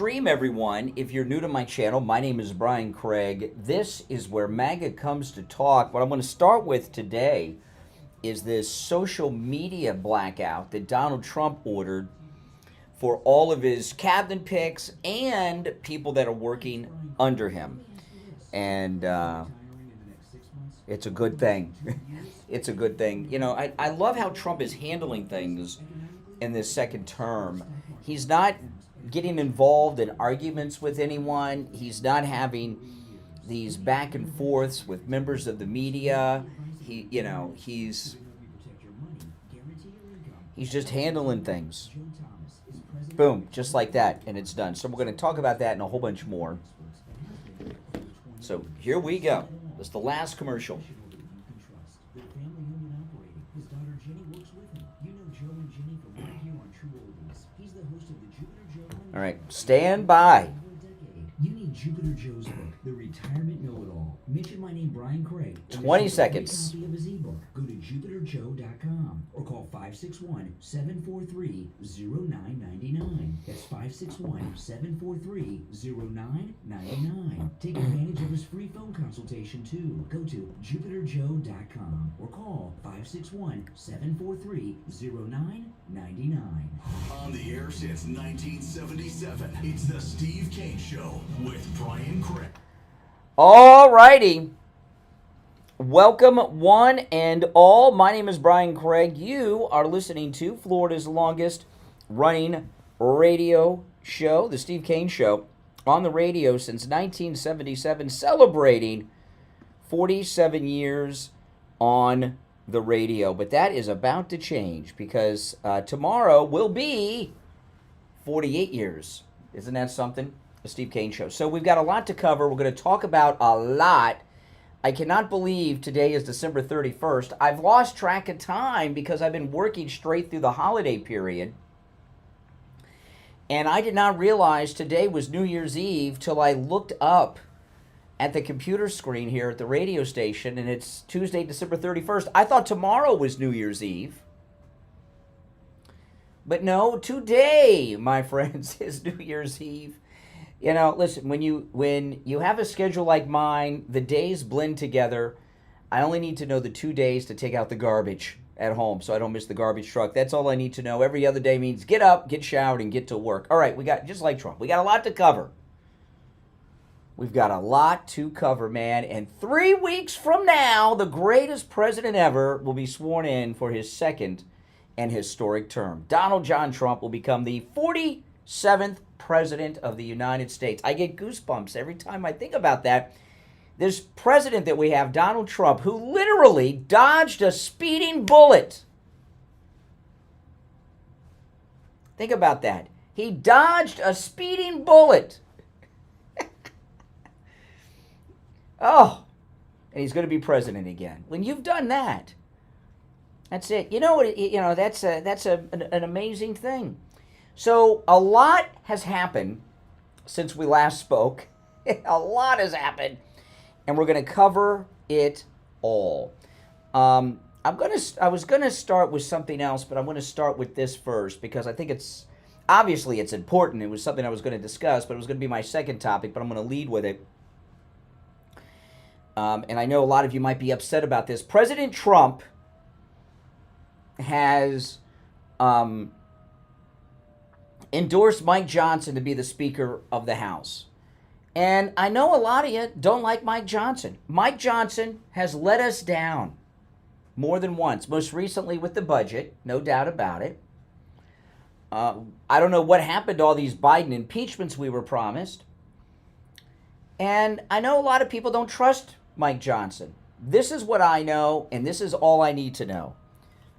stream, everyone. If you're new to my channel, my name is Brian Craig. This is where MAGA comes to talk. What I'm going to start with today is this social media blackout that Donald Trump ordered for all of his cabinet picks and people that are working under him. And it's a good thing. It's a good thing. You know, I love how Trump is handling things in this second term. He's not getting involved in arguments with anyone. He's not having these back and forths with members of the media. He's just handling things. Boom, just like that, and it's done. So we're going to talk about that and a whole bunch more. So here we go. This is the last commercial. All right, stand by. You need Jupiter Joe's book, The Retirement Know-It-All. Mention my name, Brian Craig. 20 seconds. Copy of his ebook. Go to jupiterjoe.com or call 561-743-0999. That's 561-743-0999. Take advantage of his free phone consultation too. Go to jupiterjoe.com or call 561-743-0999. On the air since 1977, it's the Steve Kane Show with Brian Craig. All righty. Welcome, one and all. My name is Brian Craig. You are listening to Florida's longest running radio show, the Steve Kane Show, on the radio since 1977, celebrating 47 years on the radio. But that is about to change because tomorrow will be 48 years. Isn't that something? The Steve Kane Show. So we've got a lot to cover. We're going to talk about a lot. I cannot believe today is December 31st. I've lost track of time because I've been working straight through the holiday period. And I did not realize today was New Year's Eve till I looked up at the computer screen here at the radio station, and it's Tuesday, December 31st. I thought tomorrow was New Year's Eve. But no, today, my friends, is New Year's Eve. You know, listen, when you have a schedule like mine, the days blend together. I only need to know the 2 days to take out the garbage at home so I don't miss the garbage truck. That's all I need to know. Every other day means get up, get showered, and get to work. All right, we got, just like Trump, we got a lot to cover. We've got a lot to cover, man. And 3 weeks from now, the greatest president ever will be sworn in for his second and historic term. Donald John Trump will become the 47th president of the United States. I get goosebumps every time I think about that. This president that we have, Donald Trump, who literally dodged a speeding bullet. Think about that. He dodged a speeding bullet. Oh, and he's going to be president again. When you've done that, that's it. You know what? You know that's an amazing thing. So a lot has happened since we last spoke. A lot has happened, and we're going to cover it all. I was gonna start with something else, but I'm going to start with this first because I think it's important. It was something I was going to discuss, but it was going to be my second topic. But I'm going to lead with it. And I know a lot of you might be upset about this. President Trump has endorsed Mike Johnson to be the Speaker of the House. And I know a lot of you don't like Mike Johnson. Mike Johnson has let us down more than once, most recently with the budget, no doubt about it. I don't know what happened to all these Biden impeachments we were promised. And I know a lot of people don't trust Mike Johnson. This is what I know, and this is all I need to know.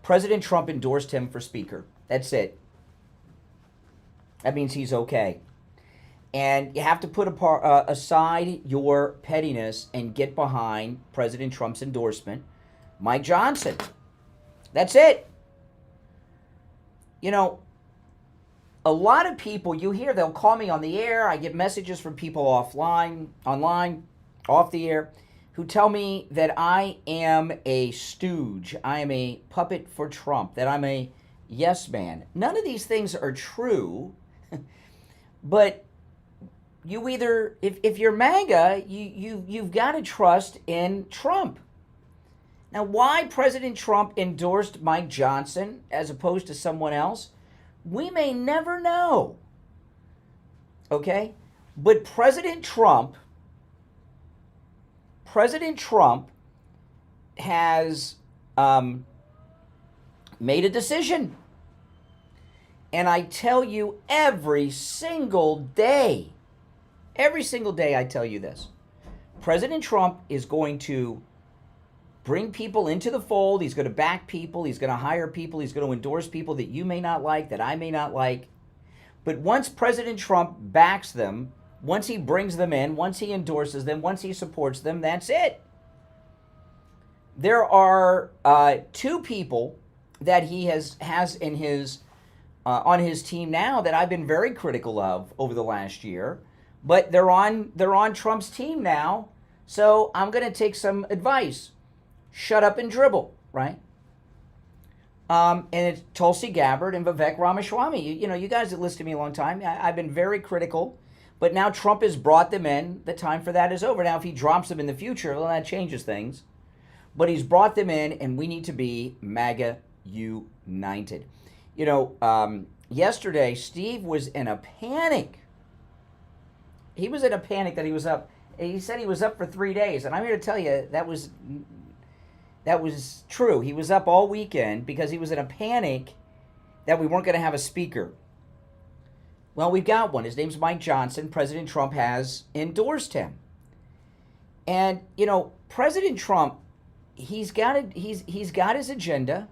President Trump endorsed him for Speaker. That's it. That means he's okay. And you have to put aside your pettiness and get behind President Trump's endorsement. Mike Johnson. That's it. You know, a lot of people, you hear, they'll call me on the air. I get messages from people online, off the air, who tell me that I am a stooge. I am a puppet for Trump, that I'm a yes man. None of these things are true. But you either, if you're MAGA, you've got to trust in Trump. Now, why President Trump endorsed Mike Johnson as opposed to someone else, we may never know. Okay? But President Trump has made a decision. And I tell you every single day I tell you this. President Trump is going to bring people into the fold. He's going to back people. He's going to hire people. He's going to endorse people that you may not like, that I may not like. But once President Trump backs them, once he brings them in, once he endorses them, once he supports them, that's it. There are two people that he has in his on his team now that I've been very critical of over the last year, but they're on Trump's team now. So I'm going to take some advice. Shut up and dribble, right? And it's Tulsi Gabbard and Vivek Ramaswamy. You know, you guys that listen to me a long time, I've been very critical, but now Trump has brought them in. The time for that is over. Now, if he drops them in the future, well, that changes things. But he's brought them in, and we need to be MAGA united. You know, yesterday, Steve was in a panic. He was in a panic that he was up. He said he was up for 3 days, and I'm here to tell you that was true. He was up all weekend because he was in a panic that we weren't going to have a speaker. Well, we've got one. His name's Mike Johnson. President Trump has endorsed him. And, you know, President Trump, he's got his agenda.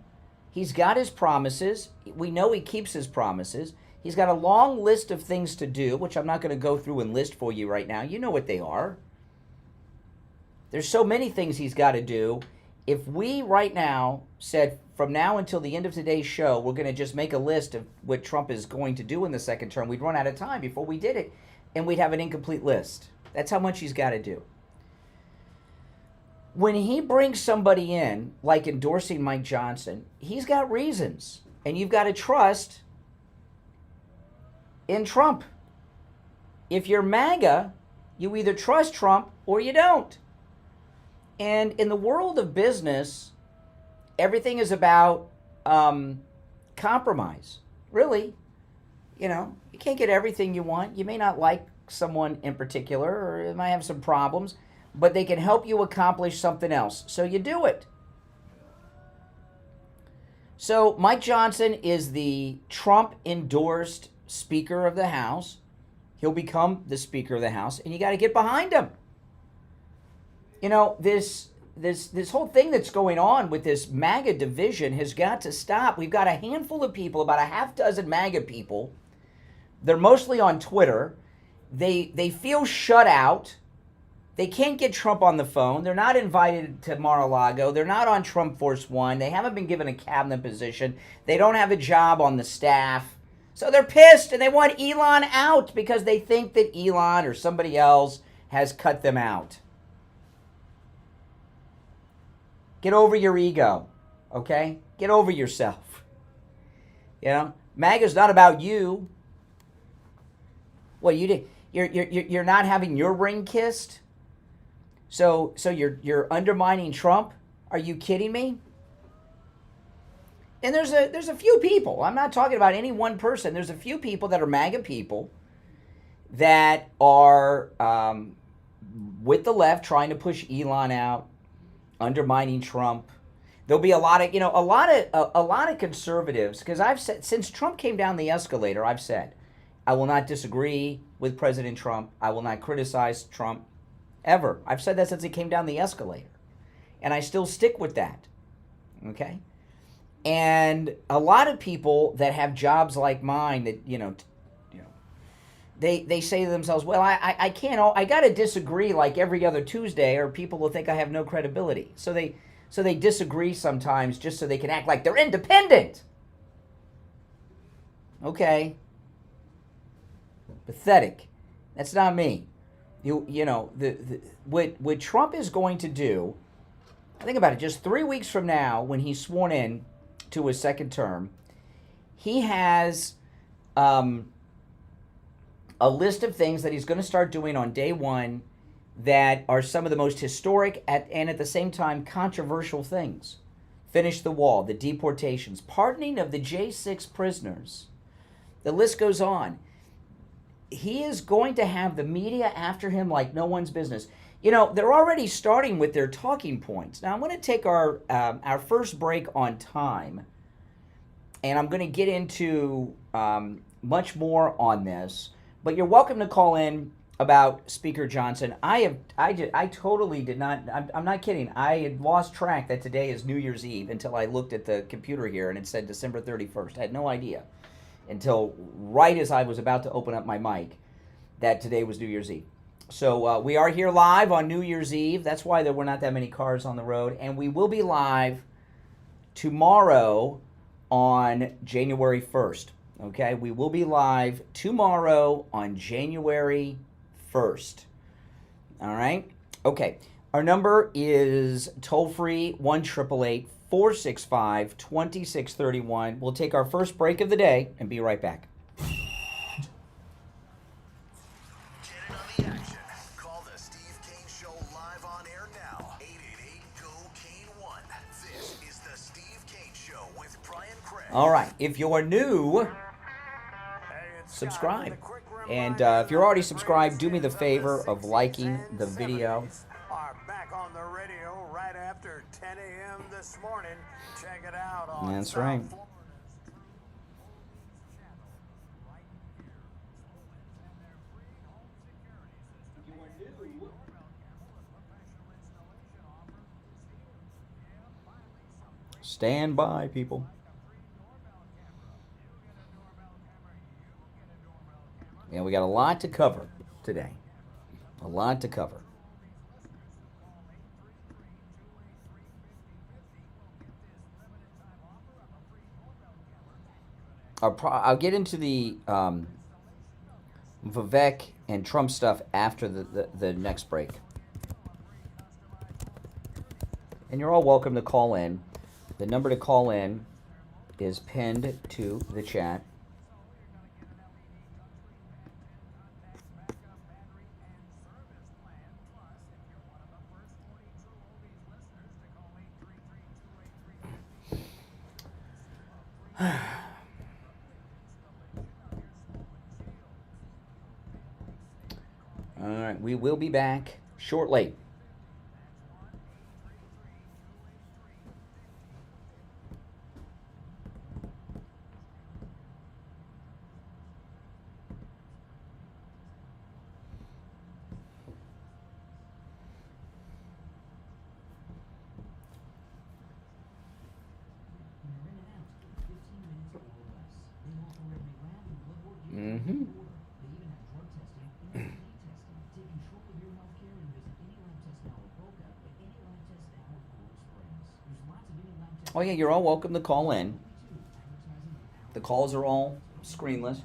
He's got his promises. We know he keeps his promises. He's got a long list of things to do, which I'm not going to go through and list for you right now. You know what they are. There's so many things he's got to do. If we right now said from now until the end of today's show, we're going to just make a list of what Trump is going to do in the second term, we'd run out of time before we did it, and we'd have an incomplete list. That's how much he's got to do. When he brings somebody in, like endorsing Mike Johnson, he's got reasons, and you've got to trust in Trump. If you're MAGA, you either trust Trump or you don't. And in the world of business, everything is about compromise. Really, you know, you can't get everything you want. You may not like someone in particular, or you might have some problems, but they can help you accomplish something else. So you do it. So Mike Johnson is the Trump-endorsed Speaker of the House. He'll become the Speaker of the House, and you got to get behind him. You know, this whole thing that's going on with this MAGA division has got to stop. We've got a handful of people, about a half dozen MAGA people. They're mostly on Twitter. They feel shut out. They can't get Trump on the phone. They're not invited to Mar-a-Lago. They're not on Trump Force One. They haven't been given a cabinet position. They don't have a job on the staff. So they're pissed, and they want Elon out because they think that Elon or somebody else has cut them out. Get over your ego, okay? Get over yourself. You know, MAGA's not about you. What you did? You're not having your ring kissed. So you're undermining Trump? Are you kidding me? And there's a few people. I'm not talking about any one person. There's a few people that are MAGA people that are with the left trying to push Elon out, undermining Trump. There'll be a lot of conservatives, because I've said since Trump came down the escalator, I've said I will not disagree with President Trump. I will not criticize Trump ever. I've said that since he came down the escalator, and I still stick with that. Okay, and a lot of people that have jobs like mine that they say to themselves, well, I can't, I got to disagree like every other Tuesday or people will think I have no credibility. So they disagree sometimes just so they can act like they're independent. Okay. Pathetic. That's not me. You know, what Trump is going to do, think about it, just 3 weeks from now when he's sworn in to his second term, he has a list of things that he's going to start doing on day one that are some of the most historic and at the same time controversial things. Finish the wall, the deportations, pardoning of the J6 prisoners. The list goes on. He is going to have the media after him like no one's business. You know, they're already starting with their talking points. Now, I'm going to take our first break on time, and I'm going to get into much more on this. But you're welcome to call in about Speaker Johnson. I totally did not. I'm not kidding. I had lost track that today is New Year's Eve until I looked at the computer here and it said December 31st. I had no idea until right as I was about to open up my mic that today was New Year's Eve. So we are here live on New Year's Eve. That's why there were not that many cars on the road. And we will be live tomorrow on January 1st. Okay, we will be live tomorrow on January 1st. All right? Okay. Our number is toll-free 1-888-465-2631. We'll take our first break of the day and be right back. Get in on the action. Call the Steve Kane Show live on air now. 888-GO-KANE-1. This is the Steve Kane Show with Brian Craig. All right. If you're new, subscribe. And if you're already subscribed, do me the favor of liking the video. Are back on the radio right after 10 a.m. this morning. Check it out on That's right. Stand by, people. Yeah, we got a lot to cover today. A lot to cover. I'll get into the Vivek and Trump stuff after the next break. And you're all welcome to call in. The number to call in is pinned to the chat. All right, we will be back shortly. Mm-hmm. Oh yeah, you're all welcome to call in. The calls are all screenless.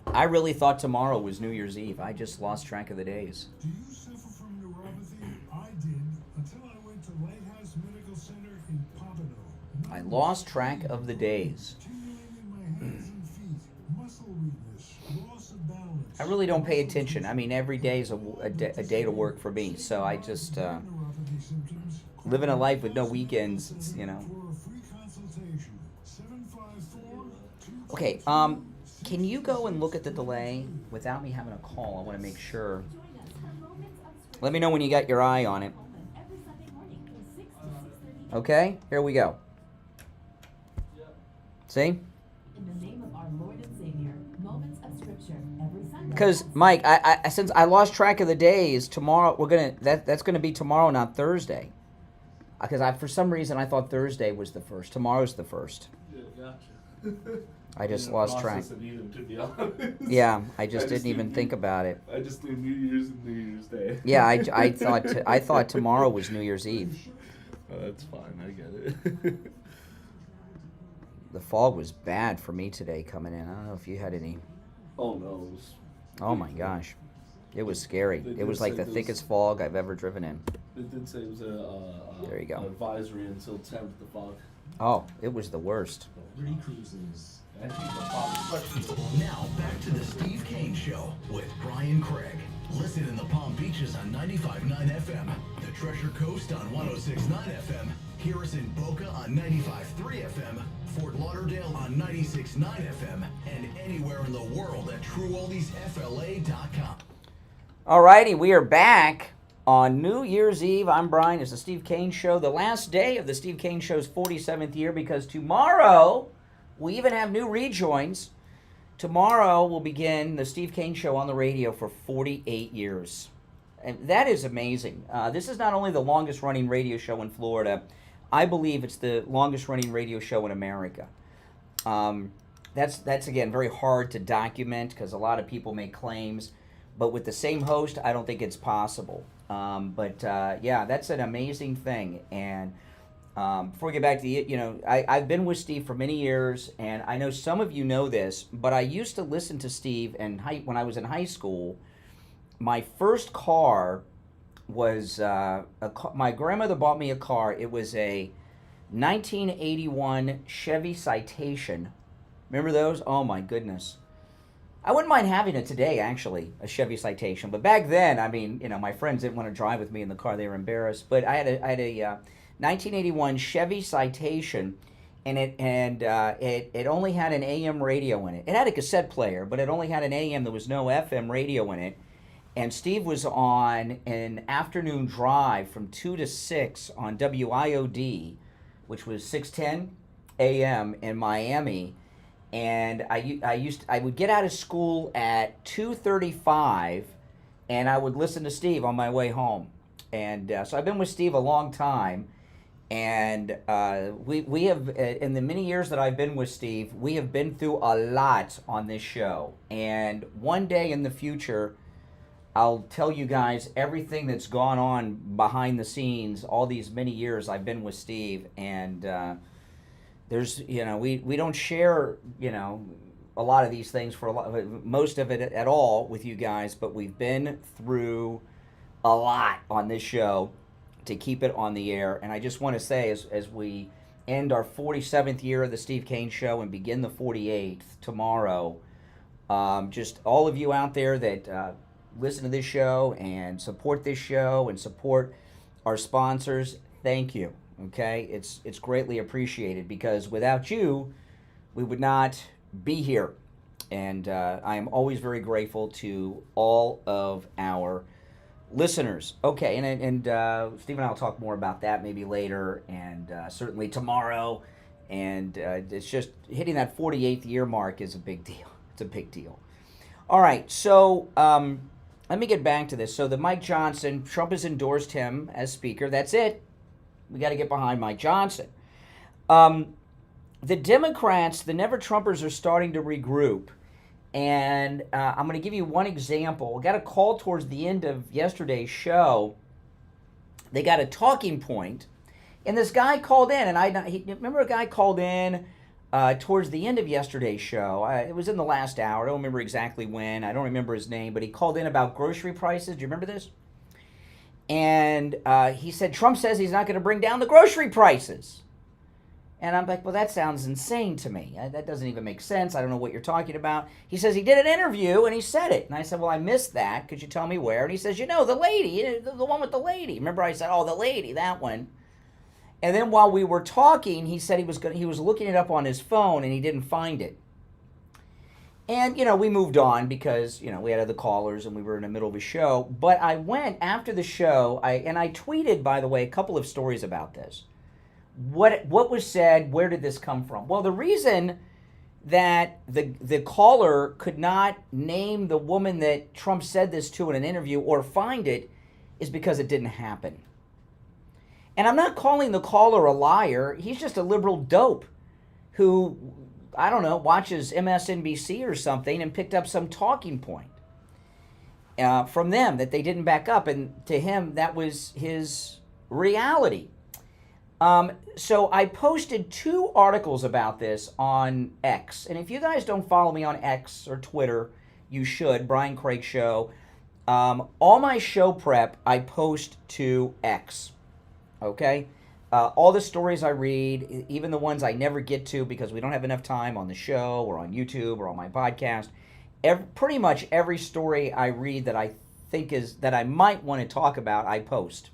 I really thought tomorrow was New Year's Eve. I just lost track of the days. Do you suffer from neuropathy? I did until I went to Lighthouse Medical Center in Pompano. I lost track of the days. I really don't pay attention. I mean, every day is a day to work for me. So I just living a life with no weekends, it's, you know. Okay, can you go and look at the delay without me having a call? I want to make sure. Let me know when you got your eye on it. Okay, here we go. See? In the name of our Lord and Savior, moments of Scripture every Sunday. Because Mike, I since I lost track of the days, tomorrow that's gonna be tomorrow, not Thursday. Because for some reason I thought Thursday was the first. Tomorrow's the first. Yeah, gotcha. I just lost track. Either, to be honest. Yeah, I just didn't even think about it. I just knew New Year's and New Year's Day. Yeah, I thought tomorrow was New Year's Eve. Oh, that's fine. I get it. The fog was bad for me today coming in. I don't know if you had any. Oh no. It was Oh my gosh, it was scary. It was like the thickest fog I've ever driven in. It did say it was There you go. an advisory until 10th, the fog. Oh, it was the worst. Pretty cruises. Now back to the Steve Kane Show with Brian Craig. Listen in the Palm Beaches on 95.9 FM, the Treasure Coast on 106.9 FM, hear us in Boca on 95.3 FM, Fort Lauderdale on 96.9 FM, and anywhere in the world at TrueOldiesFLA.com. Alrighty, we are back on New Year's Eve. I'm Brian. It's the Steve Kane Show, the last day of the Steve Kane Show's 47th year, because tomorrow we even have new rejoins. Tomorrow will begin the Steve Kane Show on the radio for 48 years. And that is amazing. This is not only the longest running radio show in Florida, I believe it's the longest running radio show in America. That's again, very hard to document because a lot of people make claims, but with the same host, I don't think it's possible. Yeah, that's an amazing thing. And before we get back to the, I've been with Steve for many years, and I know some of you know this, but I used to listen to Steve when I was in high school. My first car was, my grandmother bought me a car. It was a 1981 Chevy Citation. Remember those? Oh my goodness. I wouldn't mind having it today, actually, a Chevy Citation. But back then, I mean, my friends didn't want to drive with me in the car. They were embarrassed. But I had a 1981 Chevy Citation, and it only had an AM radio in it. It had a cassette player, but it only had an AM. There was no FM radio in it. And Steve was on an afternoon drive from 2 to 6 on WIOD, which was 610 AM in Miami. And I would get out of school at 2:35, and I would listen to Steve on my way home. And so I've been with Steve a long time. And we have, in the many years that I've been with Steve, we have been through a lot on this show. And one day in the future, I'll tell you guys everything that's gone on behind the scenes all these many years I've been with Steve. And there's, we don't share, a lot of these things for most of it at all with you guys, but we've been through a lot on this show to keep it on the air. And I just want to say, as we end our 47th year of the Steve Kane Show and begin the 48th tomorrow, just all of you out there that listen to this show and support this show and support our sponsors, thank you. Okay, it's greatly appreciated, because without you, we would not be here. And I am always very grateful to all of our listeners. Okay, and Steve and I will talk more about that maybe later, and certainly tomorrow. And it's just hitting that 48th year mark is a big deal. It's a big deal. All right, so let me get back to this. So the Mike Johnson, Trump has endorsed him as speaker. That's it. We got to get behind Mike Johnson. The Democrats, the Never-Trumpers, are starting to regroup. And I'm going to give you one example. I got a call towards the end of yesterday's show. They got a talking point, and this guy called in. And remember a guy called in towards the end of yesterday's show. It was in the last hour. I don't remember exactly when. I don't remember his name, but he called in about grocery prices. Do you remember this? And he said, Trump says he's not going to bring down the grocery prices. And I'm like, well, that sounds insane to me. That doesn't even make sense. I don't know what you're talking about. He says he did an interview and he said it. And I said, well, I missed that. Could you tell me where? And he says, the lady, the one with the lady. Remember I said, oh, the lady, that one. And then while we were talking, he said he was looking it up on his phone and he didn't find it. And, we moved on because, we had other callers and we were in the middle of a show. But I went after the show, I tweeted, by the way, a couple of stories about this. What was said, where did this come from? Well, the reason that the caller could not name the woman that Trump said this to in an interview or find it is because it didn't happen. And I'm not calling the caller a liar. He's just a liberal dope who, I don't know, watches MSNBC or something and picked up some talking point from them that they didn't back up. And to him, that was his reality. So I posted 2 articles about this on X. And if you guys don't follow me on X or Twitter, you should. Brian Craig Show. All my show prep I post to X. Okay? all the stories I read, even the ones I never get to because we don't have enough time on the show or on YouTube or on my podcast, pretty much every story I read that I think that I might want to talk about, I post.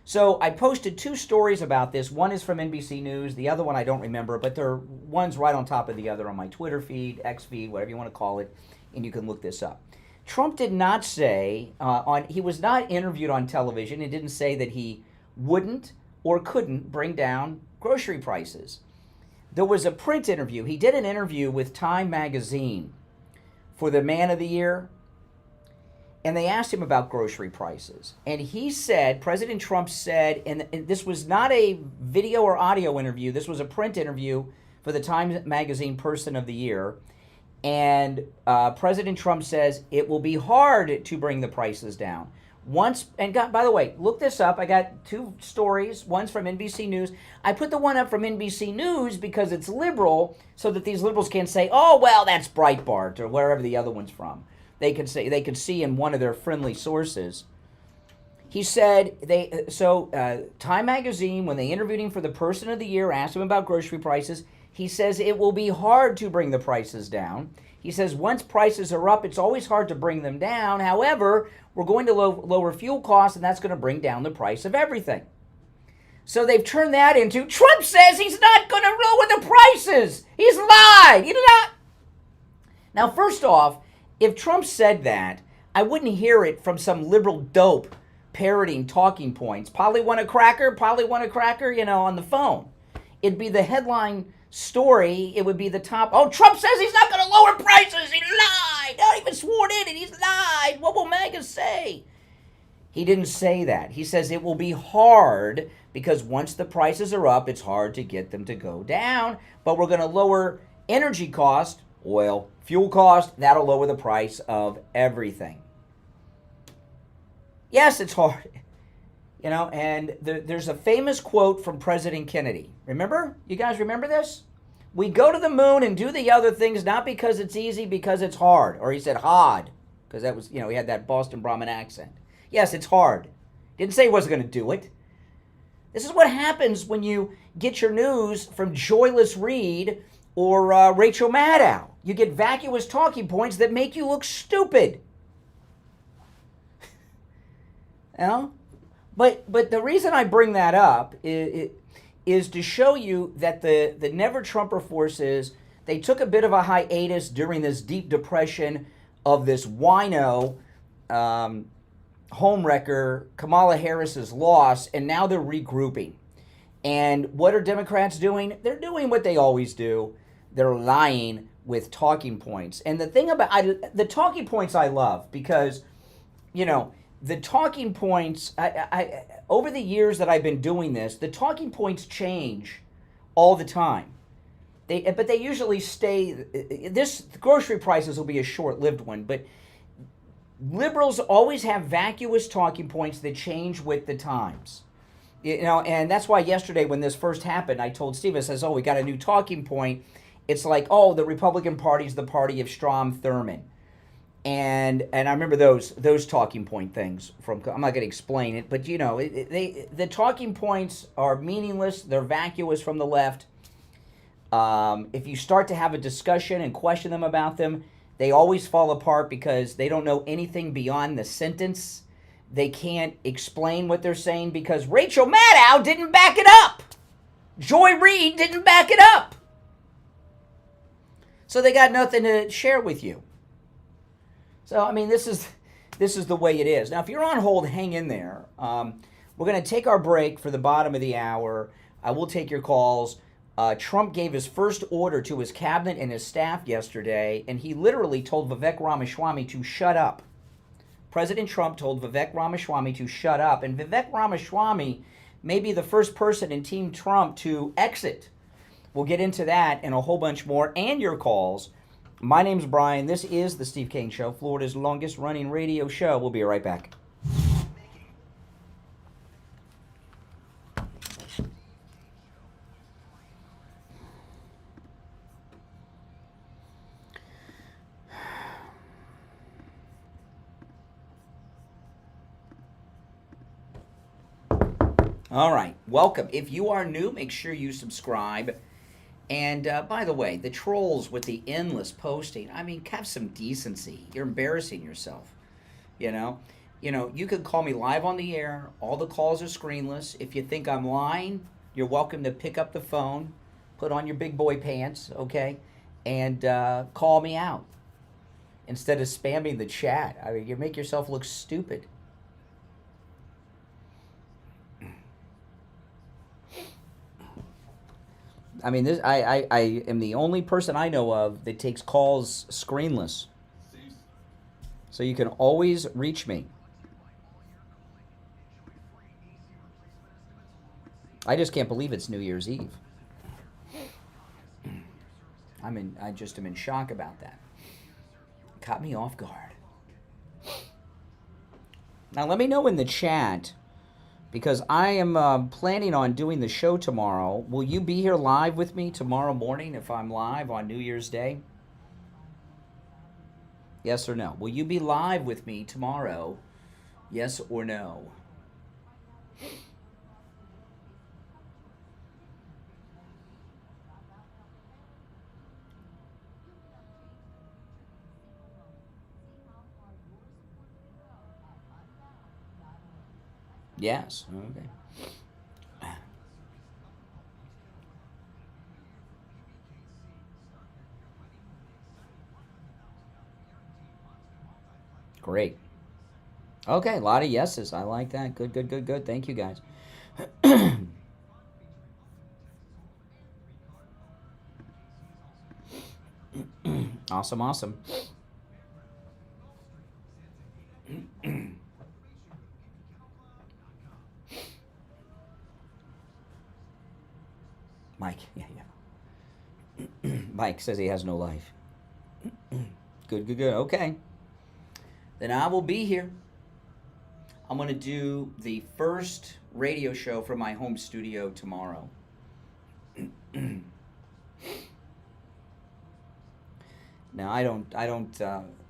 So I posted 2 stories about this. One is from NBC News. The other one I don't remember, but they're one's right on top of the other on my Twitter feed, X feed, whatever you want to call it, and you can look this up. Trump did not say, he was not interviewed on television. He didn't say that he wouldn't or couldn't bring down grocery prices. There was a print interview. He did an interview with Time magazine for the Man of the Year, and they asked him about grocery prices. And he said, President Trump said, and this was not a video or audio interview, this was a print interview for the Time magazine Person of the Year. And President Trump says it will be hard to bring the prices down. By the way, look this up. I got 2 stories. One's from NBC News. I put the one up from NBC News because it's liberal, so that these liberals can't say, "Oh, well, that's Breitbart," or wherever the other one's from. They could see in one of their friendly sources. He said Time magazine, when they interviewed him for the Person of the Year, asked him about grocery prices. He says it will be hard to bring the prices down. He says once prices are up, it's always hard to bring them down. However, we're going to lower fuel costs, and that's going to bring down the price of everything. So they've turned that into, Trump says he's not going to lower the prices. He's lied. He lied. Now, first off, if Trump said that, I wouldn't hear it from some liberal dope parroting talking points. Polly want a cracker, on the phone. It'd be the headline story. It would be the top. Oh, Trump says he's not going to lower prices. He lied. Not even sworn in and he's lied. What will MAGA say? He didn't say that. He says it will be hard because once the prices are up, it's hard to get them to go down. But we're going to lower energy cost, oil, fuel cost. That'll lower the price of everything. Yes, it's hard. And there's a famous quote from President Kennedy. Remember? You guys remember this? We go to the moon and do the other things not because it's easy, because it's hard. Or he said hard, because that was, he had that Boston Brahmin accent. Yes, it's hard. Didn't say he wasn't going to do it. This is what happens when you get your news from Joyless Reed or Rachel Maddow. You get vacuous talking points that make you look stupid. But the reason I bring that up is to show you that the Never Trumper forces, they took a bit of a hiatus during this deep depression of this wino homewrecker, Kamala Harris's loss, and now they're regrouping. And what are Democrats doing? They're doing what they always do. They're lying with talking points. And the thing about the talking points I love because, the talking points, I over the years that I've been doing this, the talking points change all the time. But they usually stay. This grocery prices will be a short-lived one, but liberals always have vacuous talking points that change with the times. And that's why yesterday when this first happened, I told Steve, I says, we got a new talking point. It's like, the Republican Party's the party of Strom Thurmond. And I remember those talking point things from, I'm not going to explain it, but the talking points are meaningless. They're vacuous from the left. If you start to have a discussion and question them about them, they always fall apart because they don't know anything beyond the sentence. They can't explain what they're saying because Rachel Maddow didn't back it up. Joy Reid didn't back it up. So they got nothing to share with you. So, this is the way it is. Now, if you're on hold, hang in there. We're going to take our break for the bottom of the hour. I will take your calls. Trump gave his first order to his cabinet and his staff yesterday, and he literally told Vivek Ramaswamy to shut up. President Trump told Vivek Ramaswamy to shut up, and Vivek Ramaswamy may be the first person in Team Trump to exit. We'll get into that and a whole bunch more, and your calls. My name's Brian. This is the Steve Kane Show, Florida's longest-running radio show. We'll be right back. All right, welcome. If you are new, make sure you subscribe. And by the way, the trolls with the endless posting, I mean, have some decency. You're embarrassing yourself, you know? You can call me live on the air. All the calls are screenless. If you think I'm lying, you're welcome to pick up the phone, put on your big boy pants, okay, and call me out instead of spamming the chat. I mean, you make yourself look stupid. I mean, this I am the only person I know of that takes calls screenless. So you can always reach me. I just can't believe it's New Year's Eve. I just am in shock about that. Caught me off guard. Now let me know in the chat, because I am planning on doing the show tomorrow. Will you be here live with me tomorrow morning if I'm live on New Year's Day? Yes or no? Will you be live with me tomorrow? Yes or no? Yes. Okay. Great. Okay, a lot of yeses. I like that. Good, good, good, good. Thank you, guys. Awesome, awesome. Mike, yeah. Mike says he has no life. Good, good, good. Okay. Then I will be here. I'm going to do the first radio show from my home studio tomorrow. Now,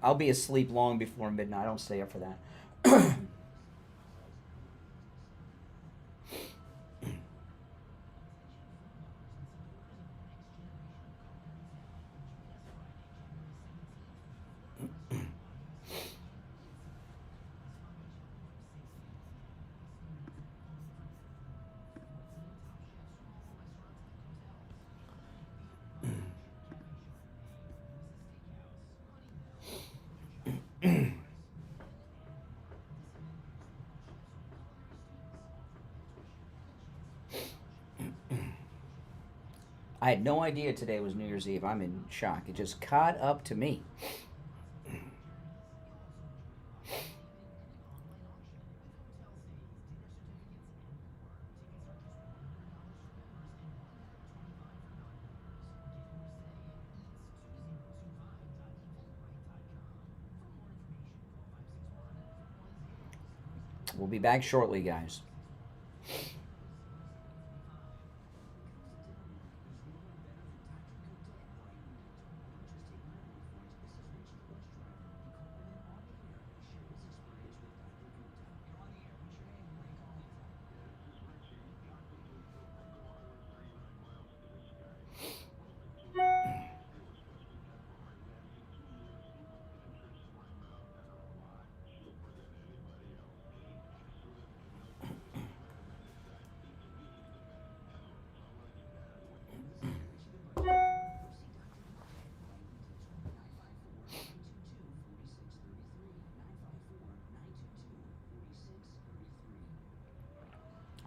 I'll be asleep long before midnight. I don't stay up for that. I had no idea today was New Year's Eve. I'm in shock. It just caught up to me. We'll be back shortly, guys.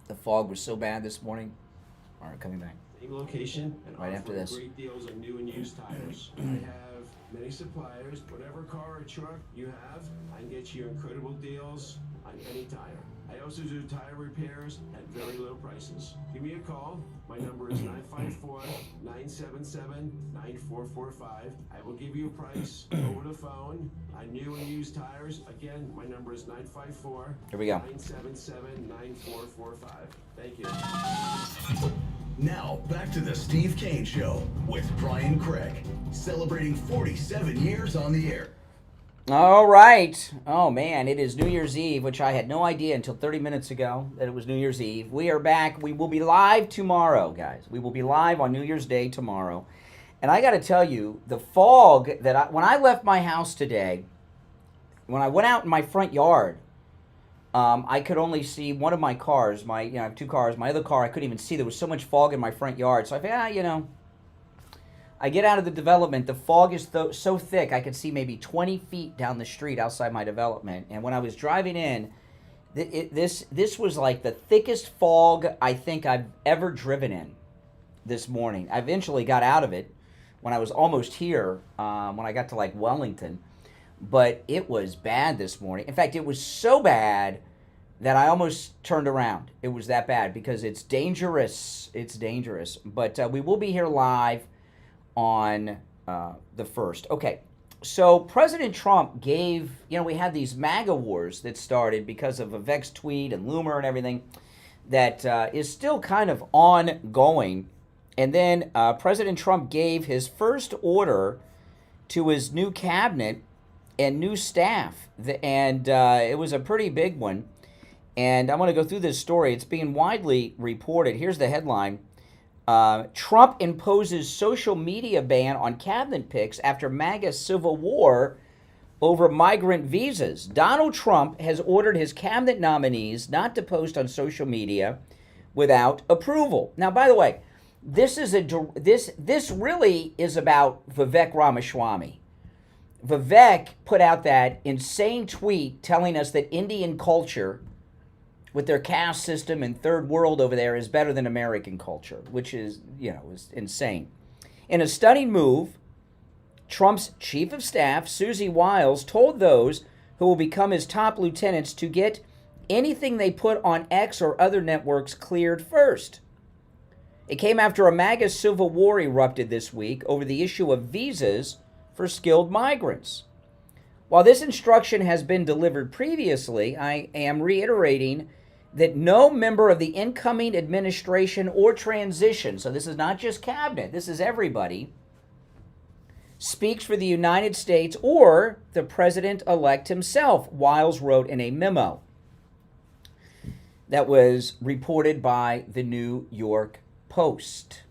The fog was so bad this morning. All right, coming back. Same location and Right after this. Great deals on new and used tires. I have many suppliers. Whatever car or truck you have, I can get you incredible deals on any tire. I also do tire repairs at very low prices. Give me a call. My number is 954-977-9445. I will give you a price over the phone on new and used tires. Again, my number is 954 Here we go. 977-9445. Thank you. Now, back to the Steve Kane Show with Brian Craig, celebrating 47 years on the air. All right. Oh, man, it is New Year's Eve, which I had no idea until 30 minutes ago that it was New Year's Eve. We are back. We will be live tomorrow, guys. We will be live on New Year's Day tomorrow. And I got to tell you, the fog that when I left my house today, when I went out in my front yard, I could only see one of my cars. I have two cars. My other car, I couldn't even see. There was so much fog in my front yard. So I thought, I get out of the development. The fog is so thick, I could see maybe 20 feet down the street outside my development. And when I was driving in, this was like the thickest fog I think I've ever driven in this morning. I eventually got out of it when I was almost here, when I got to like Wellington. But it was bad this morning. In fact, it was so bad that I almost turned around. It was that bad because it's dangerous. It's dangerous. But we will be here live on the 1st. Okay, so President Trump gave, we had these MAGA wars that started because of Vivek's tweet and Loomer and everything that is still kind of ongoing. And then President Trump gave his first order to his new cabinet and new staff. And it was a pretty big one. And I'm going to go through this story. It's being widely reported. Here's the headline. Trump imposes social media ban on cabinet picks after MAGA civil war over migrant visas. Donald Trump has ordered his cabinet nominees not to post on social media without approval. Now, by the way, this really is about Vivek Ramaswamy. Vivek put out that insane tweet telling us that Indian culture, with their caste system and third world over there, is better than American culture, which is, is insane. In a stunning move, Trump's chief of staff, Susie Wiles, told those who will become his top lieutenants to get anything they put on X or other networks cleared first. It came after a MAGA civil war erupted this week over the issue of visas for skilled migrants. While this instruction has been delivered previously, I am reiterating that no member of the incoming administration or transition, so this is not just cabinet, this is everybody, speaks for the United States or the president-elect himself, Wiles wrote in a memo that was reported by the New York Post.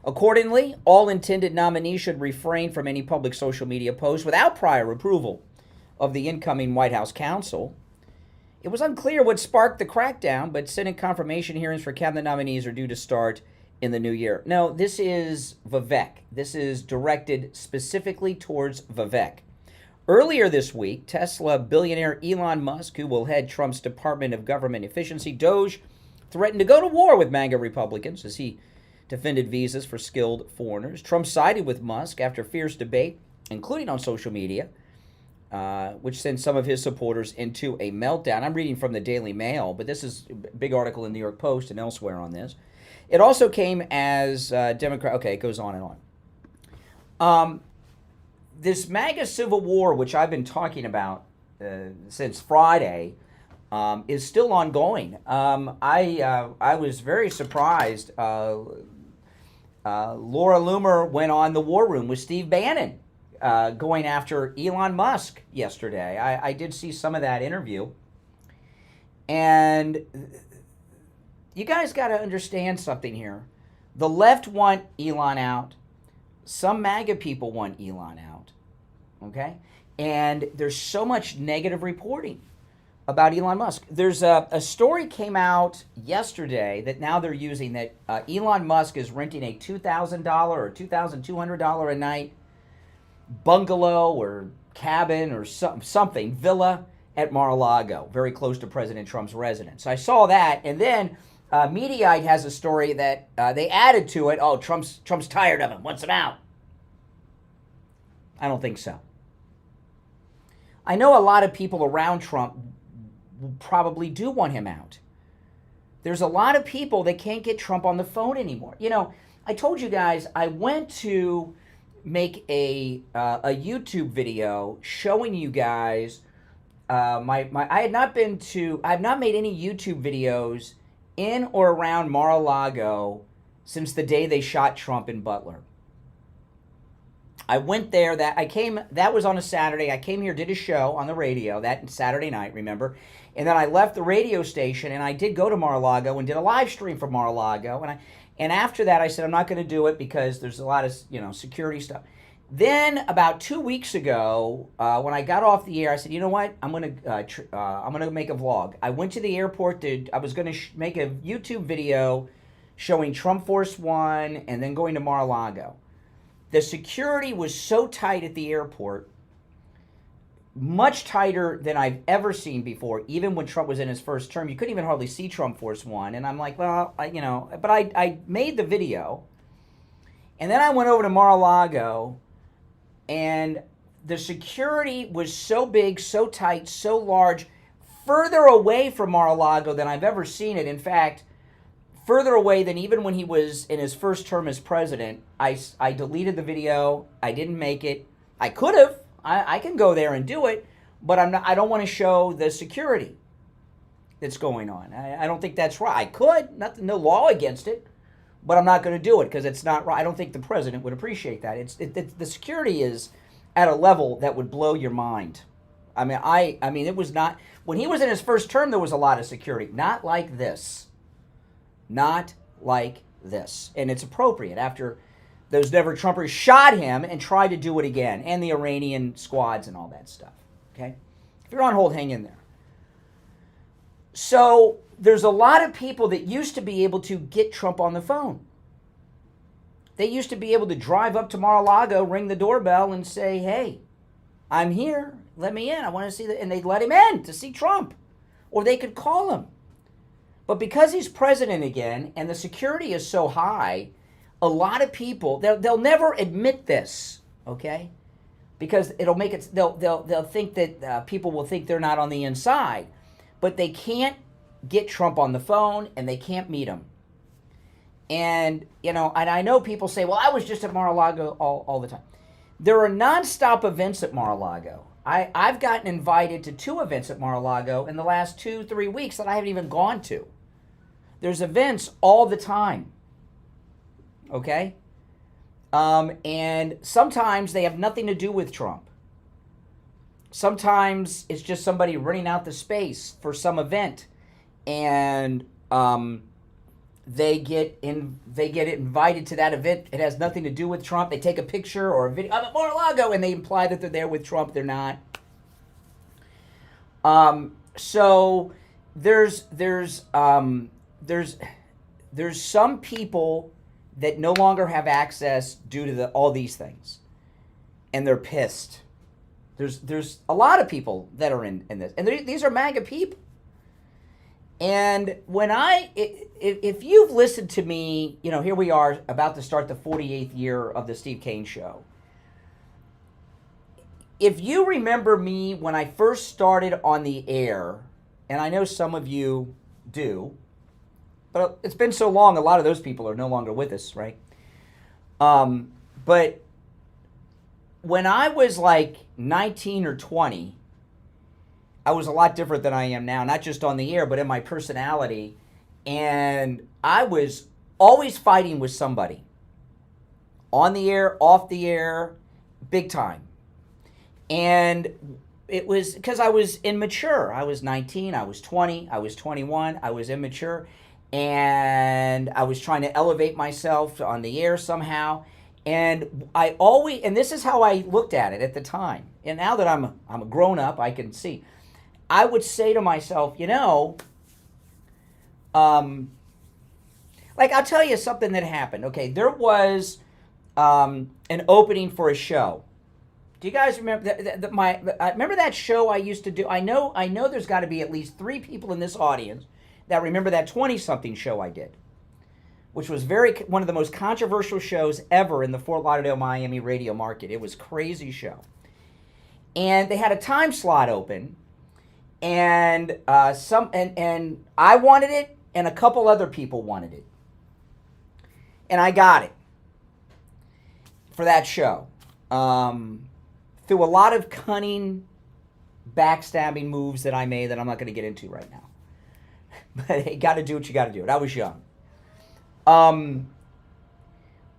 Accordingly, all intended nominees should refrain from any public social media posts without prior approval of the incoming White House counsel. It was unclear what sparked the crackdown, but Senate confirmation hearings for cabinet nominees are due to start in the new year. No, this is Vivek. This is directed specifically towards Vivek. Earlier this week, Tesla billionaire Elon Musk, who will head Trump's Department of Government Efficiency, DOGE, threatened to go to war with MAGA Republicans as he defended visas for skilled foreigners. Trump sided with Musk after fierce debate, including on social media, which sent some of his supporters into a meltdown. I'm reading from the Daily Mail, but this is a big article in the New York Post and elsewhere on this. It also came as Democrat. Okay, it goes on and on. This MAGA civil war, which I've been talking about since Friday, is still ongoing. I was very surprised. Laura Loomer went on The War Room with Steve Bannon, going after Elon Musk yesterday. I did see some of that interview. And you guys got to understand something here. The left want Elon out. Some MAGA people want Elon out. Okay? And there's so much negative reporting about Elon Musk. There's a story came out yesterday that now they're using that Elon Musk is renting a $2,000 or $2,200 a night bungalow or cabin or something, villa at Mar-a-Lago, very close to President Trump's residence. I saw that, and then Mediaite has a story that they added to it. Oh, Trump's tired of him, wants him out. I don't think so. I know a lot of people around Trump probably do want him out. There's a lot of people that can't get Trump on the phone anymore. You know, I told you guys I went to make a YouTube video showing you guys I have not made any YouTube videos in or around Mar-a-Lago since the day they shot Trump in Butler. I went there. That was on a Saturday. I came here, did a show on the radio that Saturday night, remember? And then I left the radio station, and I did go to Mar-a-Lago and did a live stream from Mar-a-Lago. And after that, I said, I'm not going to do it because there's a lot of, security stuff. Then about 2 weeks ago, when I got off the air, I said, you know what? I'm gonna make a vlog. I went to the airport. I was gonna make a YouTube video showing Trump Force One, and then going to Mar-a-Lago. The security was so tight at the airport, much tighter than I've ever seen before. Even when Trump was in his first term, you couldn't even hardly see Trump Force One. And I'm like, well, but I made the video, and then I went over to Mar-a-Lago. And the security was so big, so tight, so large, further away from Mar-a-Lago than I've ever seen it. In fact, further away than even when he was in his first term as president. I deleted the video. I didn't make it. I could have. I can go there and do it, but I don't want to show the security that's going on. I don't think that's right. I could. No law against it. But I'm not going to do it because it's not right. I don't think the president would appreciate that. The security is at a level that would blow your mind. I mean, it was not, when he was in his first term, there was a lot of security. Not like this. Not like this. And it's appropriate after those Never Trumpers shot him and tried to do it again, and the Iranian squads and all that stuff. Okay? If you're on hold, hang in there. So there's a lot of people that used to be able to get Trump on the phone. They used to be able to drive up to Mar-a-Lago, ring the doorbell, and say, hey, I'm here. Let me in. I want to see and they'd let him in to see Trump. Or they could call him. But because he's president again, and the security is so high, a lot of people, they'll never admit this, okay? Because it'll make it, they'll think that people will think they're not on the inside. But they can't get Trump on the phone, and they can't meet him. And, and I know people say, well, I was just at Mar-a-Lago all the time. There are nonstop events at Mar-a-Lago. I've gotten invited to 2 events at Mar-a-Lago in the last 2-3 weeks that I haven't even gone to. There's events all the time. Okay? And sometimes they have nothing to do with Trump. Sometimes it's just somebody renting out the space for some event, and they get invited to that event. It has nothing to do with Trump. They take a picture or a video of Mar-a-Lago, and they imply that they're there with Trump. They're not. So there's some people that no longer have access due to all these things, and they're pissed. There's a lot of people that are in this, and these are MAGA people. And if you've listened to me, here we are about to start the 48th year of the Steve Kane Show. If you remember me when I first started on the air, and I know some of you do, but it's been so long, a lot of those people are no longer with us, right? But when I was like 19 or 20, I was a lot different than I am now, not just on the air, but in my personality. And I was always fighting with somebody. On the air, off the air, big time. And it was because I was immature. I was 19, I was 20, I was 21, I was immature. And I was trying to elevate myself on the air somehow. And and this is how I looked at it at the time. And now that I'm a grown up, I can see. I would say to myself, I'll tell you something that happened. Okay, there was an opening for a show. Do you guys remember remember that show I used to do? I know there's got to be at least 3 people in this audience that remember that 20-something show I did, which was one of the most controversial shows ever in the Fort Lauderdale, Miami radio market. It was a crazy show. And they had a time slot open, and and I wanted it, and a couple other people wanted it. And I got it for that show. Through a lot of cunning, backstabbing moves that I made that I'm not going to get into right now. But you got to do what you got to do. I was young.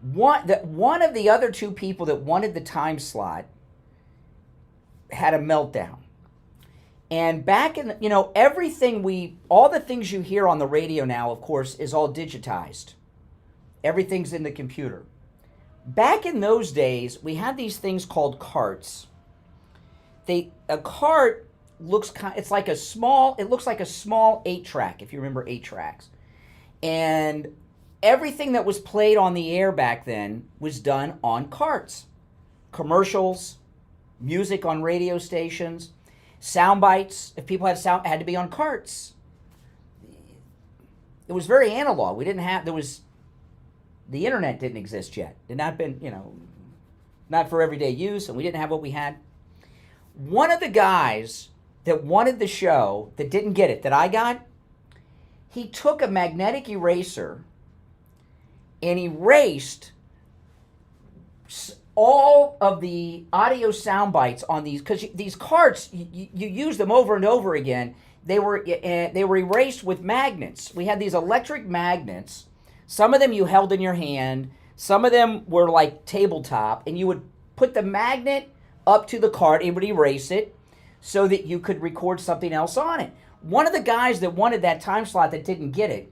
One of the other two people that wanted the time slot had a meltdown. And back in, all the things you hear on the radio now, of course, is all digitized. Everything's in the computer. Back in those days, we had these things called carts. A cart looks it looks like a small 8-track, if you remember 8-tracks. And everything that was played on the air back then was done on carts. Commercials, music on radio stations, sound bites. If people had sound, had to be on carts. It was very analog. The internet didn't exist yet. It had not been, not for everyday use, and we didn't have what we had. One of the guys that wanted the show, that didn't get it, that I got, he took a magnetic eraser and erased all of the audio sound bites on these, because these carts, you use them over and over again. They were erased with magnets. We had these electric magnets. Some of them you held in your hand. Some of them were like tabletop, and you would put the magnet up to the cart. It would erase it so that you could record something else on it. One of the guys that wanted that time slot that didn't get it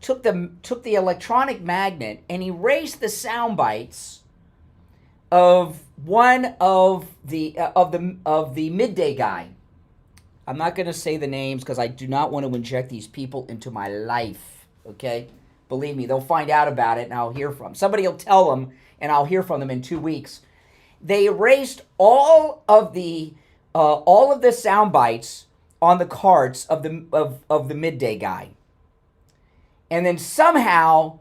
took the electronic magnet and erased the sound bites of one of the midday guy. I'm not going to say the names because I do not want to inject these people into my life. Okay, believe me, they'll find out about it and I'll hear from somebody. Will tell them and I'll hear from them in 2 weeks. They erased all of the sound bites on the carts of the midday guy. And then somehow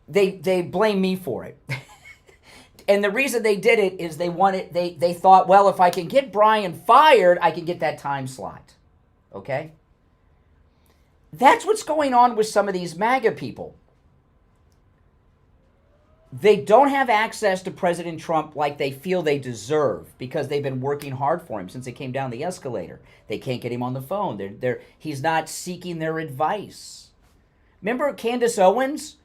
they blame me for it. And the reason they did it is they thought, well, if I can get Brian fired, I can get that time slot. Okay? That's what's going on with some of these MAGA people. They don't have access to President Trump like they feel they deserve because they've been working hard for him since they came down the escalator. They can't get him on the phone. He's not seeking their advice. Remember Candace Owens?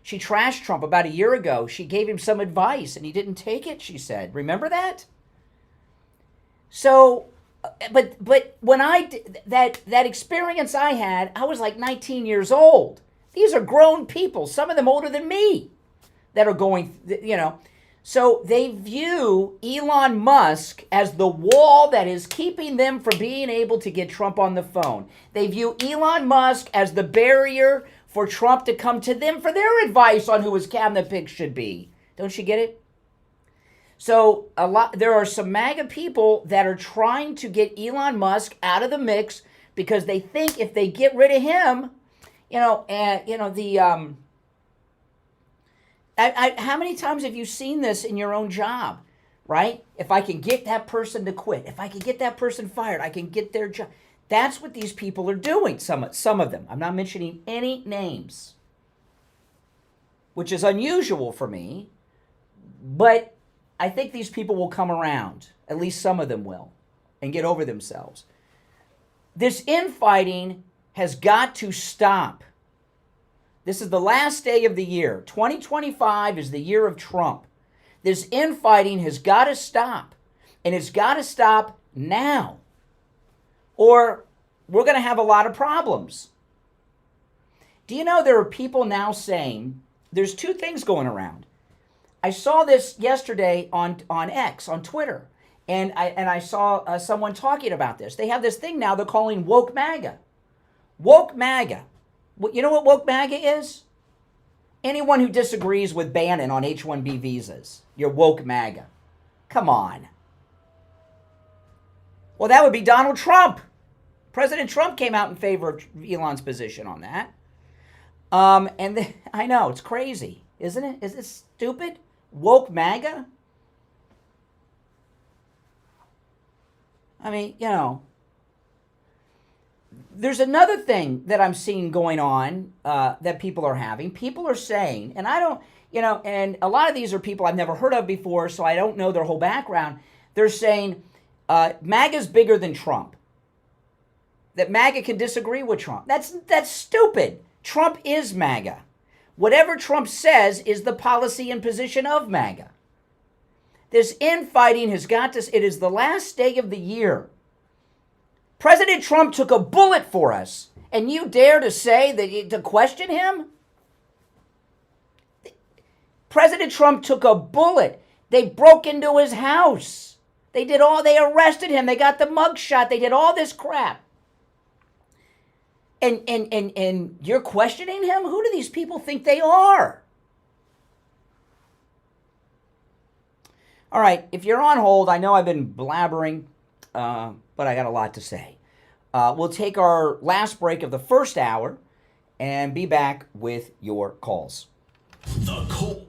She trashed Trump about a year ago. She gave him some advice and he didn't take it, she said. Remember that? So, but when I did that experience I had, I was like 19 years old. These are grown people, some of them older than me, that are going, So they view Elon Musk as the wall that is keeping them from being able to get Trump on the phone. They view Elon Musk as the barrier for Trump to come to them for their advice on who his cabinet pick should be. Don't you get it? So there are some MAGA people that are trying to get Elon Musk out of the mix because they think if they get rid of him, how many times have you seen this in your own job, right? If I can get that person to quit, if I can get that person fired, I can get their job. That's what these people are doing, some of them. I'm not mentioning any names, which is unusual for me, but I think these people will come around. At least some of them will, and get over themselves. This infighting has got to stop. This is the last day of the year. 2025 is the year of Trump. This infighting has got to stop, and it's got to stop now, or we're going to have a lot of problems. Do you know there are people now saying, there's two things going around. I saw this yesterday on X, on Twitter, and I saw someone talking about this. They have this thing now they're calling woke MAGA. Woke MAGA. You know what woke MAGA is? Anyone who disagrees with Bannon on H-1B visas. You're woke MAGA. Come on. Well, that would be Donald Trump. President Trump came out in favor of Elon's position on that. I know, it's crazy, isn't it? Is it stupid? Woke MAGA? I mean, there's another thing that I'm seeing going on that people are having. People are saying, and I don't, and a lot of these are people I've never heard of before, so I don't know their whole background. They're saying MAGA's bigger than Trump. That MAGA can disagree with Trump. That's stupid. Trump is MAGA. Whatever Trump says is the policy and position of MAGA. This infighting has got to, it is the last day of the year. President Trump took a bullet for us, and you dare to say that, to question him? President Trump took a bullet. They broke into his house. They arrested him. They got the mugshot. They did all this crap. And you're questioning him? Who do these people think they are? All right, if you're on hold, I know I've been blabbering, but I got a lot to say. We'll take our last break of the first hour and be back with your calls. The cold,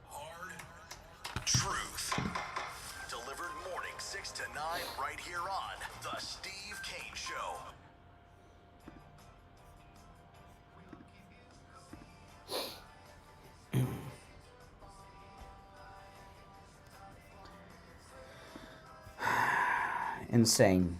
hard truth. Delivered morning 6 to 9 right here on The Steve Kane Show. Insane.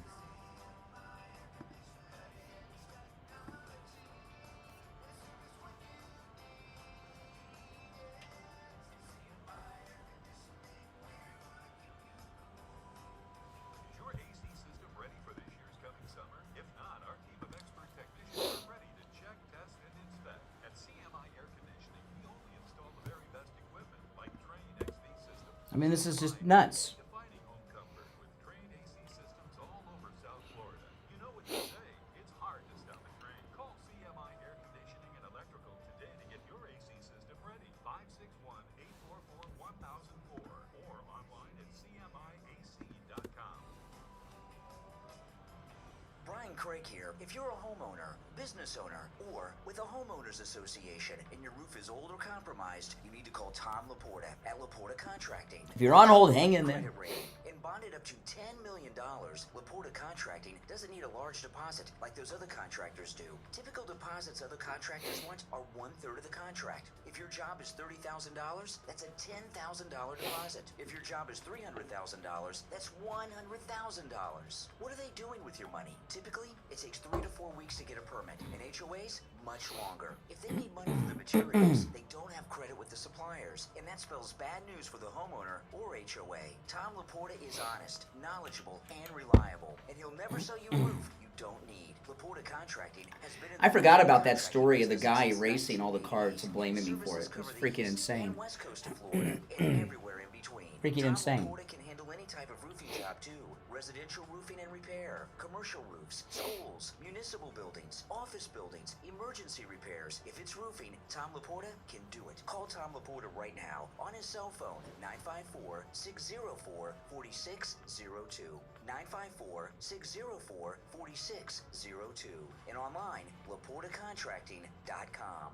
Is your AC system ready for this year's coming summer? If not, our team of expert technicians are ready to check, test, and inspect. At CMI Air Conditioning, we only install the very best equipment like Train XV systems. I mean, this is just nuts. Defining home comfort with Train AC systems all over South Florida. You know what you say, it's hard to stop a train. Call CMI Air Conditioning and Electrical today to get your AC system ready. 561-844-1004 or online at cmiac.com. Brian Craig here. If you're a homeowner, business owner, or with a homeowners association and your roof is old or compromised, you need to call Tom Laporta at Laporta Contracting. If you're on hold, hang in there. Credit rating and bonded up to $10 million, Laporta Contracting doesn't need a large deposit like those other contractors do. Typical deposits other contractors want are 1/3 of the contract. If your job is $30,000, that's a $10,000 deposit. If your job is $300,000, that's $100,000. What are they doing with your money? Typically, it takes 3 to 4 weeks to get a permit, and HOAs, much longer. If they need money for the materials, they don't have credit with the suppliers, and that spells bad news for the homeowner or HOA. Tom Laporta is honest, knowledgeable, and reliable, and he'll never sell you a roof you don't need. Laporta Contracting has been in I forgot about that story of the guy erasing all the cards and blaming me for it. It was freaking insane. West Coast of Florida and everywhere in between. Freaking Tom insane. Laporta can handle any type of roofing job too. Residential roofing and repair, commercial roofs, schools, municipal buildings, office buildings, emergency repairs. If it's roofing, Tom Laporta can do it. Call Tom Laporta right now on his cell phone, 954-604-4602. 954-604-4602. And online, LaportaContracting.com.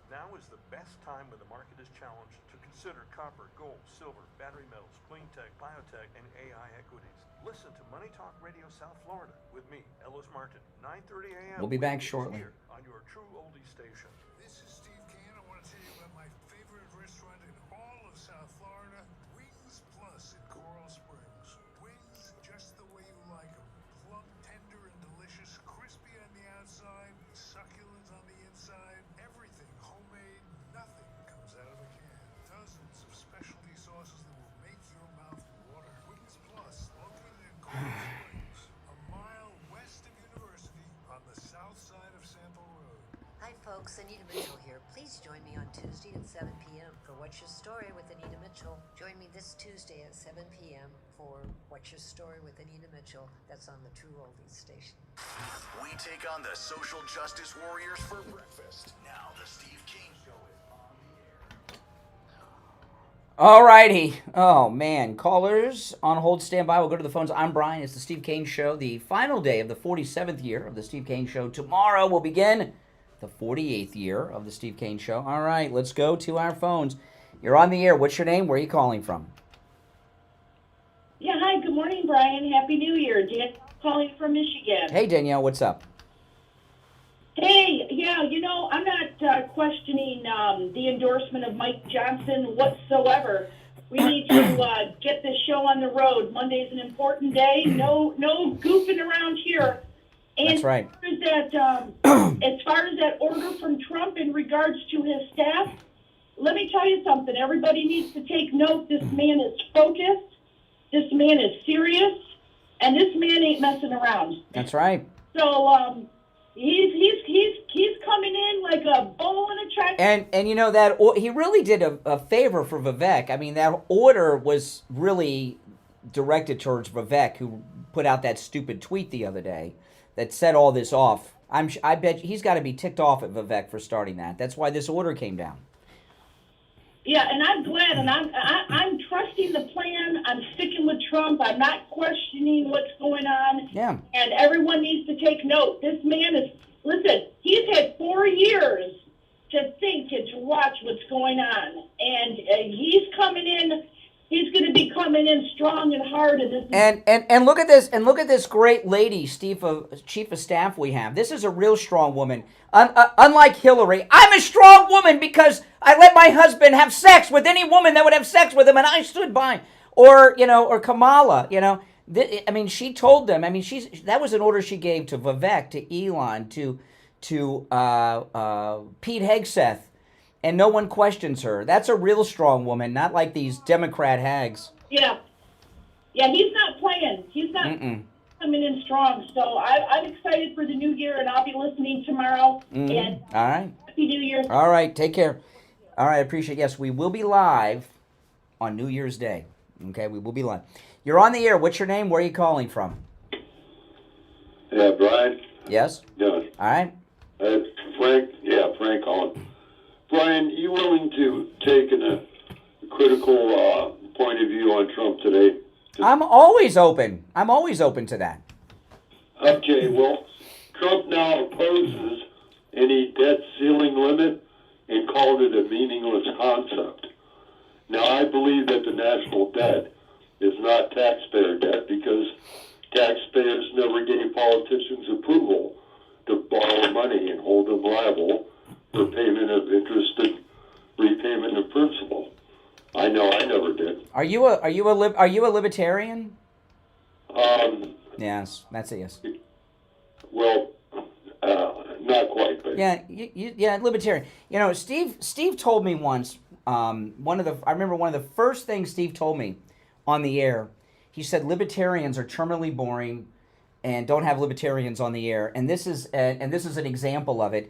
Now is the best time when the market is challenged to consider copper, gold, silver, battery metals, clean tech, biotech, and AI equities. Listen to Money Talk Radio South Florida with me, Ellis Martin, 9:30 a.m. We'll be back shortly. Here on your true oldies station. This is Steve Kane. I want to tell you about my favorite restaurant in all of South Florida, Wings Plus in Coral Springs. Wings just the way you like them. Plump, tender, and delicious. Crispy on the outside, succulent on the inside. Everything homemade. Nothing comes out of a can. Dozens of specialty sauces that will make your mouth water. Wings Plus, located in Coral Springs, a mile west of University on the south side of Sample Road. Hi folks, Anita Mitchell here. Please join me on Tuesday at 7 p.m. for What's Your Story with Anita Mitchell. Join me this Tuesday at 7 p.m. for What's Your Story with Anita Mitchell. That's on the True Oldies station. We take on the social justice warriors for breakfast. Now the Steve Kane Show is on the air. Alrighty. Oh, man. Callers on hold, stand by. We'll go to the phones. I'm Brian. It's the Steve Kane Show, the final day of the 47th year of the Steve Kane Show. Tomorrow will begin the 48th year of the Steve Kane Show. All right, let's go to our phones. You're on the air. What's your name? Where are you calling from? Yeah, hi. Good morning, Brian. Happy New Year. Dan calling from Michigan. Hey, Danielle. What's up? Hey, yeah, you know, I'm not questioning the endorsement of Mike Johnson whatsoever. We need to get this show on the road. Monday's an important day. No goofing around here. And That's right. As far as that order from Trump in regards to his staff, let me tell you something. Everybody needs to take note. This man is focused. This man is serious. And this man ain't messing around. That's right. So he's coming in like a bull in a china. And you know that he really did a favor for Vivek. I mean, that order was really directed towards Vivek, who put out that stupid tweet the other day that set all this off. I bet he's got to be ticked off at Vivek for starting that. That's why this order came down. Yeah, and I'm glad, and I'm trusting the plan. I'm sticking with Trump. I'm not questioning what's going on. Yeah. And everyone needs to take note. This man is, listen, he's had 4 years to think and to watch what's going on. And he's coming in, he's going to be coming in strong and hard. And look at this, great lady, chief of staff we have. This is a real strong woman. Unlike Hillary, I'm a strong woman because I let my husband have sex with any woman that would have sex with him, and I stood by. Or Kamala, I mean, she told them. I mean, that was an order she gave to Vivek, to Elon, to Pete Hegseth, and no one questions her. That's a real strong woman, not like these Democrat hags. Yeah, he's not playing. He's not coming in strong. So I'm excited for the new year, and I'll be listening tomorrow. And all right. Happy New Year. All right, take care. All right, I appreciate it. Yes, we will be live on New Year's Day. Okay, we will be live. You're on the air. What's your name? Where are you calling from? Yeah, Brian. Yes? Yeah. All right. Frank. Yeah, Frank calling. Brian, you willing to take a critical point of view on Trump today? I'm always open. I'm always open to that. Okay, well, Trump now opposes any debt ceiling limit and called it a meaningless concept. Now, I believe that the national debt is not taxpayer debt because taxpayers never gave politicians approval to borrow money and hold them liable for payment of interest and repayment of principal. I know I never did. Are you a libertarian? Yes, that's a yes. Well, not quite, but yeah, libertarian. Steve told me once. I remember one of the first things Steve told me on the air. He said libertarians are terminally boring, and don't have libertarians on the air. And this is an example of it.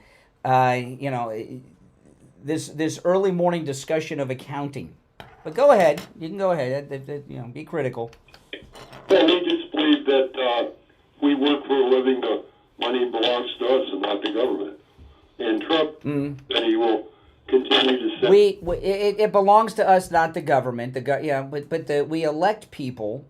This early morning discussion of accounting. But go ahead. You can go ahead. Be critical. Well, we just believe that we work for a living. The money belongs to us and not the government. And Trump, that he will continue to say. It belongs to us, not the government. We elect people,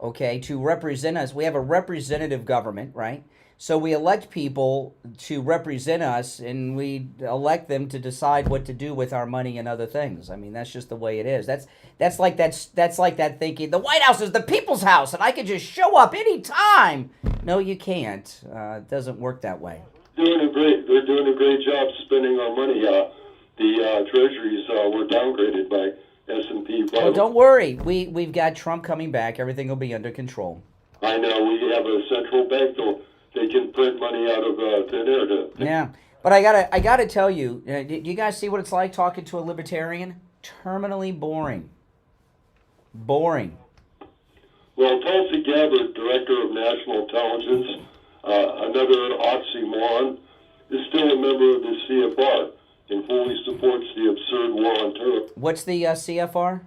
okay, to represent us. We have a representative government, right? So we elect people to represent us, and we elect them to decide what to do with our money and other things. I mean, that's just the way it is. That's like that thinking the White House is the people's house, and I can just show up any time. No, you can't. It doesn't work that way. They're doing a great job spending our money. The treasuries were downgraded by S&P. Well, don't worry. We've got Trump coming back. Everything will be under control. I know. We have a central bank, though. They can print money out of thin air. Yeah, but I gotta tell you, do you guys see what it's like talking to a libertarian? Terminally boring. Boring. Well, Tulsi Gabbard, Director of National Intelligence, another oxymoron, is still a member of the CFR and fully supports the absurd war on terror. What's the CFR?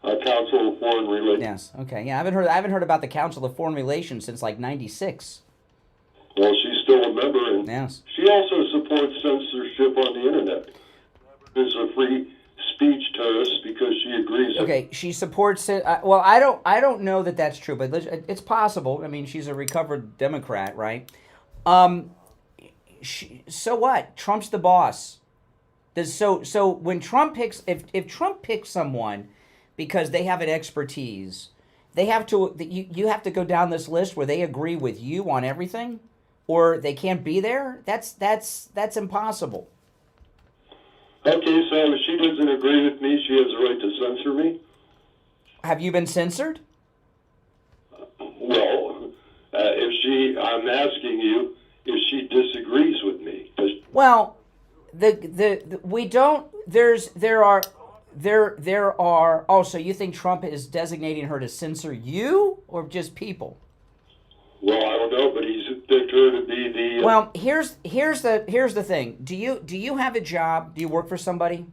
Council of Foreign Relations. Yes. Okay. Yeah, I haven't heard about the Council of Foreign Relations since like '96. Well, she's still a member, and yes. She also supports censorship on the internet. There's a free speech terrorist because she agrees. Okay, she supports it. Well, I don't know that that's true, but it's possible. I mean, she's a recovered Democrat, right? So what? Trump's the boss. So when Trump picks, if Trump picks someone because they have an expertise, they have to. You have to go down this list where they agree with you on everything, or they can't be there. That's impossible. Okay, so if she doesn't agree with me, she has a right to censor me? Have you been censored? Well, if she I'm asking you if she disagrees with me. Well, we don't. There are. Oh, so you think Trump is designating her to censor you or just people? Well, I don't know, but he's picked her to be the. Well, here's the thing. Do you have a job? Do you work for somebody?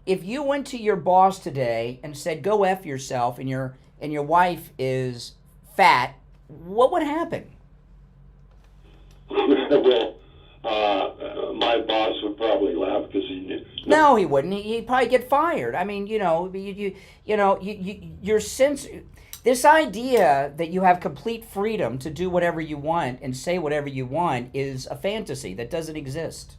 If you went to your boss today and said, "Go F yourself," and your wife is fat, what would happen? Well, my boss would probably laugh because he knew. No, he wouldn't. He'd probably get fired. I mean, your sense. This idea that you have complete freedom to do whatever you want and say whatever you want is a fantasy that doesn't exist.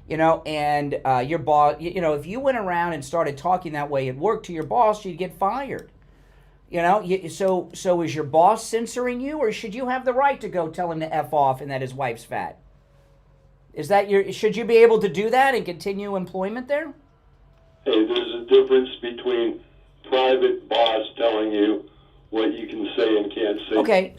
And your boss, if you went around and started talking that way at work to your boss, you'd get fired. So is your boss censoring you, or should you have the right to go tell him to F off and that his wife's fat? Should you be able to do that and continue employment there? Hey, there's a difference between private boss telling you what you can say and can't say. Okay,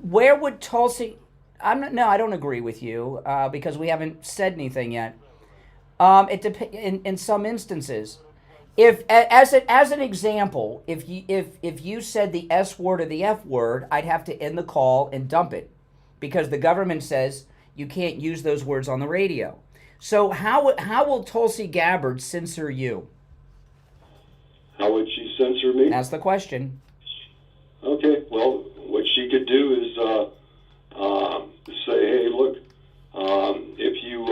where would Tulsi? I don't agree with you because we haven't said anything yet. It depends in some instances. If as an example, if you said the S word or the F word, I'd have to end the call and dump it because the government says you can't use those words on the radio. So how will Tulsi Gabbard censor you? How would she censor me? That's the question. Okay, well, what she could do is say, hey, look, if you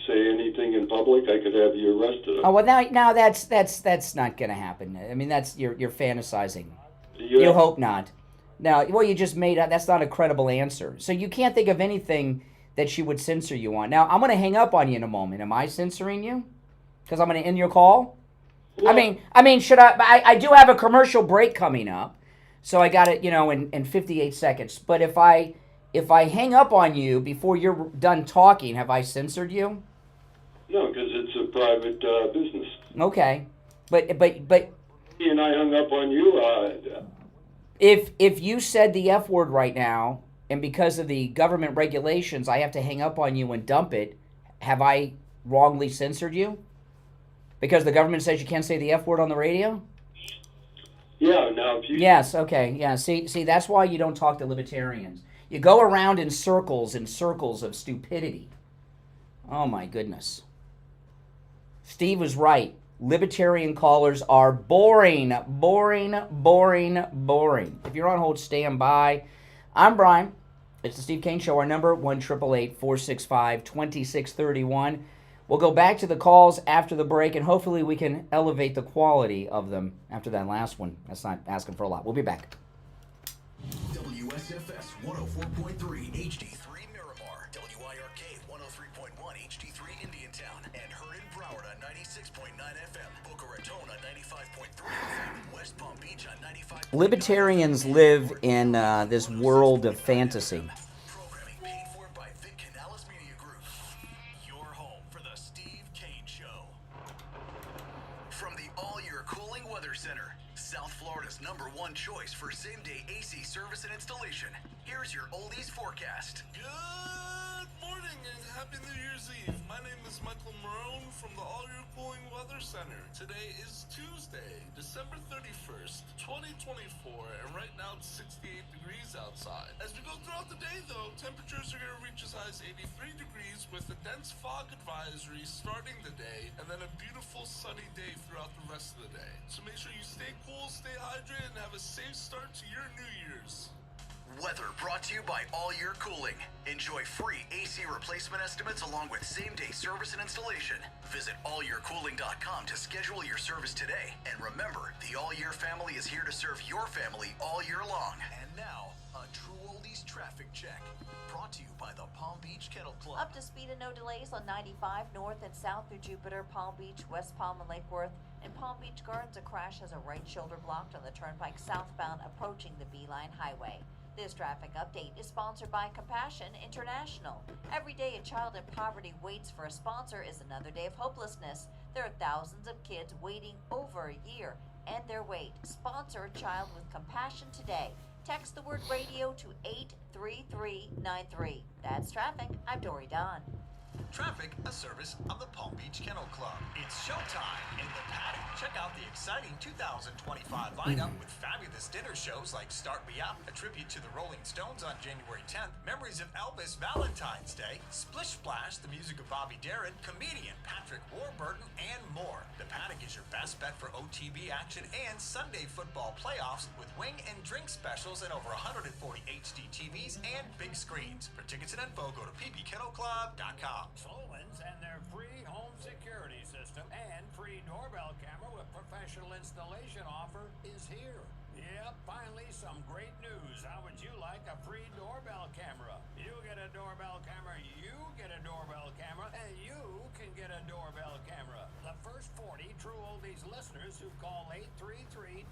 say anything in public, I could have you arrested. Oh well, now that's not going to happen. I mean, that's you're fantasizing. You hope not. Now, well, you just made that's not a credible answer. So you can't think of anything that she would censor you on. Now, I'm going to hang up on you in a moment. Am I censoring you? Because I'm going to end your call. Well, I mean, should I do have a commercial break coming up, so I got it, in 58 seconds. But if I hang up on you before you're done talking, have I censored you? No, because it's a private business. Okay, but. He and I hung up on you. If you said the F word right now, and because of the government regulations, I have to hang up on you and dump it, have I wrongly censored you? Because the government says you can't say the F word on the radio? Yeah, now if you... Yes, okay, yeah. See, that's why you don't talk to libertarians. You go around in circles of stupidity. Oh, my goodness. Steve was right. Libertarian callers are boring. If you're on hold, stand by. I'm Brian. It's the Steve Kane Show. Our number, 1-888-465-2631. We'll go back to the calls after the break, and hopefully we can elevate the quality of them after that last one. That's not asking for a lot. We'll be back. WSFS 104.3 HD3 Miramar, WIRK 103.1 HD3 Indiantown, and heard in Broward on 96.9 FM, Boca Raton on 95.3 FM, West Palm Beach on 95. Libertarians live in this world of fantasy. Programming paid for by Vic Canales Media Group. Your home for the Steve Kane Show. From the All-Year Cooling Weather Center, South Florida's #1 choice for same-day AC service and installation. Here's your oldies forecast. Good morning and Happy New Year's Eve. My name is Michael Marone from the All-Year Cooling Weather Center. Today is Tuesday, December 31st, 2024, and right now it's 68 degrees outside. As we go throughout the day, though, temperatures are going to reach as high as 83 degrees with a dense fog advisory starting the day, and then a beautiful sunny day throughout the rest of the day. So make sure you stay cool, stay hydrated, and have a safe start to your New Year's. Weather brought to you by All Year Cooling. Enjoy free AC replacement estimates along with same-day service and installation. Visit allyearcooling.com to schedule your service today. And remember, the All Year family is here to serve your family all year long. And now, a true oldies traffic check. Brought to you by the Palm Beach Kennel Club. Up to speed and no delays on 95 north and south through Jupiter, Palm Beach, West Palm, and Lake Worth. In Palm Beach Gardens, a crash has a right shoulder blocked on the turnpike southbound approaching the Beeline Highway. This traffic update is sponsored by Compassion International. Every day a child in poverty waits for a sponsor is another day of hopelessness. There are thousands of kids waiting over a year. End their wait. Sponsor a child with compassion today. Text the word radio to 83393. That's traffic. I'm Dory Don. Traffic, a service of the Palm Beach Kennel Club. It's showtime in the paddock. Check out the exciting 2025 lineup with fabulous dinner shows like Start Me Up, a tribute to the Rolling Stones on January 10th, memories of Elvis Valentine's Day, Splish Splash, the music of Bobby Darin, comedian Patrick Warburton, and more. The paddock is your best bet for OTB action and Sunday football playoffs with wing and drink specials and over 140 HD TVs and big screens. For tickets and info, go to ppkennelclub.com. Sloan's and their free home security system and free doorbell camera with professional installation offer is here. Yep, finally some great news. How would you like a free doorbell camera? You get a doorbell camera, you get a doorbell camera, and you can get a doorbell camera. The first 40 True Oldies listeners who call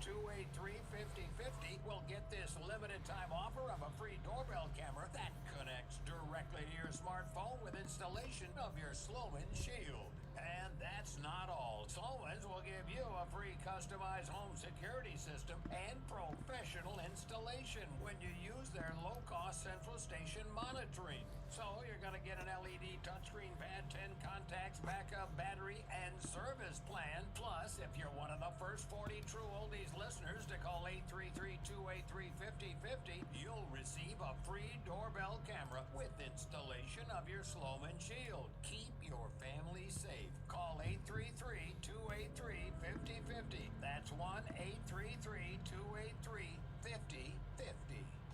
833-283-5050 will get this limited time offer of a free doorbell camera that connects directly to your smartphone with installation of your Sloan Shield. And that's not all. Sloan's will give you a free customized home security system and professional installation when you use their low-cost central station monitoring. So you're going to get an LED touchscreen pad, 10 contacts, backup battery, and service plan. Plus, if you're one of the first 40 True Oldies listeners to call 833-283-5050, you'll receive a free doorbell camera with installation of your Sloman Shield. Keep your family safe. Call 833-283-5050. That's 1-833-283-5050.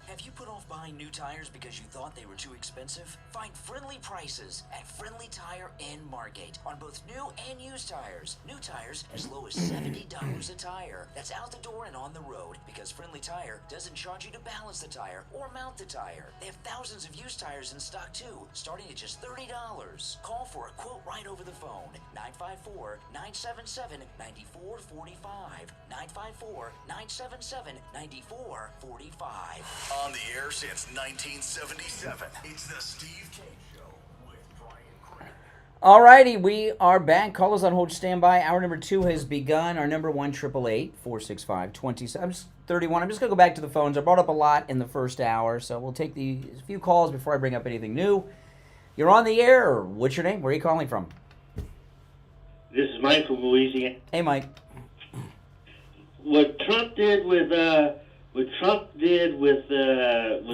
Have you put off buying new tires because you thought they were too expensive? Find friendly prices at Friendly Tire in Margate on both new and used tires. New tires as low as $70 a tire. That's out the door and on the road because Friendly Tire doesn't charge you to balance the tire or mount the tire. They have thousands of used tires in stock too, starting at just $30. Call for a quote right over the phone. 954-977-9445. 954-977-9445. On the air since 1977, it's the Steve Kane Show with Brian Craig. Alrighty, we are back. Call us on hold, standby. Hour number 2 has begun. Our number 1-888-465-27. I'm just 31. I'm just going to go back to the phones. I brought up a lot in the first hour, so we'll take a few calls before I bring up anything new. You're on the air. What's your name? Where are you calling from? This is Mike from Louisiana. Hey, Mike. What Trump did with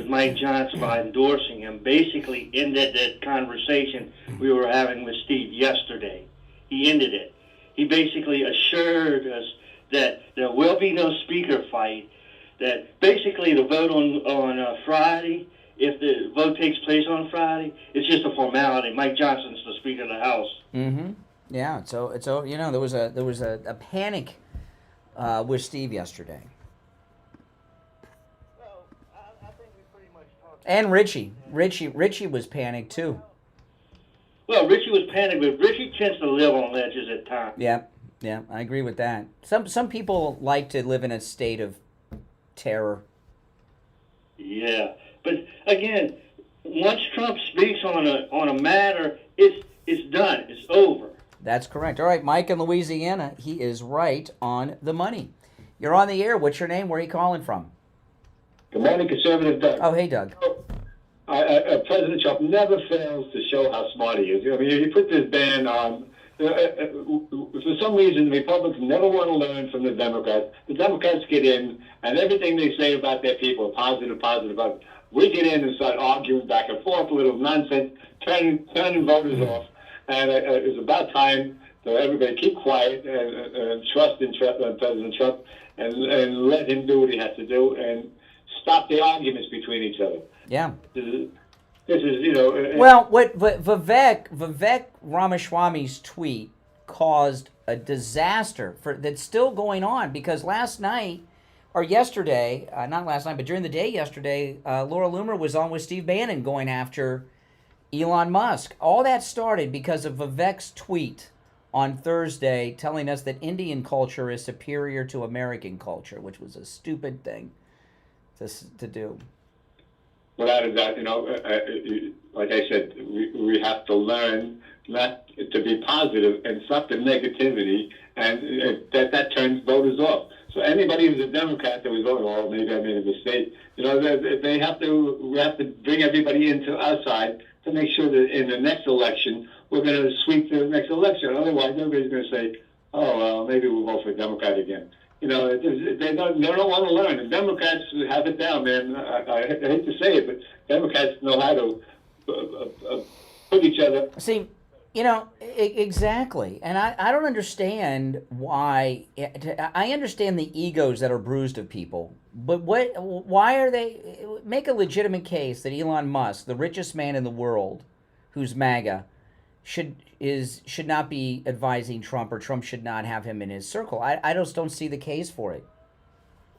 Mike Johnson by endorsing him basically ended that conversation we were having with Steve yesterday. He ended it. He basically assured us that there will be no speaker fight, that basically the vote on Friday, if the vote takes place on Friday, it's just a formality. Mike Johnson's the Speaker of the House. Mm-hmm. Yeah, so there was a panic with Steve yesterday. And Richie was panicked too. Well, Richie was panicked, but Richie tends to live on ledges at times. Yeah, I agree with that. Some people like to live in a state of terror. Yeah, but again, once Trump speaks on a matter, it's done. It's over. That's correct. All right, Mike in Louisiana, he is right on the money. You're on the air. What's your name? Where are you calling from? Good morning, Conservative Doug. Oh, hey, Doug. President Trump never fails to show how smart he is. I mean, you put this ban on. For some reason, the Republicans never want to learn from the Democrats. The Democrats get in, and everything they say about their people, positive. We get in and start arguing back and forth, a little nonsense, turning voters off. And it's about time for everybody keep quiet and trust in President Trump and let him do what he has to do and stop the arguments between each other. Yeah. This is Well, what Vivek Ramaswamy's tweet caused a disaster that's still going on because last night or yesterday, not last night, but during the day yesterday, Laura Loomer was on with Steve Bannon going after Elon Musk. All that started because of Vivek's tweet on Thursday telling us that Indian culture is superior to American culture, which was a stupid thing to do. without a doubt, like I said, we have to learn not to be positive and stop the negativity, and that turns voters off. So anybody who's a Democrat that was voting, oh, maybe I made a mistake, we have to bring everybody into our side to make sure that in the next election, we're going to sweep the next election. Otherwise, everybody's going to say, oh, well, maybe we'll vote for a Democrat again. They don't want to learn. And Democrats have it down, man. I hate to say it, but Democrats know how to put each other. See, exactly. And I don't understand why. I understand the egos that are bruised of people, but why are they, make a legitimate case that Elon Musk, the richest man in the world, who's MAGA, should not be advising Trump, or Trump should not have him in his circle. I just don't see the case for it.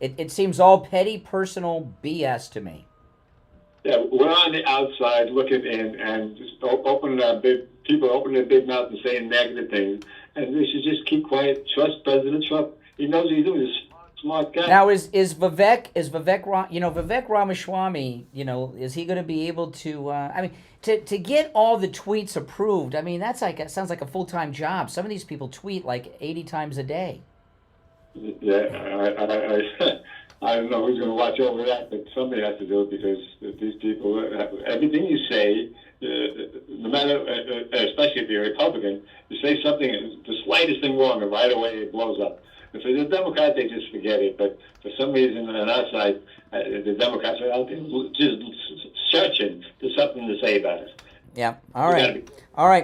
It seems all petty personal BS to me. Yeah, we're on the outside looking in and just opening their big mouth and saying negative things. And they should just keep quiet. Trust President Trump. He knows what he's doing. He's a smart guy. Now, is Vivek Ramaswamy, is he going to be able to, to get all the tweets approved? That sounds like a full-time job. Some of these people tweet like 80 times a day. Yeah, I don't know who's going to watch over that, but somebody has to do it, because these people, everything you say, no matter, especially if you're a Republican, you say something, the slightest thing wrong, and right away it blows up. If it's a Democrat, they just forget it. But for some reason on our side, the Democrats are out there just searching for something to say about it. Yeah. All right.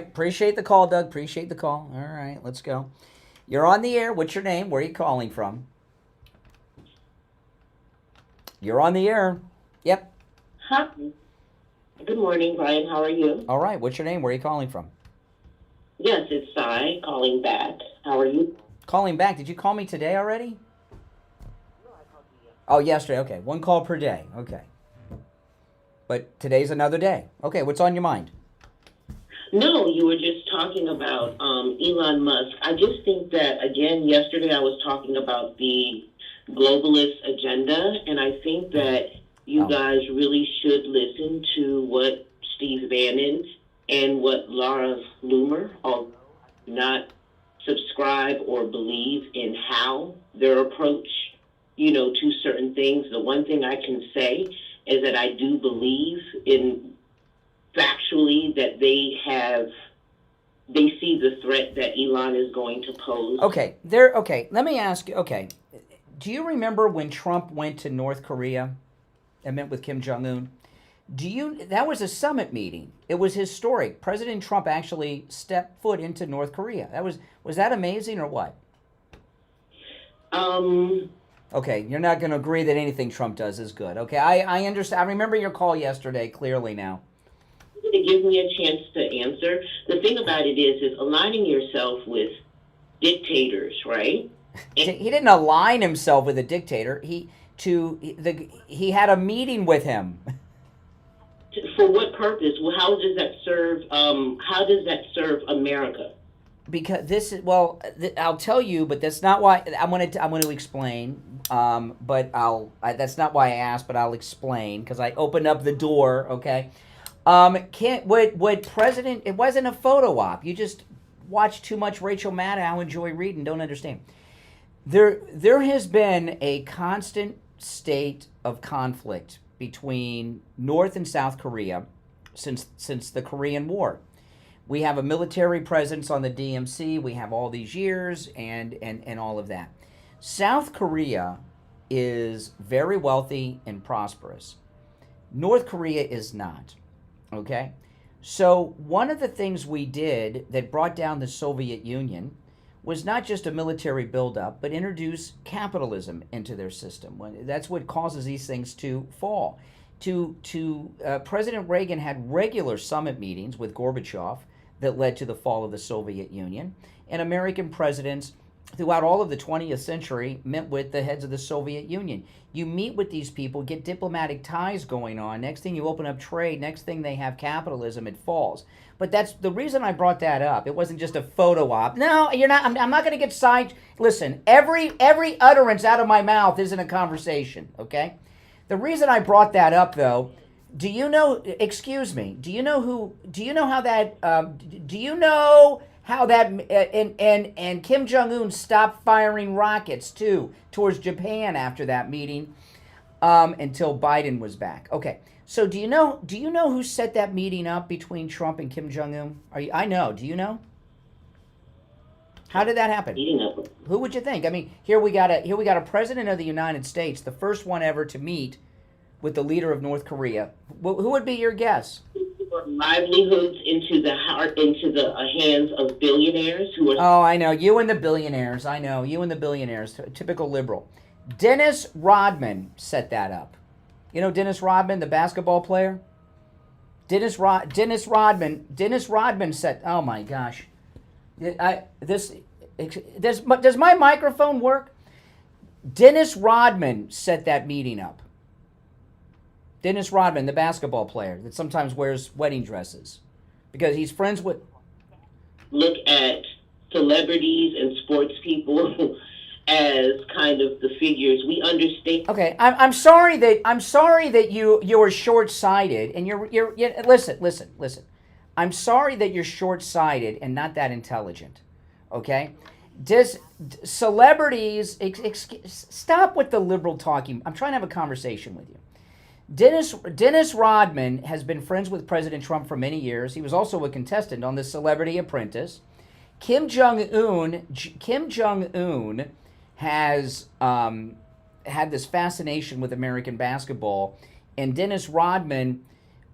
Appreciate the call, Doug. Appreciate the call. All right. Let's go. You're on the air. What's your name? Where are you calling from? You're on the air. Yep. Hi. Good morning, Brian. How are you? All right. What's your name? Where are you calling from? Yes, it's Sai calling back. How are you? Calling back. Did you call me today already? No, I called you yesterday. Oh, yesterday. Okay. One call per day. Okay. But today's another day. Okay. What's on your mind? No, you were just talking about Elon Musk. I just think that, again, yesterday I was talking about the globalist agenda, and I think that you guys really should listen to what Steve Bannon and what Laura Loomer, although I do not subscribe or believe in how their approach, to certain things. The one thing I can say is that I do believe in factually that they see the threat that Elon is going to pose. Okay, let me ask you, do you remember when Trump went to North Korea and met with Kim Jong-un? That was a summit meeting. It was historic. President Trump actually stepped foot into North Korea. Was that amazing or what? Okay, you're not going to agree that anything Trump does is good. Okay, I understand. I remember your call yesterday clearly now. To give me a chance to answer. The thing about it is aligning yourself with dictators, right? He didn't align himself with a dictator. He had a meeting with him. For what purpose? Well, how does that serve? How does that serve America? Because I'll tell you, but that's not why I'm going to explain. But that's not why I asked, but I'll explain because I opened up the door. Okay. President? It wasn't a photo op. You just watch too much Rachel Maddow, enjoy reading, don't understand. There has been a constant state of conflict between North and South Korea since the Korean War. We have a military presence on the DMZ. We have all these years and all of that. South Korea is very wealthy and prosperous. North Korea is not. Okay? So one of the things we did that brought down the Soviet Union was not just a military buildup, but introduce capitalism into their system. That's what causes these things to fall. President Reagan had regular summit meetings with Gorbachev that led to the fall of the Soviet Union, and American presidents throughout all of the 20th century met with the heads of the Soviet Union. You meet with these people, get diplomatic ties going on. Next thing you open up trade. Next thing they have capitalism. It falls. But that's the reason I brought that up. It wasn't just a photo op. No, you're not. I'm not going to get side. Listen, every utterance out of my mouth isn't a conversation. Okay. The reason I brought that up, though, Do you know? Excuse me. Do you know who? Do you know how that? Do you know how that? And Kim Jong-un stopped firing rockets too towards Japan after that meeting, until Biden was back. Okay. So do you know who set that meeting up between Trump and Kim Jong-un? I know. Do you know? How did that happen? Who would you think? I mean, here we got a president of the United States, the first one ever to meet with the leader of North Korea. Who would be your guess? Livelihoods into the hands of billionaires who are. Oh, I know you and the billionaires. I know you and the billionaires. Typical liberal. Dennis Rodman set that up. You know Dennis Rodman, the basketball player? Dennis Rodman said, oh my gosh. Does my microphone work? Dennis Rodman set that meeting up. Dennis Rodman, the basketball player that sometimes wears wedding dresses because he's friends with... Look at celebrities and sports people as kind of the figures we understand. Okay, I'm sorry that you are short-sighted and you're listen. I'm sorry that you're short-sighted and not that intelligent. Okay, celebrities stop with the liberal talking. I'm trying to have a conversation with you. Dennis Rodman has been friends with President Trump for many years. He was also a contestant on The Celebrity Apprentice. Kim Jong-un has had this fascination with American basketball, and Dennis Rodman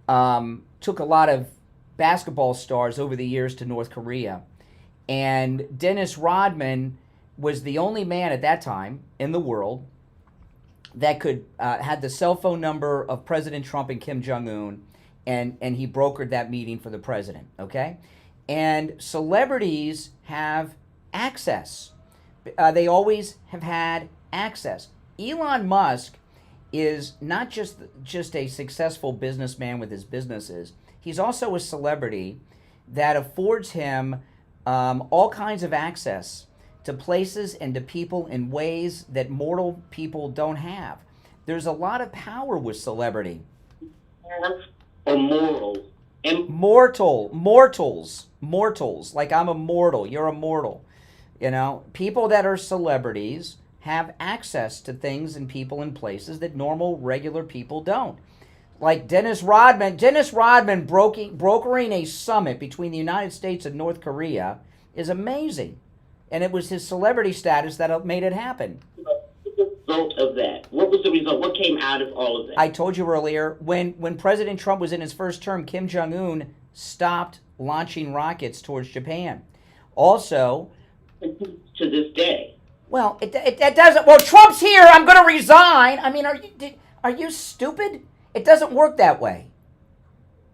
took a lot of basketball stars over the years to North Korea. And Dennis Rodman was the only man at that time in the world that could had the cell phone number of President Trump and Kim Jong-un, and he brokered that meeting for the president, okay? And celebrities have access. They always have had access. Elon Musk is not just a successful businessman with his businesses. He's also a celebrity that affords him all kinds of access to places and to people in ways that mortal people don't have. There's a lot of power with celebrity. Immoral. Mortals. Like I'm immortal, you're immortal. You know, people that are celebrities have access to things and people and places that normal, regular people don't. Like Dennis Rodman brokering a summit between the United States and North Korea is amazing. And it was his celebrity status that made it happen. Result of that? What was the result? What came out of all of that? I told you earlier, when President Trump was in his first term, Kim Jong-un stopped launching rockets towards Japan. Also, to this day. Well, it doesn't. Well, Trump's here. I'm going to resign. I mean, are you stupid? It doesn't work that way.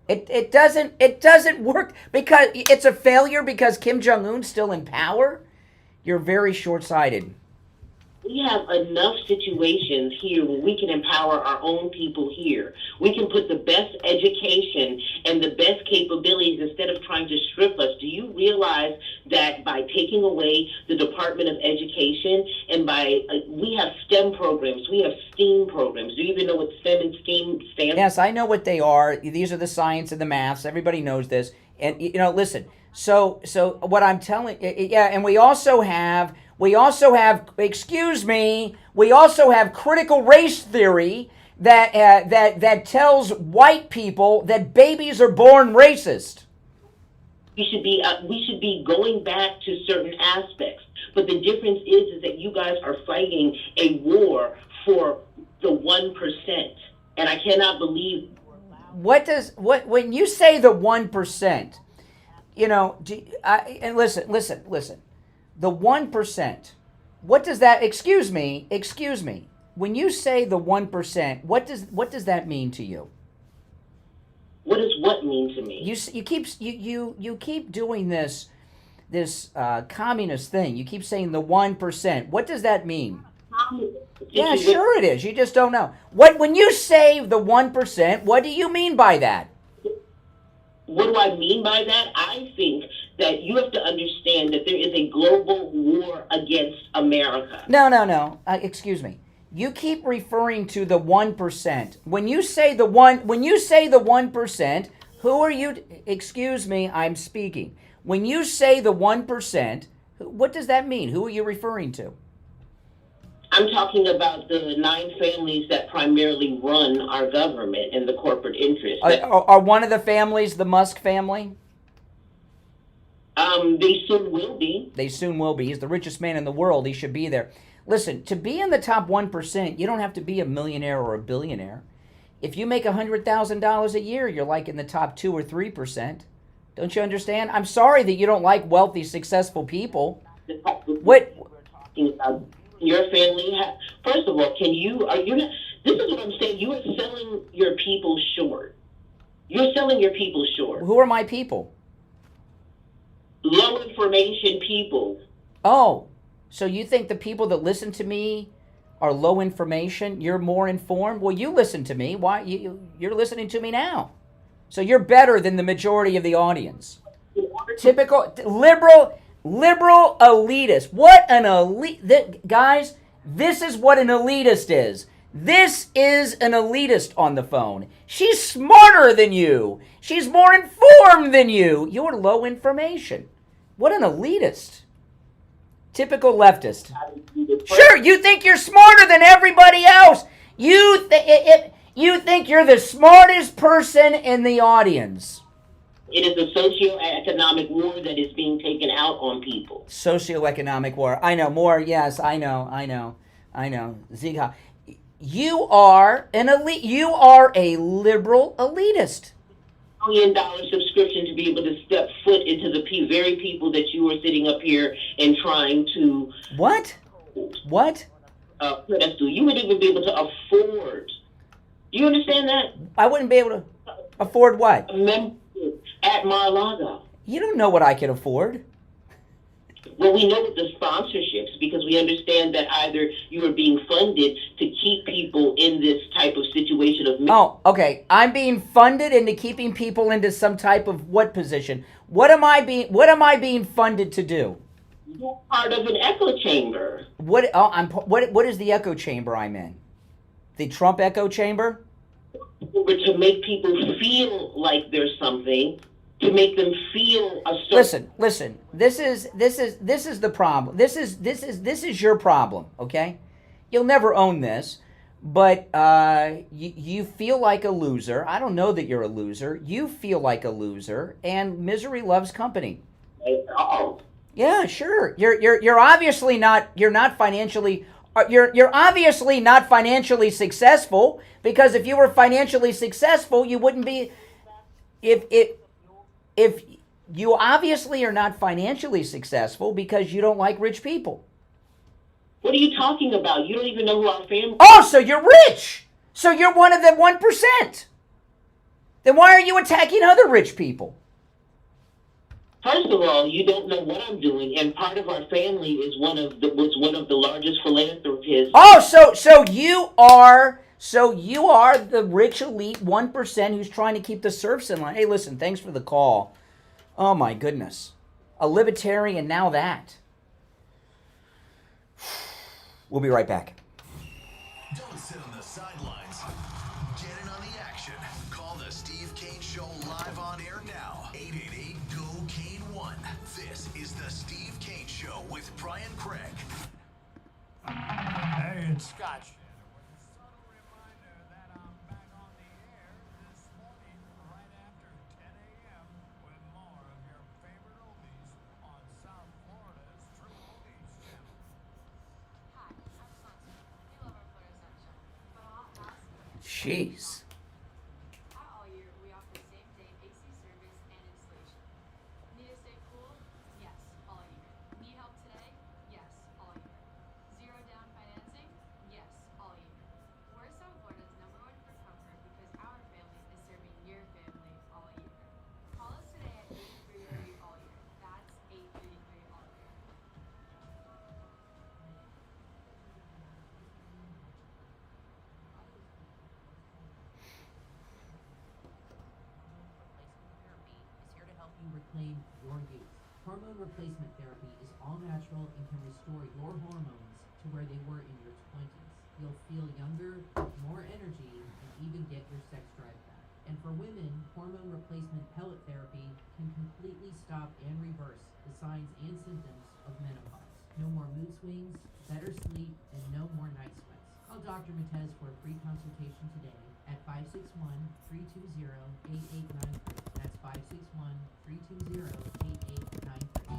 It doesn't work because it's a failure because Kim Jong-un's still in power. You're very short-sighted. We have enough situations here where we can empower our own people here. We can put the best education and the best capabilities instead of trying to strip us. Do you realize that by taking away the Department of Education and we have STEM programs, we have STEAM programs. Do you even know what STEM and STEAM stand for? Yes, I know what they are. These are the science and the maths. Everybody knows this. And, listen, so what I'm telling, and we also have critical race theory that tells white people that babies are born racist. We should be going back to certain aspects, but the difference is that you guys are fighting a war for the 1%, and I cannot believe. When you say the 1%, and listen. The 1%, what does that, excuse me, when you say the 1%, what does that mean to you? What does what mean to me? You keep doing this communist thing. You keep saying the 1%. What does that mean? Yeah, sure it is. You just don't know. When you say the 1%, what do you mean by that? What do I mean by that? I think that you have to understand that there is a global war against America. No. Excuse me. You keep referring to the 1%. When you say the 1%, who are you? Excuse me, I'm speaking. When you say the 1%, what does that mean? Who are you referring to? I'm talking about the 9 families that primarily run our government and the corporate interests. Are one of the families the Musk family? They soon will be. They soon will be. He's the richest man in the world. He should be there. Listen, to be in the top 1%, you don't have to be a millionaire or a billionaire. If you make $100,000 a year, you're like in the top 2 or 3%. Don't you understand? I'm sorry that you don't like wealthy, successful people. What? Your family, first of all, this is what I'm saying, you are selling your people short. You're selling your people short. Who are my people? Low information people. Oh, so you think the people that listen to me are low information? You're more informed? Well, you listen to me. Why? You're listening to me now. So you're better than the majority of the audience. Typical liberal elitist. What an elite. Guys, this is what an elitist is. This is an elitist on the phone. She's smarter than you. She's more informed than you. You're low information. What an elitist. Typical leftist. Sure, you think you're smarter than everybody else. You think you're the smartest person in the audience. It is a socioeconomic war that is being taken out on people. Socioeconomic war. I know more. Yes, I know. Ziga. You are an elite. You are a liberal elitist. $1 million subscription to be able to step foot into the very people that you are sitting up here and trying to... What? Pedestal. You wouldn't even be able to afford. Do you understand that? I wouldn't be able to afford what? A membership at Mar-a-Lago. You don't know what I can afford. Well, we know with the sponsorships, because we understand that either you are being funded to keep people in this type of situation of... Oh, okay. I'm being funded into keeping people into some type of what position? What am I being funded to do? You're part of an echo chamber. What is the echo chamber I'm in? The Trump echo chamber? To make people feel like there's something, to make them feel a certain... Listen. This is the problem. This is your problem. Okay, you'll never own this, but you feel like a loser. I don't know that you're a loser. You feel like a loser, and misery loves company. Uh-oh. Yeah, sure. You're obviously not. You're not financially. You're obviously not financially successful, because if you were financially successful, you wouldn't be. If you obviously are not financially successful because you don't like rich people. What are you talking about? You don't even know who our family... Oh, so you're rich. So you're one of the 1%. Then why are you attacking other rich people? First of all, you don't know what I'm doing, and part of our family was one of the largest philanthropists. Oh, so you are the rich elite 1% who's trying to keep the serfs in line. Hey, listen, thanks for the call. Oh my goodness, a libertarian now that. We'll be right back. Don't sit on the sidelines. Get in on the action. Call the Steve Kane Show live on air now. 888-GO-KANE-1. This is the Steve Kane Show with Brian Craig. Hey, it's Scotch. Jeez. All year, we offer same-day AC service and installation. Need to stay cool? Yes, all year. Need help today? Yes, all year. Zero down financing? Yes, all year. We're South Florida's #1 for comfort because our family is serving your family all year. Call us today at 833 all year. That's 833 all year. Reclaim your youth. Hormone replacement therapy is all natural and can restore your hormones to where they were in your 20s. you'll feel younger, more energy, and even get your sex drive back. And for women, hormone replacement pellet therapy can completely stop and reverse the signs and symptoms of menopause. No more mood swings, better sleep, and no more night sweats. Call Dr. Matez for a free consultation today at 561-320-8893. That's 561-320-8893.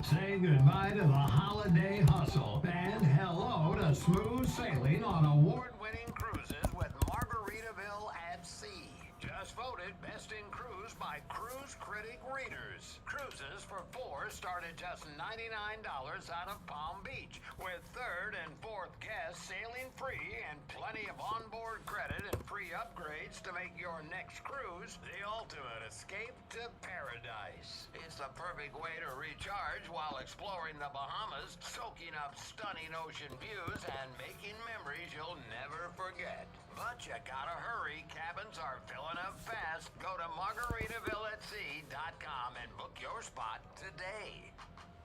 Say goodbye to the holiday hustle and hello to smooth sailing on award-winning cruises with Margaritaville at Sea. Just voted best in cruise by Cruise Critic readers. Cruises for four start at just $99 out of Palm Beach, with third and fourth guests sailing free and plenty of onboard credit and free upgrades to make your next cruise the ultimate escape to paradise. It's the perfect way to recharge while exploring the Bahamas, soaking up stunning ocean views, and making memories you'll never forget. But you gotta hurry, cabins are filling up fast. Go to margaritavillatsea.com and book your spot today.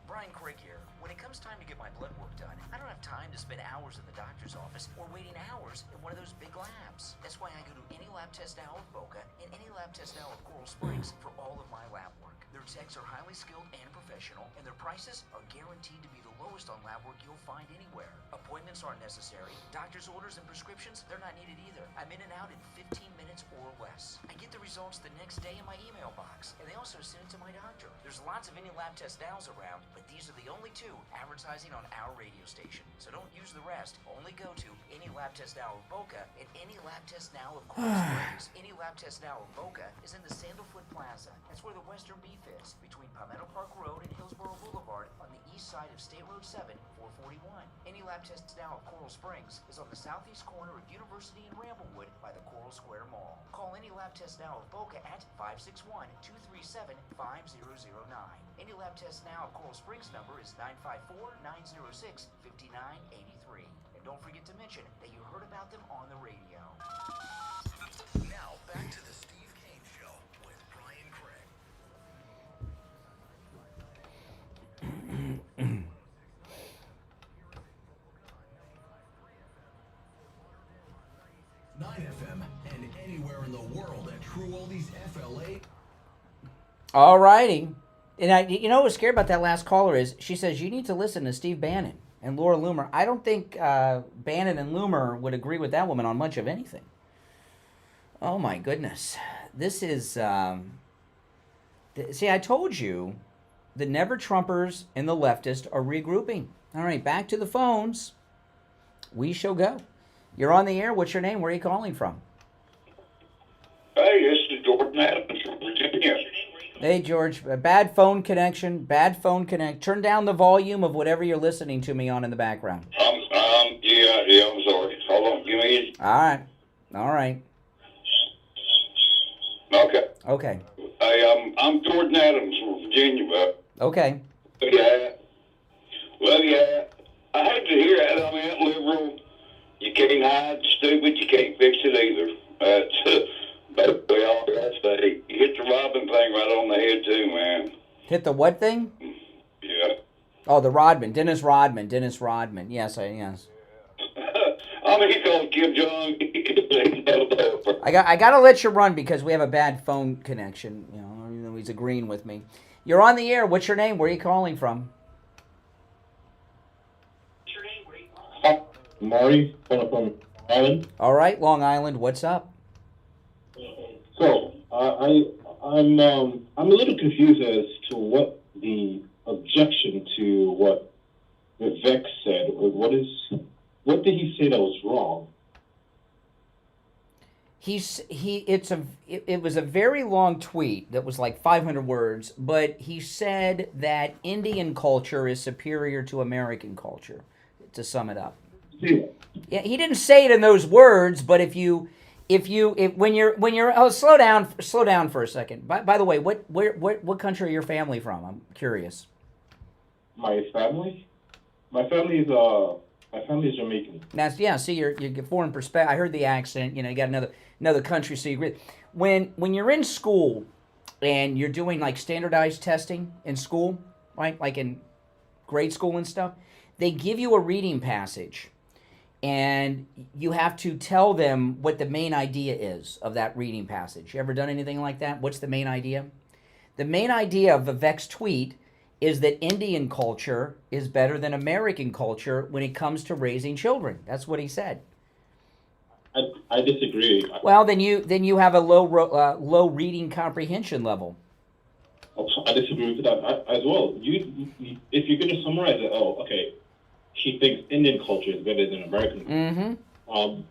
Brian Craig here. When it comes time to get my blood work done, I don't have time to spend hours in the doctor's office or waiting hours in one of those big labs. That's why I go to Any Lab Test Now of Boca and Any Lab Test Now of Coral Springs for all of my lab work. Their techs are highly skilled and professional, and their prices are guaranteed to be the lowest on lab work you'll find anywhere. Appointments aren't necessary. Doctor's orders and prescriptions, they're not needed either. I'm in and out in 15 minutes or less. I get the results the next day in my email box, and they also send it to my doctor. There's lots of Any Lab Test Nows around, but these are the only two advertising on our radio station. So don't use the rest. Only go to Any Lab Test Now of Boca and Any Lab Test Now of Coral Springs. Any Lab Test Now of Boca is in the Sandalfoot Plaza. That's where the Western Beef is, between Palmetto Park Road and Hillsborough Boulevard on the east side of State Road 7, 441. Any Lab Test Now of Coral Springs is on the southeast corner of University and Ramblewood by the Coral Square Mall. Call Any Lab Test Now of Boca at 561-237-5009. Any Lab Test Now of Coral Springs number is 954-906-5983. And don't forget to mention that you heard about them on the radio. Now, back to the Steve Kane Show with Brian Craig. 9FM and anywhere in the world at True Oldies FLA. All righty. And you know what's scary about that last caller is she says you need to listen to Steve Bannon and Laura Loomer. I don't think Bannon and Loomer would agree with that woman on much of anything. Oh my goodness. This is, see, I told you the Never Trumpers and the leftists are regrouping. All right, back to the phones. We shall go. You're on the air. What's your name? Where are you calling from? Hey, this is Jordan Adams from Virginia. Hey, George. Bad phone connection. Bad phone connect. Turn down the volume of whatever you're listening to me on in the background. Yeah, I'm sorry. Hold on, give me it. All right. Okay. Hey, I'm Jordan Adams from Virginia, bud. Okay. Love ya. I hate to hear that. I mean, that liberal, you can't hide stupid, you can't fix it either. That's basically all I gotta say. You hit the Robin thing right on the head too, man. Hit the what thing? Yeah. Oh, the Rodman. Dennis Rodman. Yes. I mean, he called Kim Jong. I got to let you run because we have a bad phone connection. You know, he's agreeing with me. You're on the air. What's your name? Where are you calling from? Marty, calling from Island. All right, Long Island. What's up? So I'm a little confused as to what the objection to what Vivek said. What did he say that was wrong? It was a very long tweet that was like 500 words, but he said that Indian culture is superior to American culture, to sum it up. Yeah, he didn't say it in those words, but when you're slow down for a second. By the way, what country are your family from? I'm curious. My family is Jamaican. See, you get foreign perspective. I heard the accent. You know, you got another country, so you agree. When you're in school and you're doing like standardized testing in school, right? Like in grade school and stuff, they give you a reading passage. and you have to tell them what the main idea is of that reading passage. You ever done anything like that? What's the main idea? The main idea of Vivek's tweet is that Indian culture is better than American culture when it comes to raising children. That's what he said. I disagree. Well, then you have a low reading comprehension level. I disagree with that as well. If you're going to summarize it, okay, she thinks Indian culture is better than American. Mm-hmm.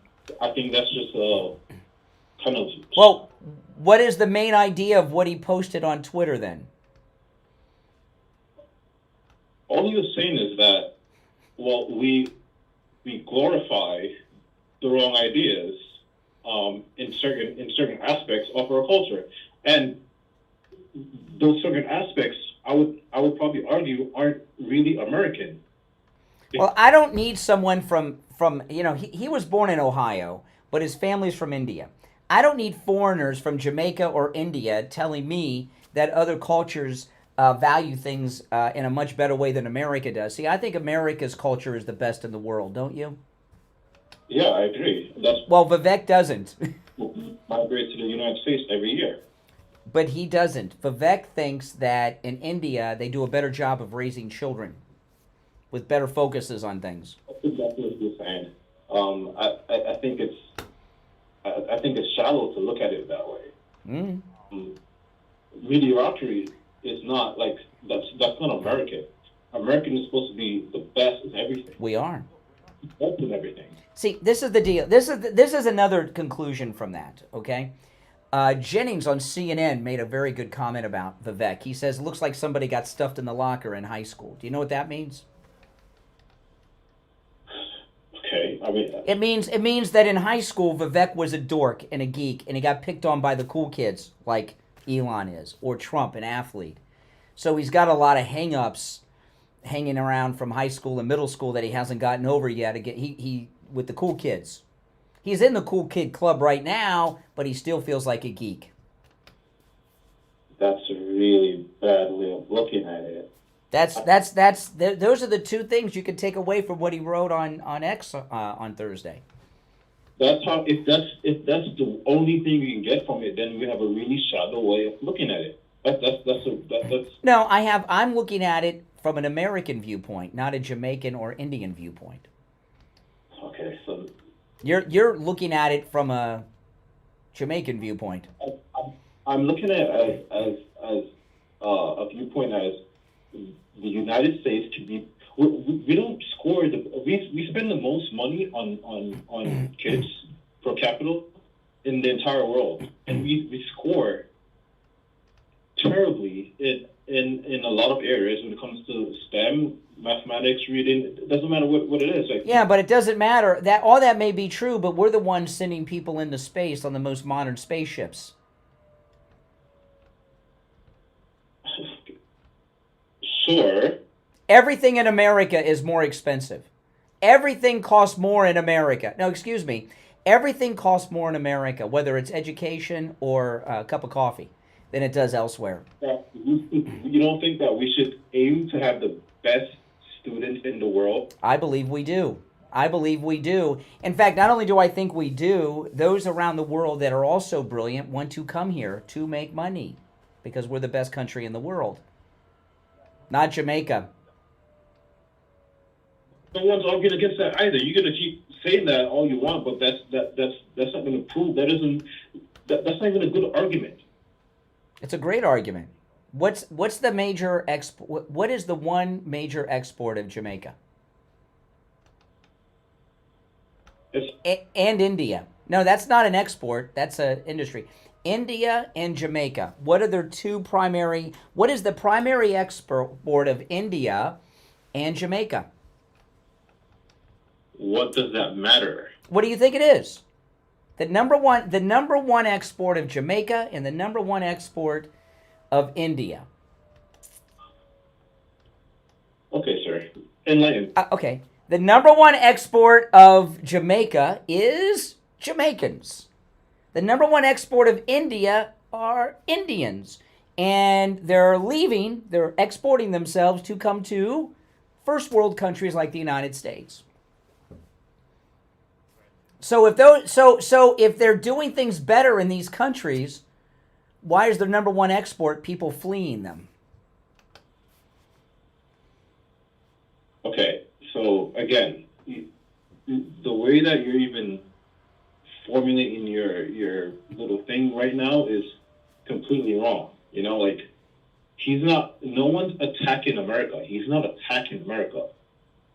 I think that's just a kind of. Well, what is the main idea of what he posted on Twitter then? All he was saying is that, well, we glorify the wrong ideas in certain aspects of our culture, and those certain aspects, I would probably argue, aren't really American. Well, I don't need someone from he was born in Ohio, but his family's from India. I don't need foreigners from Jamaica or India telling me that other cultures value things in a much better way than America does. See, I think America's culture is the best in the world, don't you? Yeah, I agree. Well, Vivek doesn't. Migrate to the United States every year. But he doesn't. Vivek thinks that in India they do a better job of raising children with better focuses on things. That's exactly what you're saying. I think it's shallow to look at it that way. Mediocrity is not like that's not American. American is supposed to be the best in everything. We are. Best in everything. See, this is the deal. This is another conclusion from that. Okay. Jennings on CNN made a very good comment about Vivek. He says, looks like somebody got stuffed in the locker in high school. Do you know what that means? Okay, I mean... It means that in high school, Vivek was a dork and a geek, and he got picked on by the cool kids, like Elon is, or Trump, an athlete. So he's got a lot of hang-ups hanging around from high school and middle school that he hasn't gotten over yet. He with the cool kids. He's in the cool kid club right now, but he still feels like a geek. That's a really bad way of looking at it. Those are the two things you can take away from what he wrote on X on Thursday. If that's the only thing you can get from it, then we have a really shallow way of looking at it. That's No, I'm looking at it from an American viewpoint, not a Jamaican or Indian viewpoint. Okay, so you're looking at it from a Jamaican viewpoint. I'm looking at it as a viewpoint as the United States to be. We don't score we spend the most money on kids per capita in the entire world, and we score terribly in a lot of areas when it comes to STEM, mathematics, reading. It doesn't matter what it is. Yeah, but it doesn't matter. All that may be true, but we're the ones sending people into space on the most modern spaceships. Sure. Everything in America is more expensive. Everything costs more in America. No, excuse me. Everything costs more in America, whether it's education or a cup of coffee, than it does elsewhere. You don't think that we should aim to have the best students in the world? I believe we do. I believe we do. In fact, not only do I think we do, those around the world that are also brilliant want to come here to make money because we're the best country in the world. Not Jamaica. No one's arguing against that either. You're going to keep saying that all you want, but that's not going to prove that's not even a good argument. It's a great argument. What's the major export? What is the one major export of Jamaica? And India. No, that's not an export. That's an industry. India and Jamaica. What are their two primary? What is the primary export of India and Jamaica? What does that matter? What do you think it is? The number one export of Jamaica and the number one export of India. Okay, sir. Enlighten. Okay. The number one export of Jamaica is Jamaicans. The number one export of India are Indians. And they're exporting themselves to come to first world countries like the United States. So if those, so if they're doing things better in these countries, why is their number one export people fleeing them? Okay, so again, the way that you're even formulating your little thing right now is completely wrong. You know, like, no one's attacking America. He's not attacking America.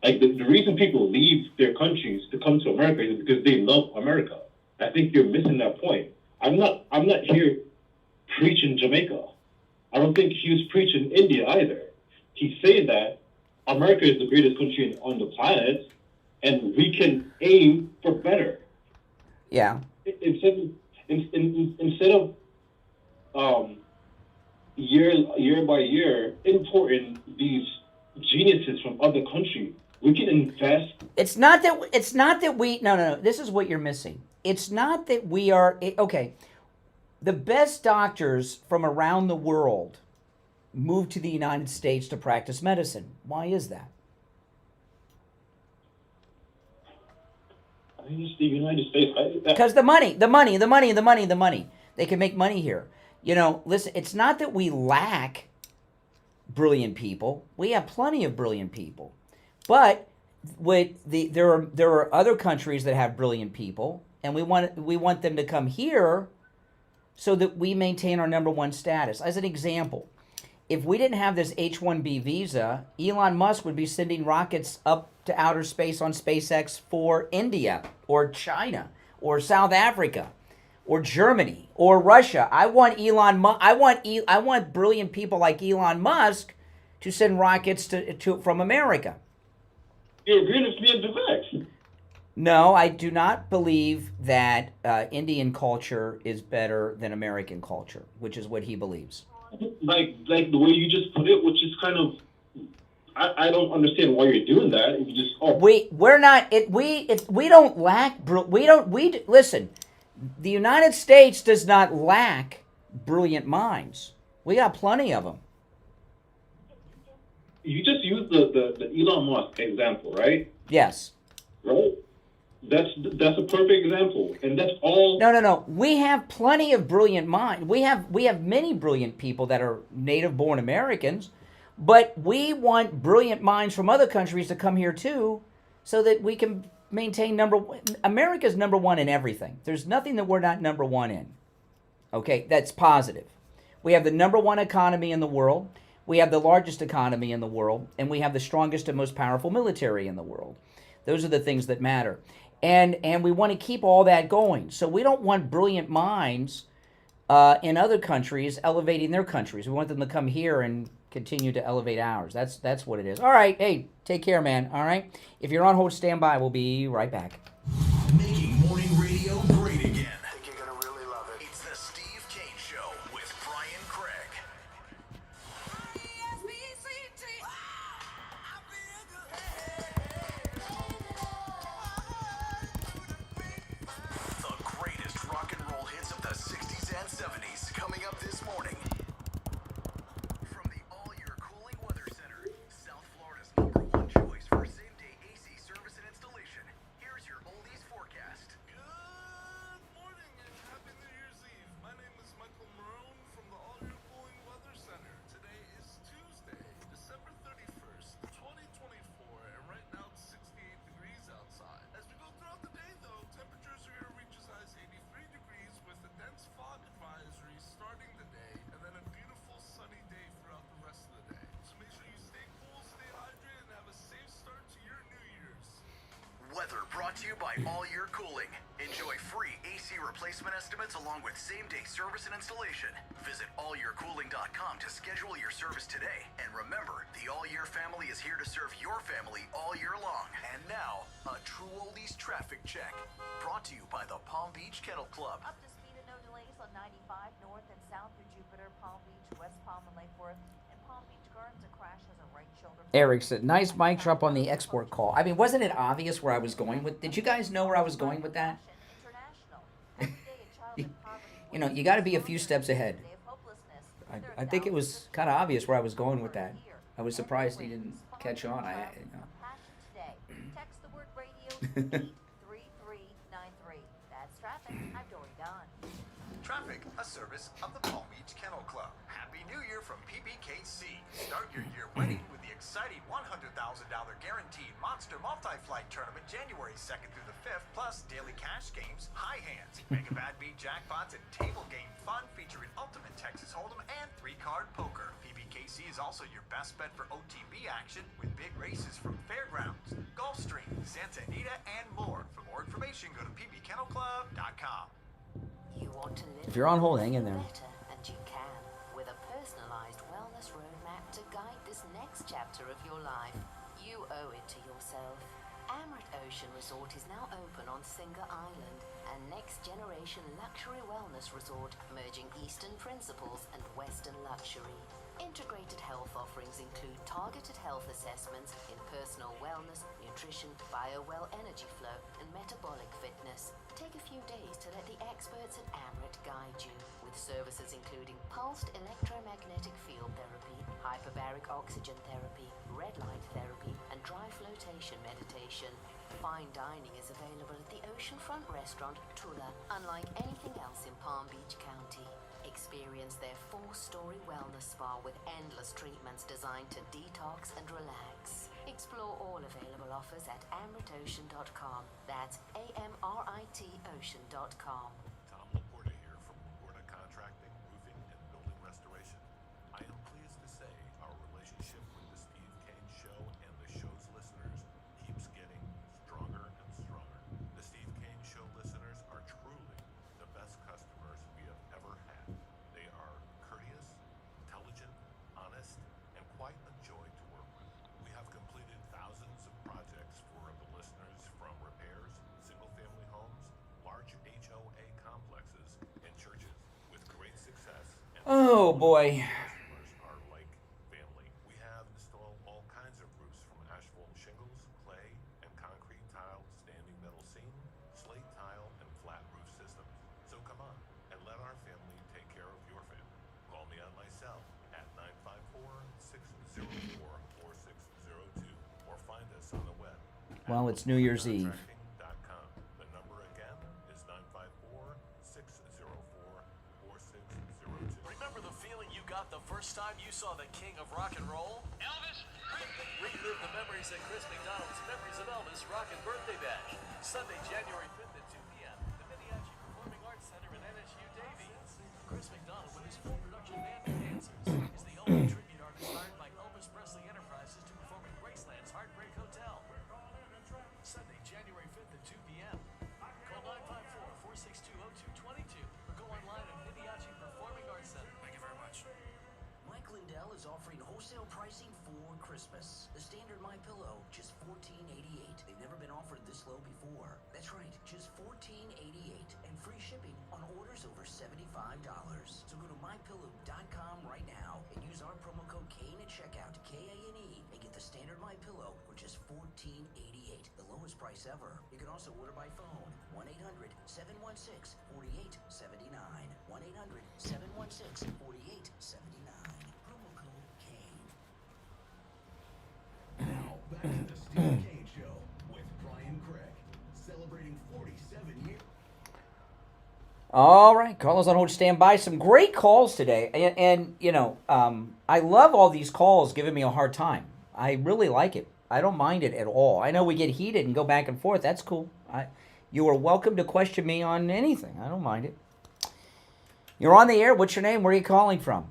Like, the reason people leave their countries to come to America is because they love America. I think you're missing that point. I'm not here preaching Jamaica. I don't think he was preaching India either. He's saying that America is the greatest country on the planet, and we can aim for better. Yeah. Instead of year by year importing these geniuses from other countries, we can invest. It's not that we. No. This is what you're missing. It's not that we are okay. The best doctors from around the world move to the United States to practice medicine. Why is that? I mean, it's the United States. Because the money. They can make money here. You know, listen, it's not that we lack brilliant people. We have plenty of brilliant people. But there are other countries that have brilliant people, and we want them to come here so that we maintain our number one status. As an example, if we didn't have this H-1B visa, Elon Musk would be sending rockets up to outer space on SpaceX for India or China or South Africa or Germany or Russia. I want brilliant people like Elon Musk to send rockets from America. You agree with me and Vivek? No, I do not believe that Indian culture is better than American culture, which is what he believes. Like the way you just put it, which is kind of, I don't understand why you're doing that. You just listen. The United States does not lack brilliant minds. We got plenty of them. You just used the Elon Musk example, right? Yes. Right. That's a perfect example, and that's all. No. We have plenty of brilliant minds. We have many brilliant people that are native-born Americans, but we want brilliant minds from other countries to come here too, so that we can maintain America's number one in everything. There's nothing that we're not number one in. Okay, that's positive. We have the number one economy in the world. We have the largest economy in the world, and we have the strongest and most powerful military in the world. Those are the things that matter. And we want to keep all that going. So we don't want brilliant minds in other countries elevating their countries. We want them to come here and continue to elevate ours. That's what it is. All right. Hey, take care, man. All right. If you're on hold, stand by. We'll be right back. Making morning radio great again. I think you're going to really love it. It's the Steve Kane Show with Brian Craig. The greatest rock and roll hits of the 60s and 70s coming up this morning. From the All-Year Cooling Weather Center, South Florida's #1 choice for same-day AC service and installation. Here's your oldies forecast. Good morning and happy New Year's Eve. My name is Michael Marone from the All-Year Cooling Weather Center. Today is Tuesday, December 31st, 2024, and right now it's 68 degrees outside. As we go throughout the day, though, temperatures are going to reach as high as 83 degrees with a dense fog advisory starting the day, and then a beautiful sunny day throughout the rest of the day. So make sure you stay cool, stay hydrated, and have a safe start to your New Year's. Weather brought to you by All Year Cooling. Enjoy free AC replacement estimates along with same-day service and installation. Visit allyearcooling.com to schedule your service today. And remember, the All Year family is here to serve your family all year long. And now, a true oldies traffic check. Brought to you by the Palm Beach Kennel Club. Up to speed and no delays on 95 north and south through Jupiter, Palm Beach, West Palm, and Lake Worth. In Palm Beach Gardens, a crash has a right shoulder. Eric said, nice mic drop on the export call. I mean, wasn't it obvious where I was going with? Did you guys know where I was going with that? You know, you got to be a few steps ahead. I think it was kind of obvious where I was going with that. I was surprised he didn't catch on. Text the word radio to 83393. I've already done. Traffic, a service of the Palm Beach Kennel Club. Happy New Year from PBKC. Start your year winning with the exciting $100,000 guaranteed Monster Multi-Flight Tournament January 2nd through the 5th, plus daily cash games, high hands, Mega Bad Beat jackpots, and table game fun featuring Ultimate Texas Hold'em and 3-card poker. PBKC is also your best bet for OTB action with big races from Fairgrounds, Gulfstream, Santa Anita, and more. For more information, go to pbkennelclub.com. You want to live If you're on hold, hang in there. better, and you can, with a personalized wellness roadmap to guide this next chapter of your life. You owe it to yourself. Amrit Ocean Resort is now open on Singer Island, a next-generation luxury wellness resort merging Eastern principles and Western luxury. Integrated health offerings include targeted health assessments in personal wellness, nutrition, bio-well energy flow, and metabolic fitness. Take a few days to let the experts at Amrit guide you, with services including pulsed electromagnetic field therapy, hyperbaric oxygen therapy, red light therapy, and dry flotation meditation. Fine dining is available at the Oceanfront Restaurant, Tula, unlike anything else in Palm Beach County. Experience their 4-story wellness spa with endless treatments designed to detox and relax. Explore all available offers at amritocean.com. That's AMRITOcean.com. Tom Laporta here from Laporta Contracting, Roofing, and Building Restoration. I am pleased to say our relationship with the Steve Kane Show and the show's listeners keeps getting stronger and stronger. The Steve Kane Show listeners are truly the best customers we have ever had. They are courteous, intelligent, honest, and quite a joy to work with. We have completed thousands of projects for the listeners, from repairs, single-family homes, large HOA complexes, and churches with great success. And Oh, boy. customers are like family. We have installed all kinds of roofs, from asphalt shingles, clay, and concrete tile, standing metal seam, slate tile, and flat roof systems. So come on and let our family take care of your family. Call me on my cell at 954-604-4602 or find us on the web. Well, it's New Year's Eve. Contracting.com. The number again is 954-604-4602. Remember the feeling you got the first time you saw the king of rock and roll? Elvis! Relive the memories at Chris McDonald's Memories of Elvis Rock and Birthday Bash. Sunday, January 5th at 2 p.m. The Mariachi Performing Arts Center in NSU Davies. Chris McDonald, with his full production band and dancers, is the only tribute artist hired by Elvis Presley Enterprises to perform at Graceland's Heartbreak Hotel. Sunday, January 5th at 2 p.m. Call 954-462-0222 or go online at Mariachi Performing Arts Center. Thank you very much. Mike Lindell is offering wholesale pricing for Christmas. The standard MyPillow, just $14.88. They've never been offered this low before. That's right, just $14.88 and free shipping on orders over $75. So go to mypillow.com right now and use our promo code Kane at checkout, KANE, and get the standard MyPillow for just $14.88, the lowest price ever. You can also order by phone, 1-800-716-4879, 1-800-716-4879. Promo code Kane. Now, back to the Steve Kane Show with Brian Craig, celebrating 47 years. All right, callers on hold, stand by. Some great calls today, and you know, I love all these calls giving me a hard time. I really like it. I don't mind it at all. I know we get heated and go back and forth. That's cool. You are welcome to question me on anything. I don't mind it. You're on the air. What's your name? Where are you calling from?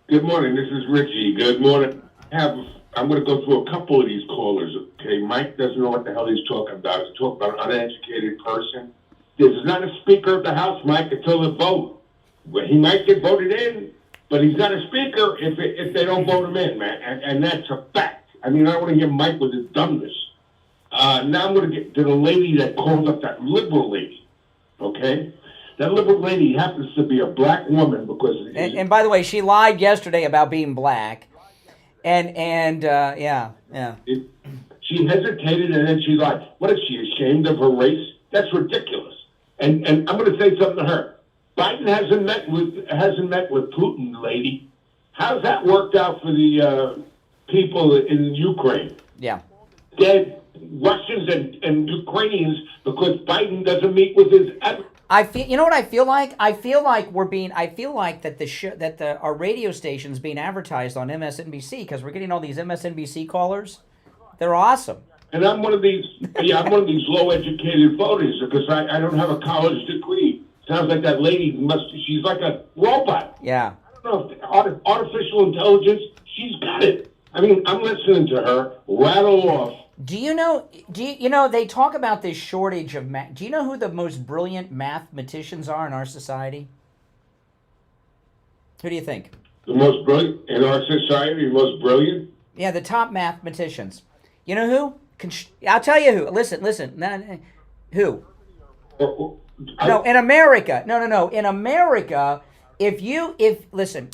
Good morning. This is Richie. Good morning. I'm going to go through a couple of these callers. Okay, Mike doesn't know what the hell he's talking about. He's talking about an uneducated person. This is not a Speaker of the House, Mike, until the vote. Well, he might get voted in, but he's not a Speaker if they don't vote him in, man. And that's a fact. I mean, I don't want to hear Mike with his dumbness. Now I'm going to get to the lady that called up, that liberal lady. Okay? That liberal lady happens to be a black woman because... And by the way, she lied yesterday about being black. Yeah. She hesitated and then she lied. What is she, ashamed of her race? That's ridiculous. And I'm going to say something to her. Biden hasn't met with Putin, lady. How's that worked out for the people in Ukraine? Yeah. Dead Russians and Ukrainians because Biden doesn't meet with his I feel. You know what I feel like? I feel like that our radio station's being advertised on MSNBC because we're getting all these MSNBC callers. They're awesome. And I'm one of these. Yeah, I'm one of these low-educated voters because I don't have a college degree. Sounds like that lady she's like a robot. Yeah. I don't know if artificial intelligence. She's got it. I mean, I'm listening to her rattle off. Do you know they talk about this shortage of math. Do you know who the most brilliant mathematicians are in our society? Who do you think? The most brilliant in our society, the most brilliant? Yeah, the top mathematicians. You know who? I'll tell you who. Listen. Who? No, in America. No. In America, listen,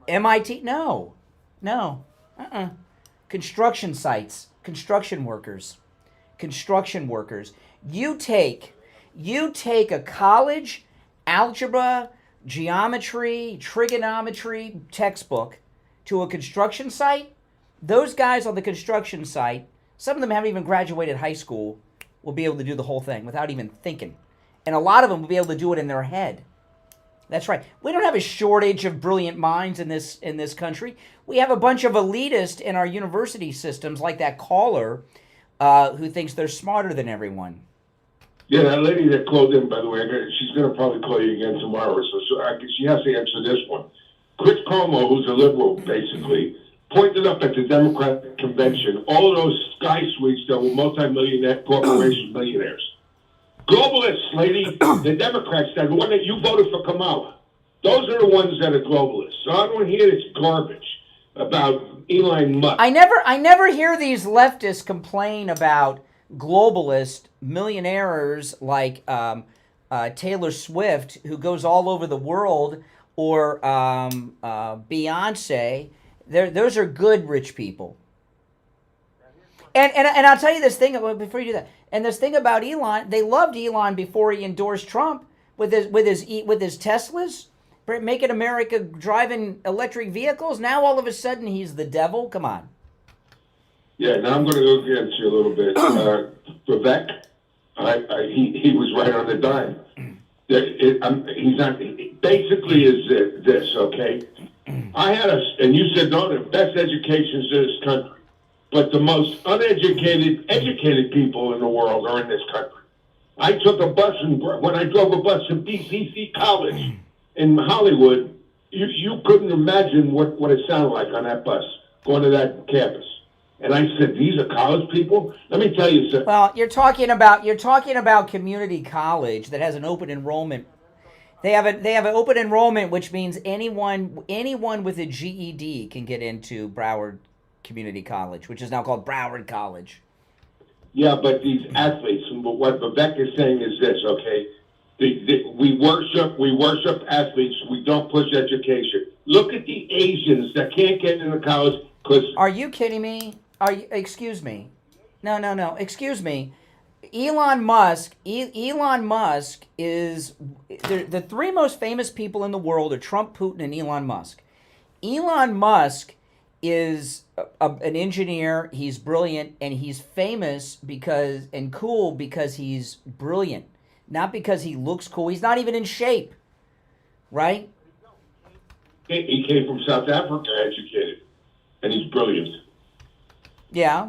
MIT, no. Construction sites. Construction workers. You take a college algebra, geometry, trigonometry textbook to a construction site. Those guys on the construction site, some of them haven't even graduated high school, will be able to do the whole thing without even thinking. And a lot of them will be able to do it in their head. That's right. We don't have a shortage of brilliant minds in this country. We have a bunch of elitists in our university systems, like that caller who thinks they're smarter than everyone. Yeah, that lady that called in, by the way, she's going to probably call you again tomorrow, so she has to answer this one. Chris Cuomo, who's a liberal, basically, pointed up at the Democratic convention all of those sky suites that were multi-millionaire corporation millionaires. Globalists, lady, the Democrats, the one that you voted for Kamala, those are the ones that are globalists. So I don't hear this garbage about Elon Musk. I never hear these leftists complain about globalist millionaires like Taylor Swift, who goes all over the world, or Beyonce. Those are good rich people. And I'll tell you this thing before you do that. And this thing about Elon, they loved Elon before he endorsed Trump with his Teslas, making America driving electric vehicles. Now all of a sudden he's the devil. Come on. Yeah, now I'm going to go against you a little bit. Vivek, he was right on the dime. He's not. Basically, is this okay? And you said no, the best educations in this country. But the most educated people in the world are in this country. I took a bus, and when I drove a bus to BCC College in Hollywood, you couldn't imagine what it sounded like on that bus, going to that campus. And I said, these are college people? Let me tell you something. Well, you're talking about community college that has an open enrollment. They have an open enrollment, which means anyone with a GED can get into Broward Community College, which is now called Broward College. Yeah, but these athletes, what Vivek is saying is this, okay? We worship athletes. We don't push education. Look at the Asians that can't get into college because... Are you kidding me? Excuse me. No. Excuse me. Elon Musk is... The three most famous people in the world are Trump, Putin, and Elon Musk. Elon Musk is an engineer. He's brilliant, and he's famous and cool because he's brilliant, not because he looks cool. He's not even in shape, right? He came from South Africa, educated, and he's brilliant. Yeah.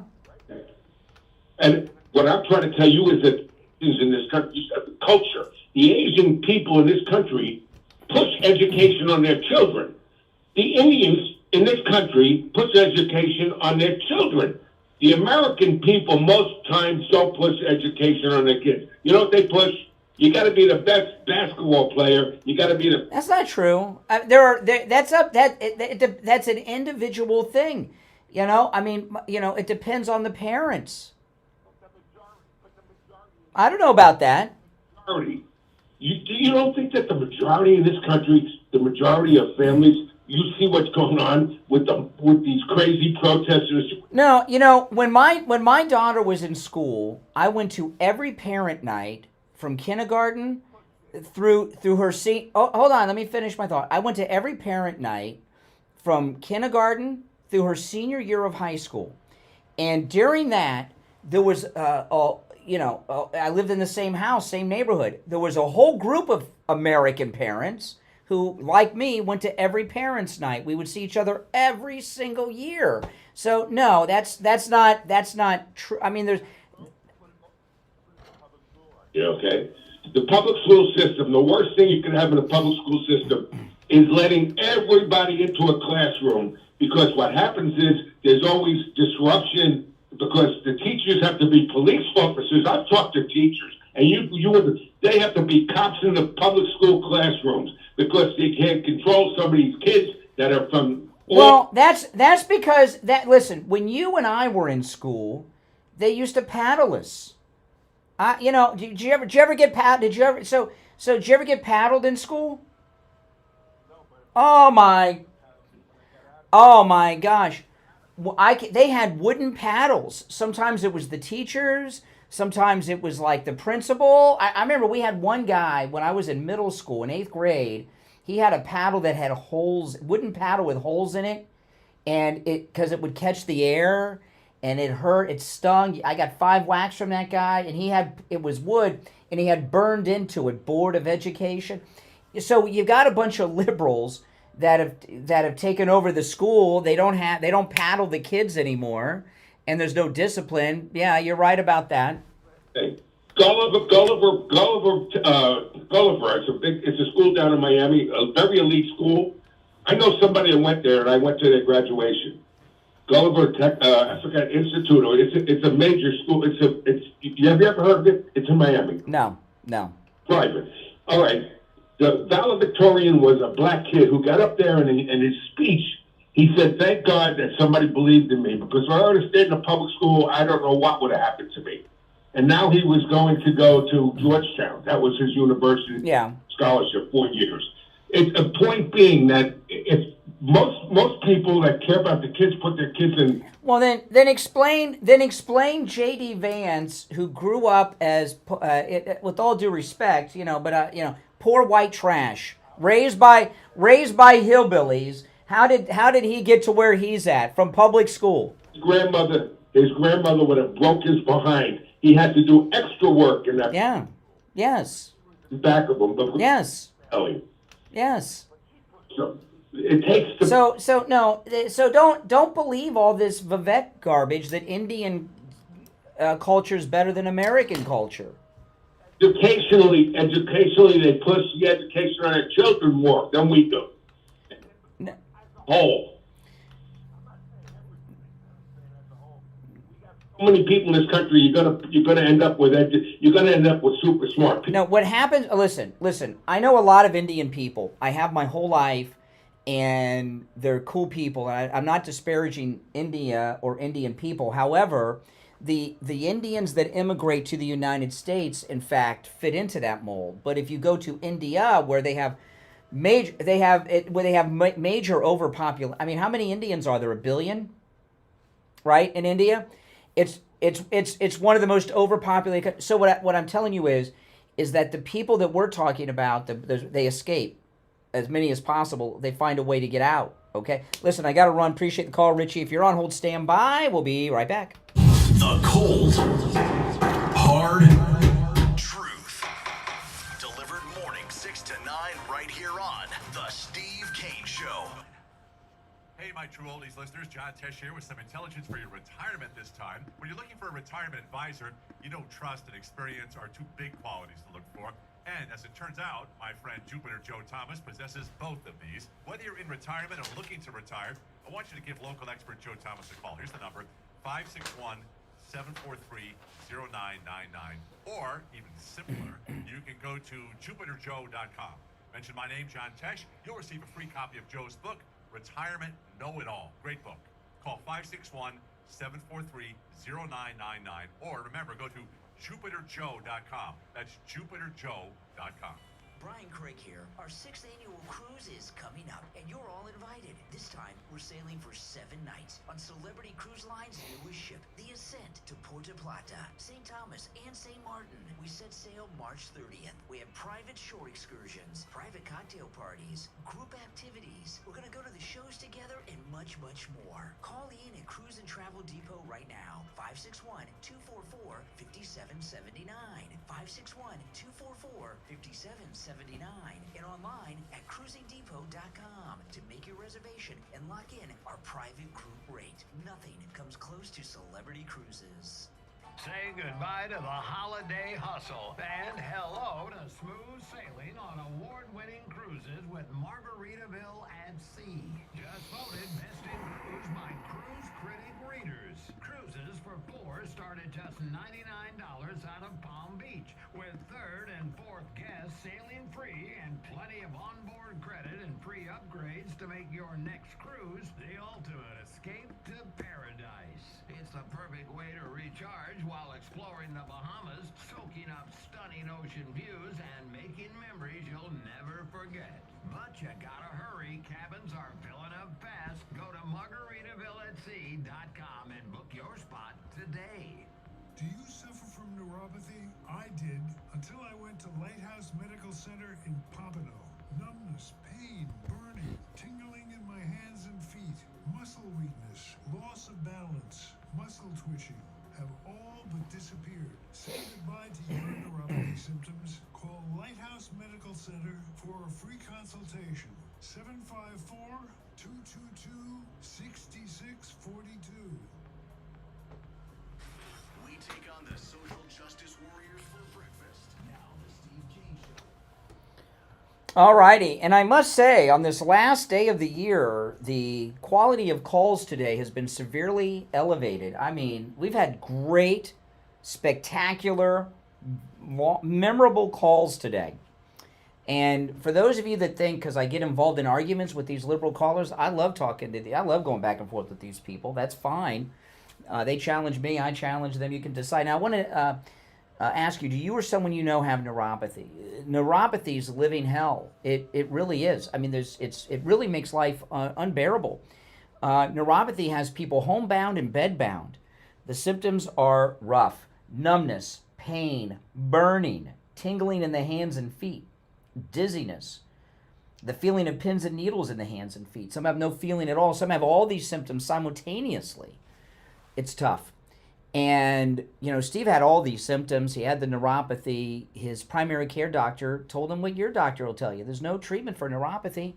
And what I'm trying to tell you is that in this country, culture, the Asian people in this country push education on their children. The Indians in this country puts education on their children. The American people most times don't push education on their kids. You know what they push? You got to be the best basketball player. You got to be the... That's not true. That's an individual thing. You know, I mean, it depends on the parents. I don't know about that. You don't think that the majority in this country, the majority of families, you see what's going on with these crazy protesters? No, when my daughter was in school, I went to every parent night from kindergarten through her hold on, let me finish my thought. I went to every parent night from kindergarten through her senior year of high school. And during that, there was I lived in the same house, same neighborhood. There was a whole group of American parents who, like me, went to every parents' night. We would see each other every single year. So no, that's not true. I mean, there's. Yeah, okay. The public school system, the worst thing you can have in a public school system is letting everybody into a classroom, because what happens is there's always disruption because the teachers have to be police officers. I've talked to teachers, and they have to be cops in the public school classrooms because they can't control some of these kids that are from. Well, that's because listen, when you and I were in school, they used to paddle us. Did you ever get paddled? Did you ever get paddled in school? Oh my gosh. They had wooden paddles. Sometimes it was the teachers. Sometimes it was like the principal. I remember we had one guy when I was in middle school in 8th grade. He had a paddle that had holes, wooden paddle with holes in it, and because it would catch the air, and it hurt, it stung. I got 5 whacks from that guy, and it was wood, and he had burned into it, Board of Education. So you got a bunch of liberals that have taken over the school. They don't paddle the kids anymore, and there's no discipline. Yeah, you're right about that. Hey, Gulliver. It's a school down in Miami, a very elite school. I know somebody that went there, and I went to their graduation. Gulliver Africa Institute. It's a major school. Have you ever heard of it? It's in Miami. No. Private. All right. The valedictorian was a black kid who got up there and in his speech, he said, "Thank God that somebody believed in me, because if I would have stayed in a public school, I don't know what would have happened to me." And now he was going to go to Georgetown. That was his university scholarship, 4 years. It's a point being that if most people that care about the kids put their kids in. Well, then explain J.D. Vance, who grew up as, with all due respect, poor white trash, raised by hillbillies. How did he get to where he's at from public school? His grandmother would have broke his behind. He had to do extra work in that. Yeah. Yes. Back of him. But yes. Yes. So it takes. So don't believe all this Vivek garbage that Indian culture is better than American culture. Educationally, they push the education on their children more than we do. No. Oh. So many people in this country, you're gonna end up with super smart people. No, what happens? Listen. I know a lot of Indian people. I have my whole life, and they're cool people. I'm not disparaging India or Indian people. However, the Indians that immigrate to the United States, in fact, fit into that mold. But if you go to India, where they have major overpopulation. I mean, how many Indians are there? 1 billion, right? In India. It's one of the most overpopulated. So what I'm telling you is that the people that we're talking about, they escape as many as possible. They find a way to get out. Okay. Listen, I got to run. Appreciate the call, Richie. If you're on hold, stand by. We'll be right back. The cold, hard truth. Delivered morning 6 to 9 right here on The Steve Kane Show. Hey, my true oldies listeners, John Tesh here with some intelligence for your retirement this time. When you're looking for a retirement advisor, you know trust and experience are 2 big qualities to look for. And as it turns out, my friend Jupiter Joe Thomas possesses both of these. Whether you're in retirement or looking to retire, I want you to give local expert Joe Thomas a call. Here's the number, 561-743-0999. Or, even simpler, you can go to jupiterjoe.com. Mention my name, John Tesh. You'll receive a free copy of Joe's book, Retirement Know-It-All. Great book. Call 561-743-0999. Or remember, go to jupiterjoe.com. That's jupiterjoe.com. Brian Craig here. Our 6th annual cruise is coming up, and you're all invited. This time, we're sailing for 7 nights on Celebrity Cruise Line's newest ship, the Ascent, to Puerto Plata, St. Thomas, and St. Martin. We set sail March 30th. We have private shore excursions, private cocktail parties, group activities. We're going to go to the shows together and much, much more. Call Ian at Cruise and Travel Depot right now, 561-244-0000. 561-244-5779, and online at cruisingdepot.com to make your reservation and lock in our private group rate. Nothing comes close to Celebrity Cruises. Say goodbye to the holiday hustle and hello to smooth sailing on award-winning cruises with Margaritaville at Sea. Just voted best in cruise by Cruise Critic Readers. Cruises for four start at just $99 out of Palm Beach, with third and fourth guests sailing free and plenty of onboard credit and free upgrades to make your next cruise the ultimate escape to paradise. It's the perfect way to recharge while exploring the Bahamas, soaking up stunning ocean views, and making memories you'll never forget. But you gotta hurry. Cabins are filling up fast. Go to MargaritavilleAtSea.com and book your spot today. Do you suffer from neuropathy? I did, until I went to Lighthouse Medical Center in Pompano. Numbness, pain, burning, tingling in my hands and feet, muscle weakness, loss of balance, muscle twitching have all but disappeared. Say goodbye to your neuropathy symptoms. Call Lighthouse Medical Center for a free consultation. 754-222-6642. We take on the social justice warriors for breakfast. Now the Steve Kane Show. Alrighty, and I must say, on this last day of the year, the quality of calls today has been severely elevated. I mean, we've had great, spectacular, memorable calls today. And for those of you that think, because I get involved in arguments with these liberal callers, I love talking to I love going back and forth with these people. That's fine. They challenge me, I challenge them. You can decide. Now, I want to ask you, do you or someone you know have neuropathy? Neuropathy is living hell. It really is. I mean, it really makes life unbearable. Neuropathy has people homebound and bedbound. The symptoms are rough: numbness, pain, burning, tingling in the hands and feet, dizziness, the feeling of pins and needles in the hands and feet. Some have no feeling at all. Some have all these symptoms simultaneously. It's tough. And, you know, Steve had all these symptoms. He had the neuropathy. His primary care doctor told him what your doctor will tell you. There's no treatment for neuropathy.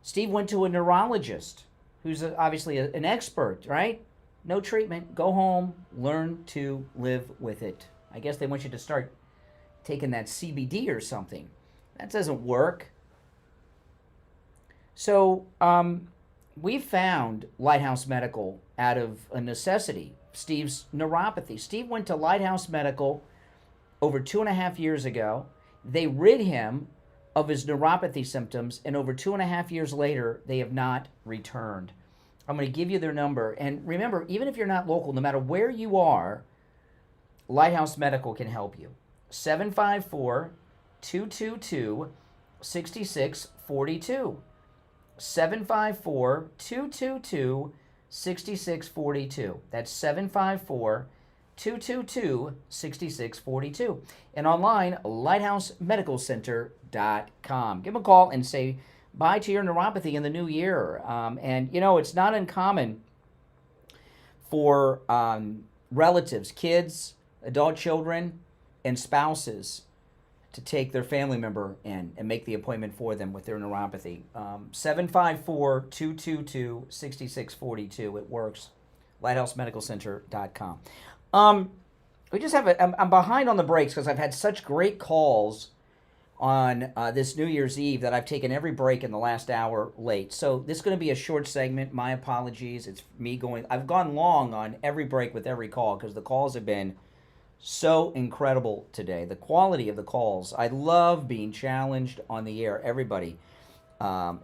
Steve went to a neurologist who's obviously an expert, right? No treatment. Go home. Learn to live with it. I guess they want you to start taking that CBD or something. That doesn't work. So we found Lighthouse Medical out of a necessity. Steve's neuropathy. Steve went to Lighthouse Medical over 2.5 years ago. They rid him of his neuropathy symptoms, and over 2.5 years later, they have not returned. I'm going to give you their number. And remember, even if you're not local, no matter where you are, Lighthouse Medical can help you. 754-222-6642. 754-222-6642. That's 754-222-6642. And online, lighthousemedicalcenter.com. Give them a call and say bye to your neuropathy in the new year. And, you know, it's not uncommon for relatives, kids, adult children, and spouses to take their family member in and make the appointment for them with their neuropathy. 754-222-6642. It works. LighthouseMedicalCenter.com. We just have I'm behind on the breaks because I've had such great calls on this New Year's Eve that I've taken every break in the last hour late. So this is going to be a short segment. My apologies. It's me going. I've gone long on every break with every call because the calls have been so incredible today. The quality of the calls. I love being challenged on the air. Everybody,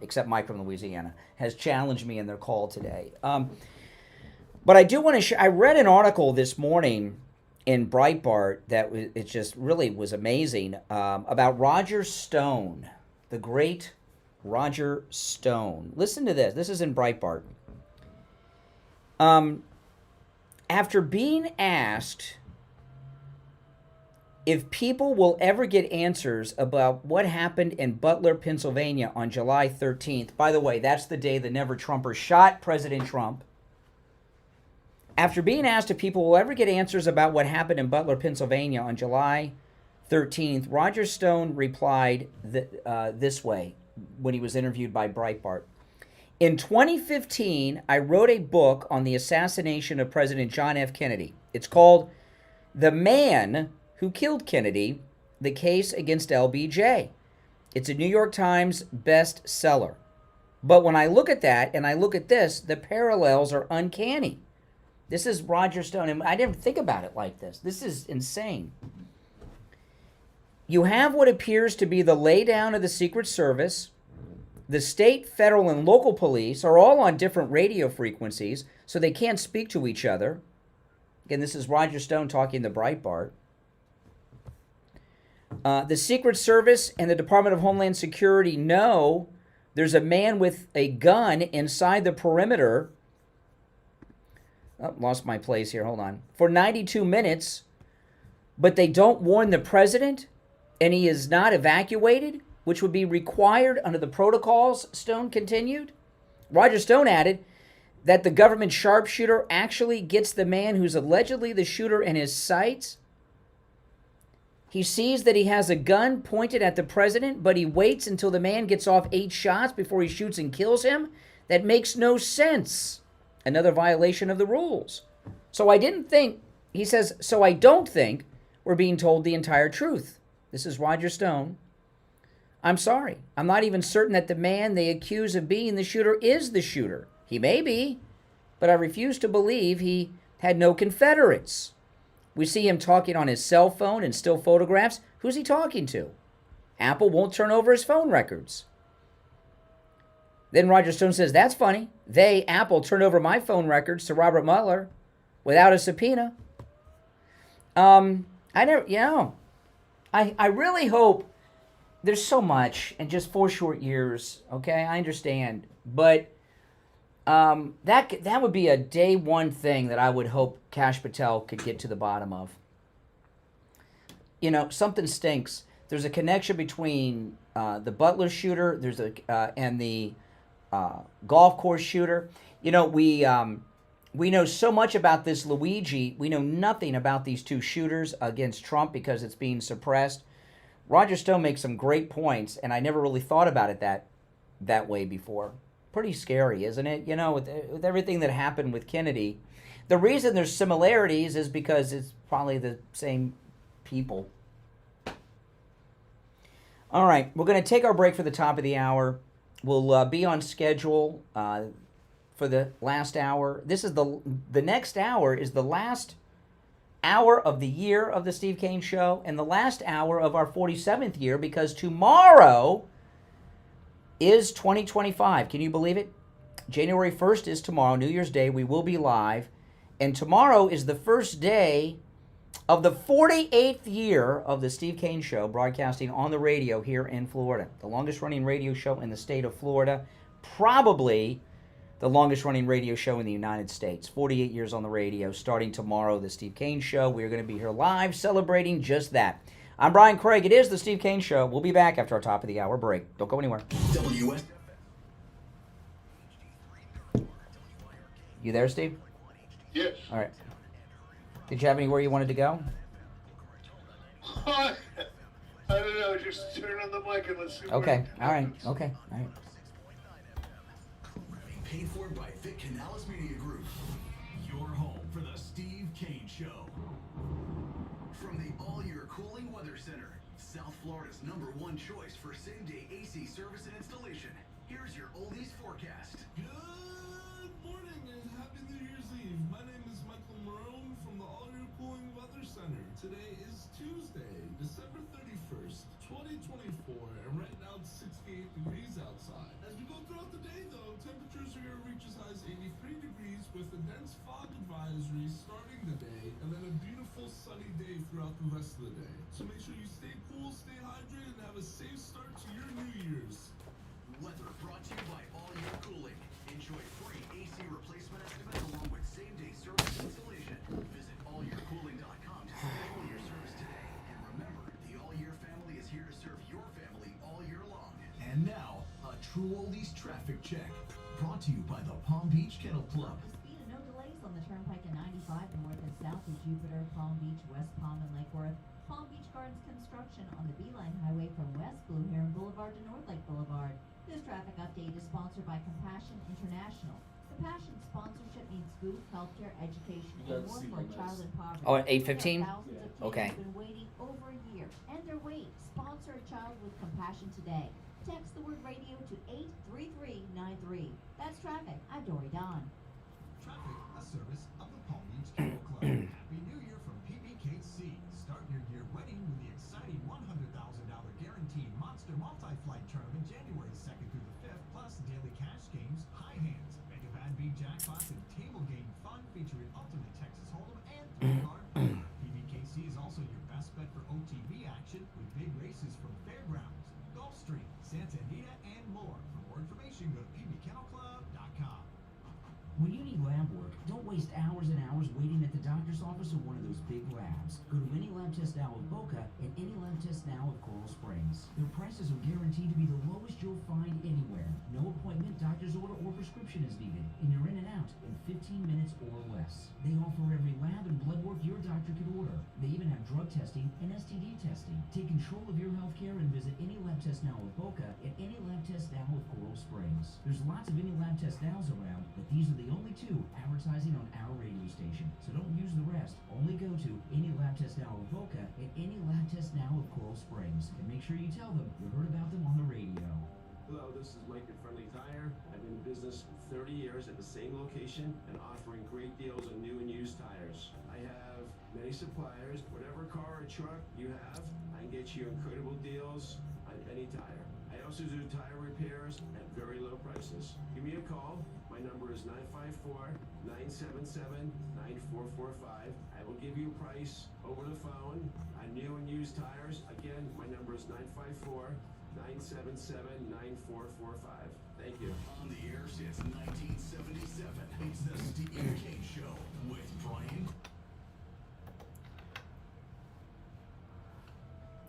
except Mike from Louisiana, has challenged me in their call today. But I do want to share. I read an article this morning in Breitbart that it just really was amazing about Roger Stone, the great Roger Stone. Listen to this. This is in Breitbart. After being asked if people will ever get answers about what happened in Butler, Pennsylvania on July 13th. By the way, that's the day the Never Trumpers shot President Trump. After being asked if people will ever get answers about what happened in Butler, Pennsylvania on July 13th, Roger Stone replied this way when he was interviewed by Breitbart. In 2015, I wrote a book on the assassination of President John F. Kennedy. It's called The Man Who Killed Kennedy, The Case Against LBJ. It's a New York Times bestseller. But when I look at that and I look at this, the parallels are uncanny. This is Roger Stone, and I didn't think about it like this. This is insane. You have what appears to be the laydown of the Secret Service. The state, federal, and local police are all on different radio frequencies, so they can't speak to each other. Again, this is Roger Stone talking to Breitbart. The Secret Service and the Department of Homeland Security know there's a man with a gun inside the perimeter. Oh, lost my place here. Hold on. For 92 minutes, but they don't warn the president, and he is not evacuated, which would be required under the protocols, Stone continued. Roger Stone added that the government sharpshooter actually gets the man who's allegedly the shooter in his sights. He sees that he has a gun pointed at the president, but he waits until the man gets off 8 shots before he shoots and kills him. That makes no sense. Another violation of the rules. So I didn't think, he says, so I don't think we're being told the entire truth. This is Roger Stone. I'm sorry. I'm not even certain that the man they accuse of being the shooter is the shooter. He may be, but I refuse to believe he had no Confederates. We see him talking on his cell phone and still photographs. Who's he talking to? Apple won't turn over his phone records. Then Roger Stone says, that's funny. Apple, turned over my phone records to Robert Mueller without a subpoena. I really hope there's so much in just 4 short years. Okay, I understand. But that would be a day one thing that I would hope Kash Patel could get to the bottom of. You know, something stinks. There's a connection between the Butler shooter and the golf course shooter. You know, we know so much about this Luigi. We know nothing about these 2 shooters against Trump because it's being suppressed. Roger Stone makes some great points, and I never really thought about it that way before. Pretty scary, isn't it? You know, with everything that happened with Kennedy. The reason there's similarities is because it's probably the same people. All right, we're going to take our break for the top of the hour. We'll be on schedule for the last hour. This is the next hour is the last hour of the year of the Steve Kane Show and the last hour of our 47th year, because tomorrow is 2025. Can you believe it? January 1st is tomorrow, New Year's Day. We will be live. And tomorrow is the first day of the 48th year of the Steve Kane Show, broadcasting on the radio here in Florida. The longest running radio show in the state of Florida. Probably the longest running radio show in the United States. 48 years on the radio. Starting tomorrow, the Steve Kane Show. We're going to be here live celebrating just that. I'm Brian Craig. It is the Steve Kane Show. We'll be back after our top of the hour break. Don't go anywhere. You there, Steve? Yes. All right. Did you have anywhere you wanted to go? I don't know. Just turn on the mic and let's see. Okay. All right. Okay. All right. Paid for by Vic Canales Media Group. Your home for the Steve Kane Show. From the all-year cooling weather center, South Florida's #1 choice for same-day AC service and installation. Here's your oldies forecast. Good morning and happy New Year's Eve. My name is Michael Marone from the all-year cooling weather center. Today is Tuesday, December 31st, 2024, and right now it's 68 degrees outside. As we go throughout the day, though, temperatures are going to reach as high as 83 degrees with a dense fog advisory starting the day, and then a beautiful sunny day throughout the rest of the day. So make sure you stay cool, stay hydrated, and have a safe start to your New Year's. Weather brought to you by All Year Cooling. Enjoy free AC replacement estimates along with same-day service installation. Visit allyearcooling.com to schedule your service today. And remember, the All Year family is here to serve your family all year long. And now, a true oldies traffic check. Brought to you by the Palm Beach Kennel Club. Speed and no delays on the Turnpike and 90. I-95 north and south of Jupiter, Palm Beach, West Palm, and Lake Worth. Palm Beach Gardens construction on the Beeline Highway from West Blue Heron Boulevard to North Lake Boulevard. This traffic update is sponsored by Compassion International. Compassion sponsorship means food, healthcare, education, and more for a child in poverty. Oh, at 8:15? Thousands of kids Okay. have been waiting over a year, and they're waiting. Sponsor a child with compassion today. Text the word radio to 83393. That's traffic. I'm Dory Don. Traffic, a service of the Palm Beach Kennel Club. Happy New Year from PBKC. Start your year wedding with the exciting $100,000 guaranteed Monster Multi-Flight Tournament January 2nd through the 5th, plus daily cash games, high hands, mega bad beat jackpots, and table game fun featuring Ultimate Texas Hold'em and three-card poker. PBKC is also your best bet for OTB action with big races from fairgrounds, Gulfstream, Santa Anita, and more. For more information, go to pbkennelclub.com. When you need lab work, don't waste hours and hours waiting at the doctor's office or one of those big labs. Go to Any Lab Test Now of Boca and Any Lab Test Now of Coral Springs. Their prices are guaranteed to be the lowest you'll find anywhere. No appointment, doctor's order, or prescription is needed, and you're in and out in 15 minutes or less. They offer every lab and blood work your doctor could order. They even have drug testing and STD testing. Take control of your healthcare and visit Any Lab Test Now of Boca and Any Lab Test Now of Coral Springs. There's lots of Any Lab Test Nows around, but these are the only two advertising on our radio station. So don't use the rest. Only go to Any Lab Test Now of Boca and Any Lab Test Now of Coral Springs. And make sure you tell them you heard about them on the radio. Hello, this is Mike at Friendly Tire. I've been in business for 30 years at the same location and offering great deals on new and used tires. I have many suppliers. Whatever car or truck you have, I can get you incredible deals on any tire. I also do tire repairs at very low prices. Give me a call. My number is 954-977-9445. I will give you a price over the phone on new and used tires. Again, my number is 954-977-9445. Thank you. On the air since 1977, it's the Steve Kane Show with Brian.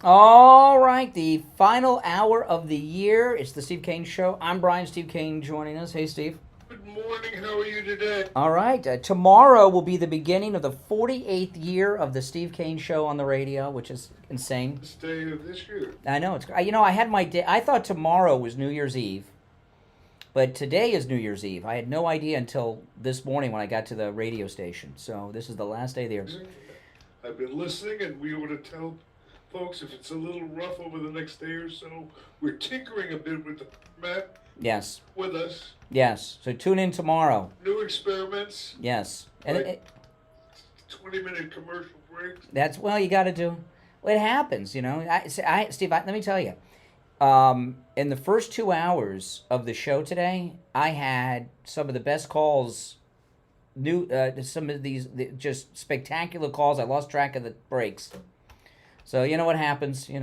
All right, the final hour of the year. It's the Steve Kane Show. I'm Brian. Steve Kane joining us. Hey, Steve. Good morning. How are you today? All right. Tomorrow will be the beginning of the 48th year of the Steve Kane Show on the radio, which is insane. This day of this year. I know. I had my day. I thought tomorrow was New Year's Eve, but today is New Year's Eve. I had no idea until this morning when I got to the radio station. So this is the last day there. I've been listening, and we want to tell folks if it's a little rough over the next day or so, we're tinkering a bit with the format. Yes. With us. Yes. So tune in tomorrow. New experiments. Yes. Like And 20-minute commercial breaks. that's, well, you got to do. Well, it happens, Steve, let me tell you. In the first 2 hours of the show today, I had some of the best calls. Some of these just spectacular calls. I lost track of the breaks. So you know what happens, This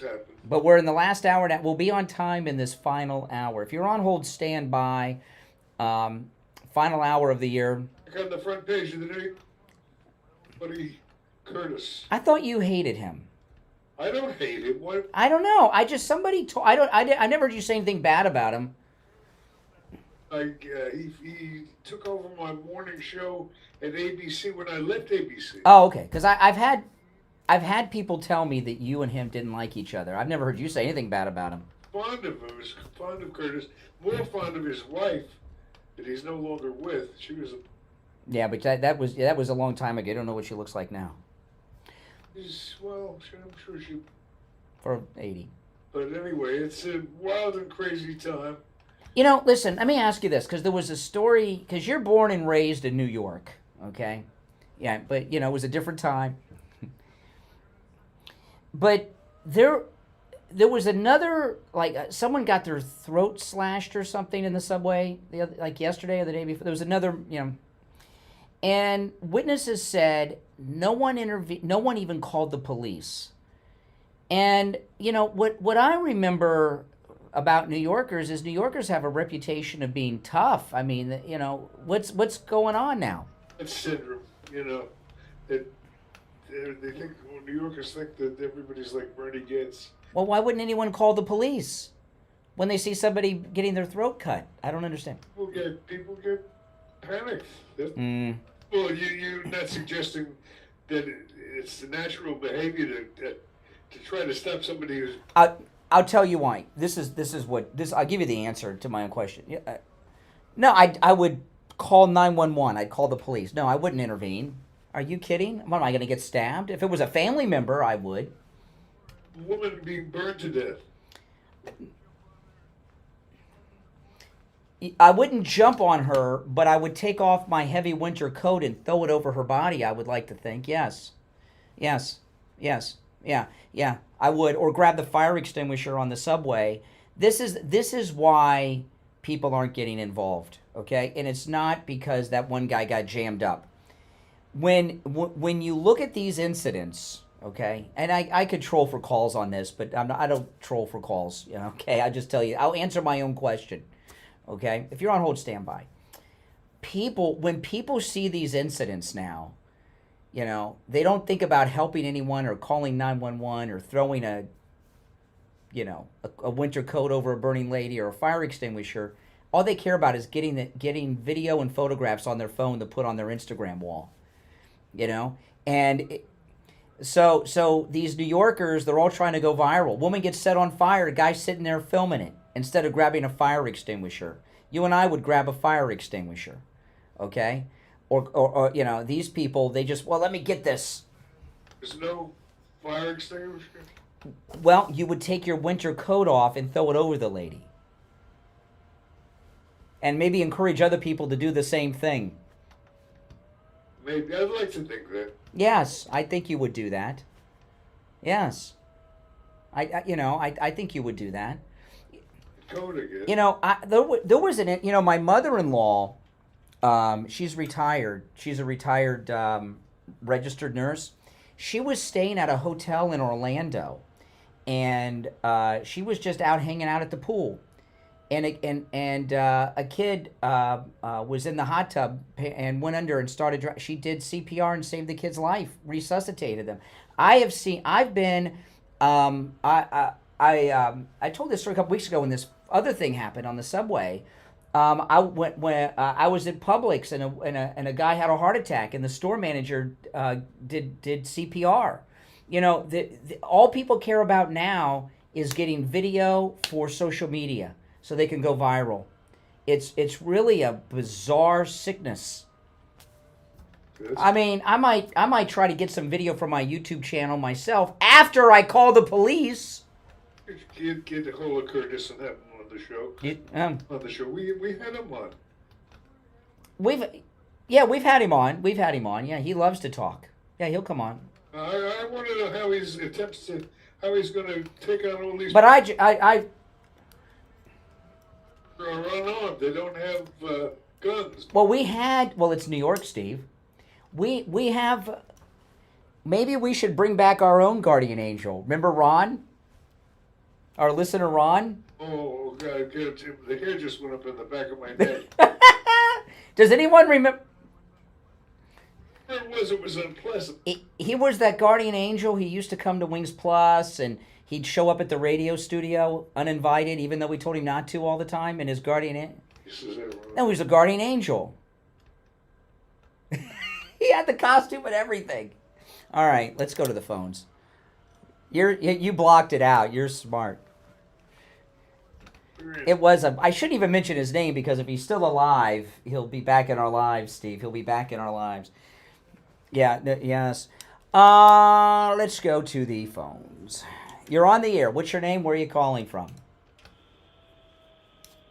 happens. But we're in the last hour now. We'll be on time in this final hour. If you're on hold, stand by. Final hour of the year. I got on the front page of the day, buddy Curtis. I thought you hated him. I don't hate him. What? I don't know. I never heard you say anything bad about him. He took over my morning show at ABC when I left ABC. Oh, okay. Because I've had people tell me that you and him didn't like each other. I've never heard you say anything bad about him. Fond of him, fond of Curtis, more fond of his wife that he's no longer with. She was Yeah, but that was a long time ago. I don't know what she looks like now. I'm sure she. For 80. But anyway, it's a wild and crazy time. Listen, let me ask you this, because there was a story, because you're born and raised in New York, okay? Yeah, but, it was a different time. But there was another, someone got their throat slashed or something in the subway, yesterday or the day before. There was another, and witnesses said no one even called the police. And, what I remember about New Yorkers is New Yorkers have a reputation of being tough. I mean, what's going on now? It's syndrome, they think, New Yorkers think that everybody's like Bernie Getz. Well, why wouldn't anyone call the police when they see somebody getting their throat cut? I don't understand. People get panic. Mm. Well, you're not suggesting that it's the natural behavior to try to stop somebody who's. I'll tell you why. I'll give you the answer to my own question. No, I would call 911. I'd call the police. No, I wouldn't intervene. Are you kidding? What, am I going to get stabbed? If it was a family member, I would. A woman being burned to death. I wouldn't jump on her, but I would take off my heavy winter coat and throw it over her body, I would like to think. Yes. Yeah. I would. Or grab the fire extinguisher on the subway. This is why people aren't getting involved, okay? And it's not because that one guy got jammed up. When you look at these incidents, okay, and I could troll for calls on this, but I don't troll for calls, okay? I just tell you, I'll answer my own question, okay? If you're on hold, stand by. When people see these incidents now, they don't think about helping anyone or calling 911 or throwing a winter coat over a burning lady or a fire extinguisher. All they care about is getting video and photographs on their phone to put on their Instagram wall. And so these New Yorkers, they're all trying to go viral. Woman gets set on fire, guy's sitting there filming it instead of grabbing a fire extinguisher. You and I would grab a fire extinguisher, okay? Or these people, they just, let me get this. There's no fire extinguisher? Well, you would take your winter coat off and throw it over the lady. And maybe encourage other people to do the same thing. Maybe. I'd like to think that. Yes, I think you would do that. Yes. I think you would do that. Coat again. There was my mother-in-law, she's retired. She's a retired registered nurse. She was staying at a hotel in Orlando, and she was just out hanging out at the pool. And a kid was in the hot tub and went under and started. She did CPR and saved the kid's life, resuscitated them. I told this story a couple weeks ago when this other thing happened on the subway. I was at Publix and a guy had a heart attack and the store manager did CPR. All people care about now is getting video for social media, so they can go viral. It's really a bizarre sickness. I mean, I might try to get some video from my YouTube channel myself after I call the police. Get a hold of Curtis and have him on the show. On the show, we had him on. We've had him on. Yeah, he loves to talk. Yeah, he'll come on. I want to know how he's going to take on all these. But I run on. They don't have guns. Well, it's New York, Steve. We have. Maybe we should bring back our own guardian angel. Remember Ron? Our listener Ron? Oh, God, the hair just went up in the back of my neck. Does anyone remember? It was unpleasant. He was that guardian angel. He used to come to Wings Plus, and he'd show up at the radio studio uninvited, even though we told him not to all the time. And his guardian... No, he was a guardian angel. He had the costume and everything. All right, let's go to the phones. You blocked it out. You're smart. I shouldn't even mention his name because if he's still alive, he'll be back in our lives, Steve. He'll be back in our lives. Yeah, yes. Let's go to the phones. You're on the air. What's your name? Where are you calling from?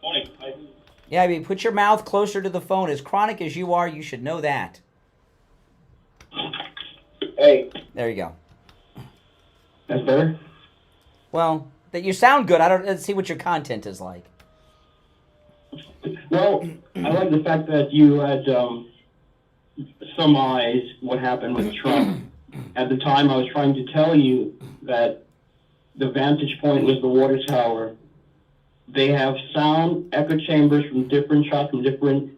Morning. Yeah, I mean, put your mouth closer to the phone. As chronic as you are, you should know that. Hey. There you go. That's better? Well, that you sound good. Let's see what your content is like. Well, I like the fact that you had summarized what happened with Trump. At the time, I was trying to tell you that the vantage point was the water tower. They have sound echo chambers from different shots,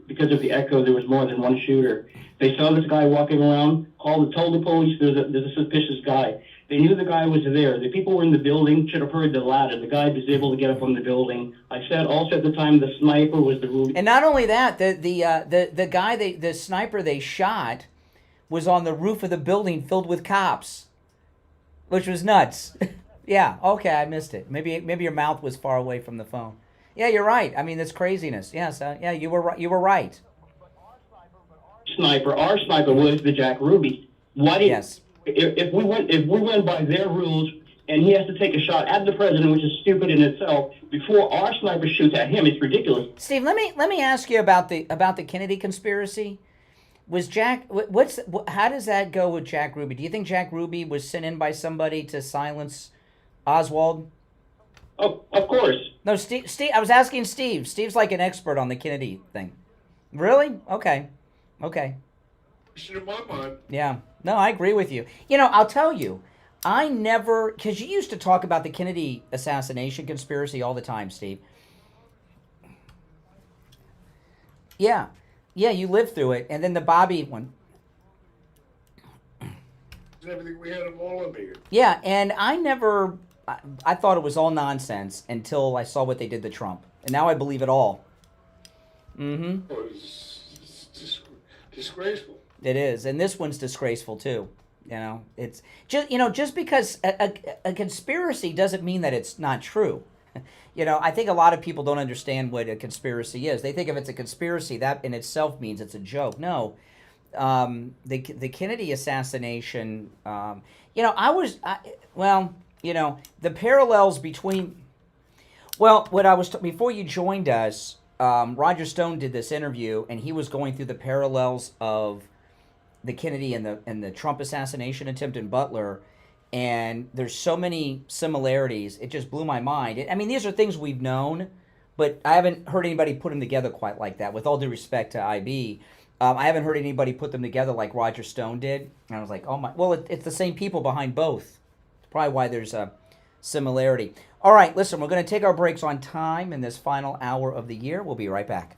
because of the echo, there was more than one shooter. They saw this guy walking around, told the police there's a suspicious guy. They knew the guy was there. The people were in the building, should have heard the ladder. The guy was able to get up on the building. I said also at the time the sniper was the Ruby. And not only that, the guy, the sniper they shot was on the roof of the building filled with cops, which was nuts. Yeah, okay, I missed it. Maybe your mouth was far away from the phone. Yeah, you're right. I mean, that's craziness. Yes, yeah, you were right. You were right. Our sniper was the Jack Ruby. Why did yes. If we went by their rules and he has to take a shot at the president, which is stupid in itself, before our sniper shoots at him, it's ridiculous. Steve, let me ask you about the Kennedy conspiracy. Was Jack? How does that go with Jack Ruby? Do you think Jack Ruby was sent in by somebody to silence Oswald? Oh, of course. No, Steve. I was asking Steve. Steve's like an expert on the Kennedy thing. Really? Okay. In my mind. Yeah. No, I agree with you. You know, I'll tell you, I never, because you used to talk about the Kennedy assassination conspiracy all the time, Steve. Yeah, you lived through it, and then the Bobby one. Everything we had them all up here. Yeah, and I thought it was all nonsense until I saw what they did to Trump, and now I believe it all. Mm-hmm. Oh, it's disgraceful. It is, and this one's disgraceful too. You know, it's just because a conspiracy doesn't mean that it's not true. You know, I think a lot of people don't understand what a conspiracy is. They think if it's a conspiracy, that in itself means it's a joke. No, the Kennedy assassination. The parallels between. Well, what I was before you joined us, Roger Stone did this interview, and he was going through the parallels of the Kennedy and the Trump assassination attempt in Butler, and there's so many similarities. It just blew my mind. I mean, these are things we've known, but I haven't heard anybody put them together quite like that. With all due respect to IB, I haven't heard anybody put them together like Roger Stone did. And I was like, oh my, well, it's the same people behind both. It's probably why there's a similarity. All right, listen, we're going to take our breaks on time in this final hour of the year. We'll be right back.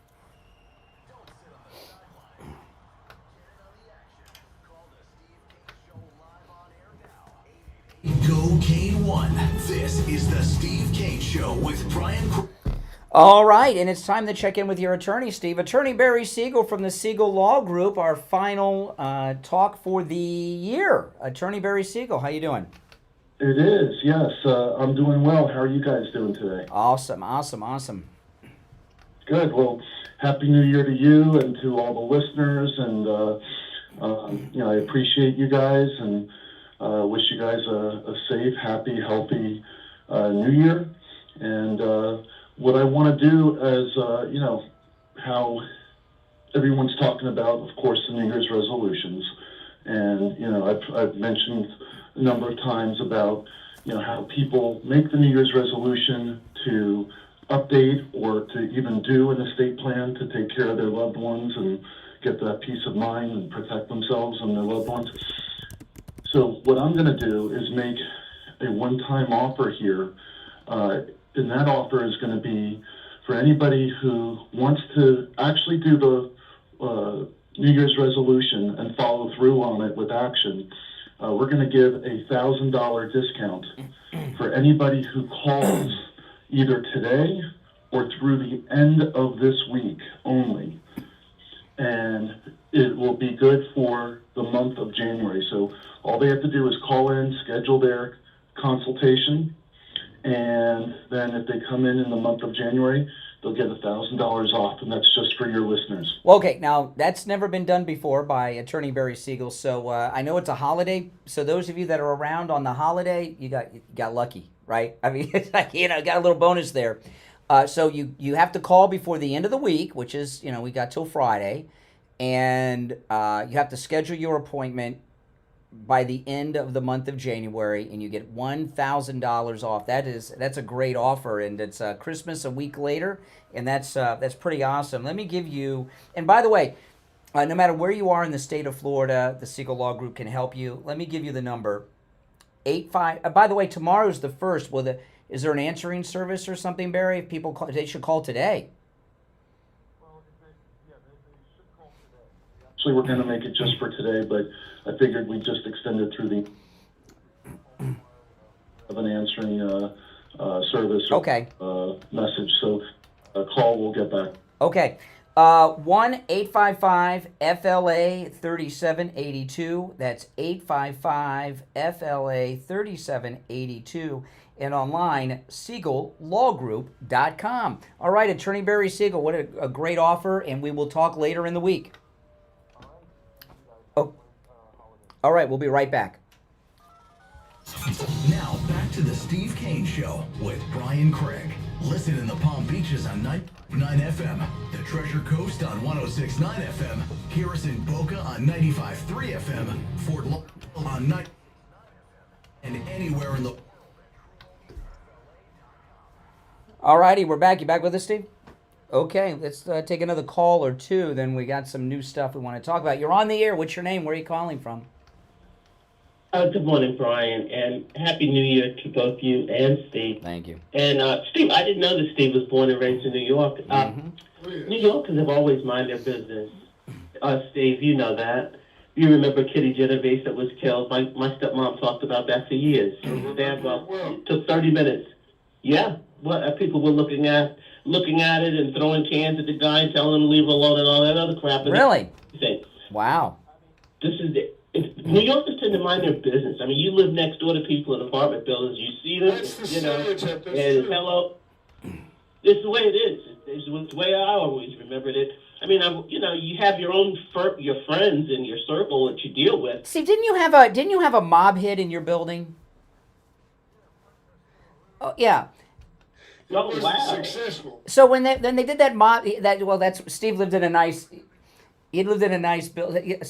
Go Kane 1. This is the Steve Kane Show with Brian. All right, and it's time to check in with your attorney, Steve. Attorney Barry Siegel from the Siegel Law Group, our final talk for the year. Attorney Barry Siegel, how you doing? It is, yes. I'm doing well. How are you guys doing today? Awesome. Good. Well, Happy New Year to you and to all the listeners. And, I appreciate you guys and wish you guys a safe, happy, healthy New Year. And what I want to do is, how everyone's talking about, of course, the New Year's resolutions. And, I've mentioned a number of times about, how people make the New Year's resolution to update or to even do an estate plan to take care of their loved ones and get that peace of mind and protect themselves and their loved ones. So what I'm going to do is make a one-time offer here, and that offer is going to be for anybody who wants to actually do the New Year's resolution and follow through on it with action. We're going to give a $1,000 discount for anybody who calls either today or through the end of this week only. And it will be good for the month of January. So all they have to do is call in, schedule their consultation, and then if they come in the month of January, they'll get $1,000 off, and that's just for your listeners. Well, okay, now that's never been done before by Attorney Barry Siegel, so I know it's a holiday, so those of you that are around on the holiday, you got lucky, right? I mean, it's like, got a little bonus there. So you have to call before the end of the week, which is, we got till Friday, and you have to schedule your appointment by the end of the month of January, and you get $1,000 off. That's a great offer, and it's Christmas a week later, and that's pretty awesome. Let me give you, and by the way, no matter where you are in the state of Florida, the Siegel Law Group can help you. Let me give you the number. By the way, tomorrow's the 1st. Is there an answering service or something, Barry? If people call, they should call today. Actually, we're going to make it just for today, but I figured we'd just extend it through the... of an answering service or message. So a call will get back. Okay. 1-855-FLA-3782. That's 855-FLA-3782. And online, SiegelLawGroup.com. All right, Attorney Barry Siegel, what a great offer, and we will talk later in the week. Oh, all right, we'll be right back. Now back to the Steve Kane Show with Brian Craig. Listen in the Palm Beaches on 99 FM, the Treasure Coast on 106.9 FM, hear us in Boca on 95.3 FM, Fort Lauderdale on 9, and anywhere in the... All righty, we're back. You back with us, Steve? Okay, let's take another call or two. Then we got some new stuff we want to talk about. You're on the air. What's your name? Where are you calling from? Good morning, Brian, and Happy New Year to both you and Steve. Thank you. And Steve, I didn't know that Steve was born and raised in New York. New Yorkers have always mind their business. Steve, you know that. You remember Kitty Genovese that was killed? My stepmom talked about that for years. It took 30 minutes. Yeah, people were looking at it and throwing cans at the guy and telling him to leave it alone and all that other crap. Really? Wow. This is it. New Yorkers tend to mind their business. I mean, you live next door to people in apartment buildings. You see them, and hello. This is the way it is. It's the way I always remembered it. I mean, you have your own your friends and your circle that you deal with. Steve, didn't you have a mob hit in your building? Oh yeah. Oh wow. Successful. So when they did that mob, Steve lived in a nice. He lived in a nice building.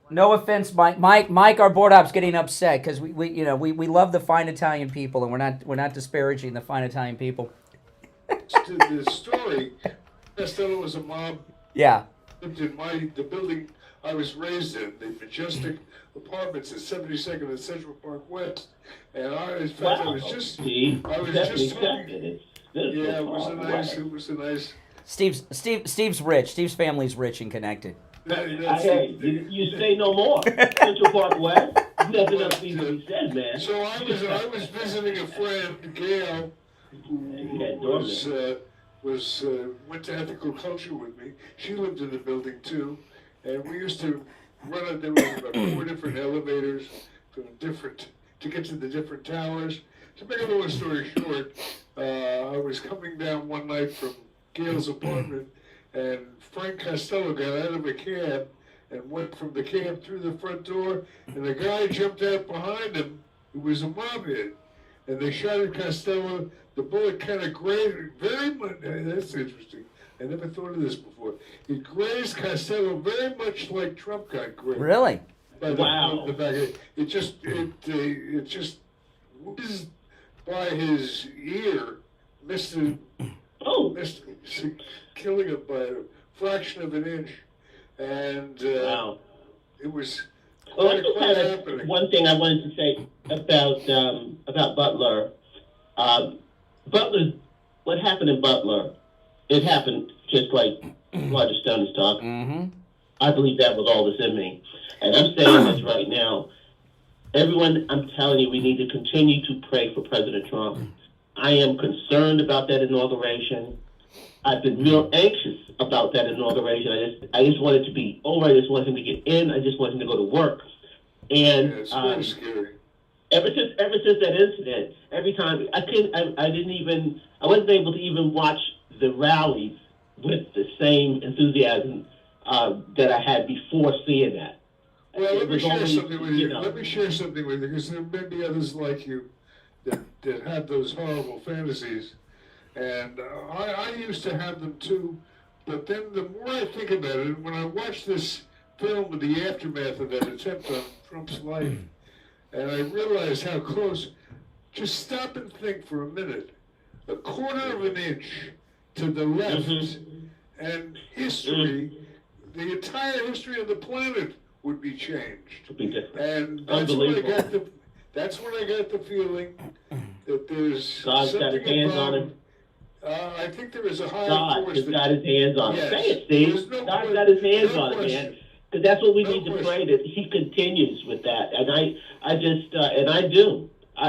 No offense, Mike, our board op's getting upset because we love the fine Italian people, and we're not disparaging the fine Italian people. The story, Costello was a mob. Yeah. Lived in the building I was raised in, the majestic apartments at 72nd and Central Park West, and I was just talking. Yeah, it was a nice. Steve's rich. Steve's family's rich and connected. Hey, you say no more. Central Park West, nothing else needs to be said, man. So I was visiting a friend, Gail, who went to ethical culture with me. She lived in the building too, and we used to run it. There were about 4 different elevators to get to the different towers. To make a long story short, I was coming down one night from Gail's apartment, and Frank Costello got out of a cab and went from the cab through the front door, and the guy jumped out behind him, who was a mob hit, and they shot at Costello. The bullet kind of grazed very much. That's interesting. I never thought of this before. It grazed Costello very much like Trump got grazed. Really? Wow. It just whizzed by his ear, missed killing him by a fraction of an inch, and wow. It was quite happening. One thing I wanted to say about Butler. What happened in Butler, it happened just like Roger Stone is talking. Mm-hmm. I believe that with all that's in me. And I'm saying this right now. Everyone, I'm telling you, we need to continue to pray for President Trump. I am concerned about that inauguration. I've been real anxious about that inauguration. I just want it to be over. I just want him to get in. I just want him to go to work. And it's very scary. Ever since that incident, every time I wasn't able to even watch the rallies with the same enthusiasm that I had before seeing that. Well, let me share something with you. Let me share something with you, because there may be others like you that have those horrible fantasies, and I used to have them too. But then the more I think about it, when I watch this film with the aftermath of that attempt on Trump's life, and I realize how close. Just stop and think for a minute. A quarter of an inch to the left, and history, the entire history of the planet would be changed. And that's when I got the feeling that there's God's got his hands on him. I think there is a higher God force has got his hands on Yes. it. Say it, Steve. God's got his hands on it, man. Because that's what we need to pray, that he continues with that. And I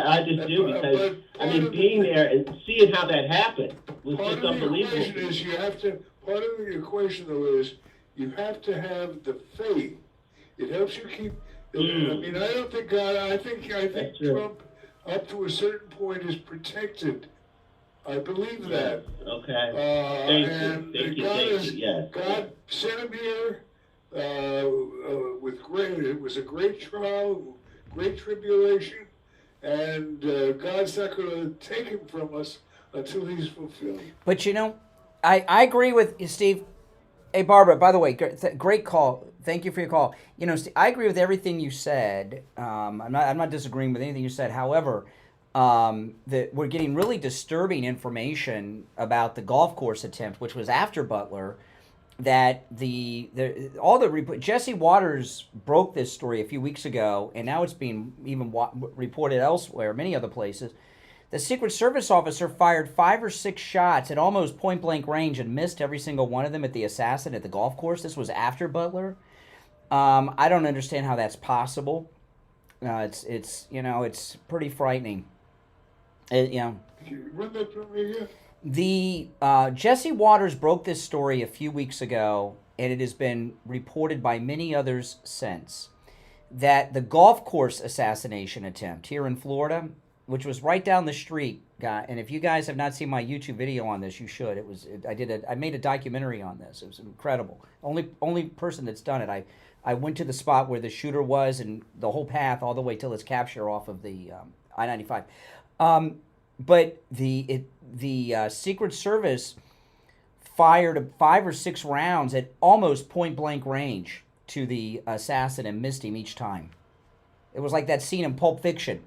I just do, because I mean, being there and seeing how that happened was Part just of the unbelievable. equation is part of the equation, though, is you have to have the faith. It helps you keep. I mean, I don't think God. I think Trump, up to a certain point, is protected. I believe that. Okay. Thank you. God sent him here with great. It was a great trial, great tribulation, and God's not going to take him from us until he's fulfilled. But I agree with you, Steve. Hey, Barbara, by the way, great call. Thank you for your call. Steve, I agree with everything you said. I'm not disagreeing with anything you said. However, that we're getting really disturbing information about the golf course attempt, which was after Butler. That Jesse Waters broke this story a few weeks ago, and now it's being even reported elsewhere, many other places. The Secret Service officer fired 5 or 6 shots at almost point-blank range and missed every single one of them at the assassin at the golf course. This was after Butler. I don't understand how that's possible. It's pretty frightening. Can you run that for me again? The Jesse Waters broke this story a few weeks ago, and it has been reported by many others since, that the golf course assassination attempt here in Florida, which was right down the street, and if you guys have not seen my YouTube video on this, you should. I made a documentary on this. It was incredible. Only person that's done it. I went to the spot where the shooter was, and the whole path all the way till his capture off of the I-95. But the Secret Service fired 5 or 6 rounds at almost point-blank range to the assassin and missed him each time. It was like that scene in Pulp Fiction,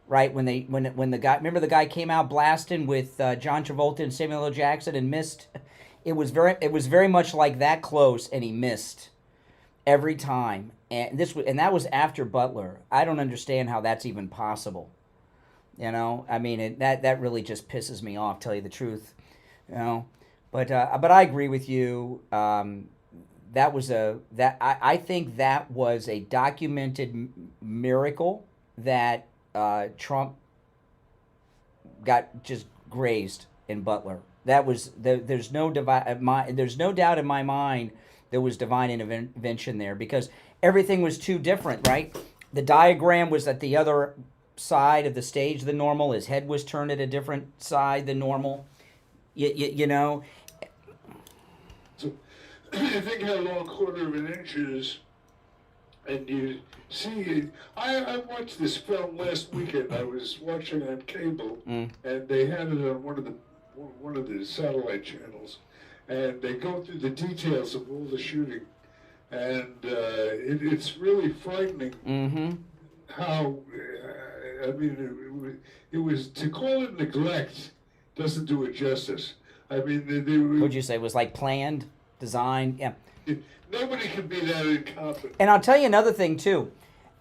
right? When the guy, remember the guy came out blasting with John Travolta and Samuel L. Jackson and missed. It was very much like that close, and he missed every time. And that was after Butler. I don't understand how that's even possible. I mean, that really just pisses me off, tell you the truth. But I agree with you. I think that was a documented miracle that Trump got just grazed in Butler. That was there's no doubt in my mind there was divine intervention there, because everything was too different, right? The diagram was at the other side of the stage than normal. His head was turned at a different side than normal. You know. So, I think how long 1/4 inch is, and you see. I watched this film last weekend. I was watching on cable, and they had it on one of the satellite channels, and they go through the details of all the shooting, and it's really frightening. Mm-hmm. How I mean, it was to call it neglect doesn't do it justice. I mean, What'd you say? It was like planned, designed? Yeah. Nobody can be that incompetent. And I'll tell you another thing too.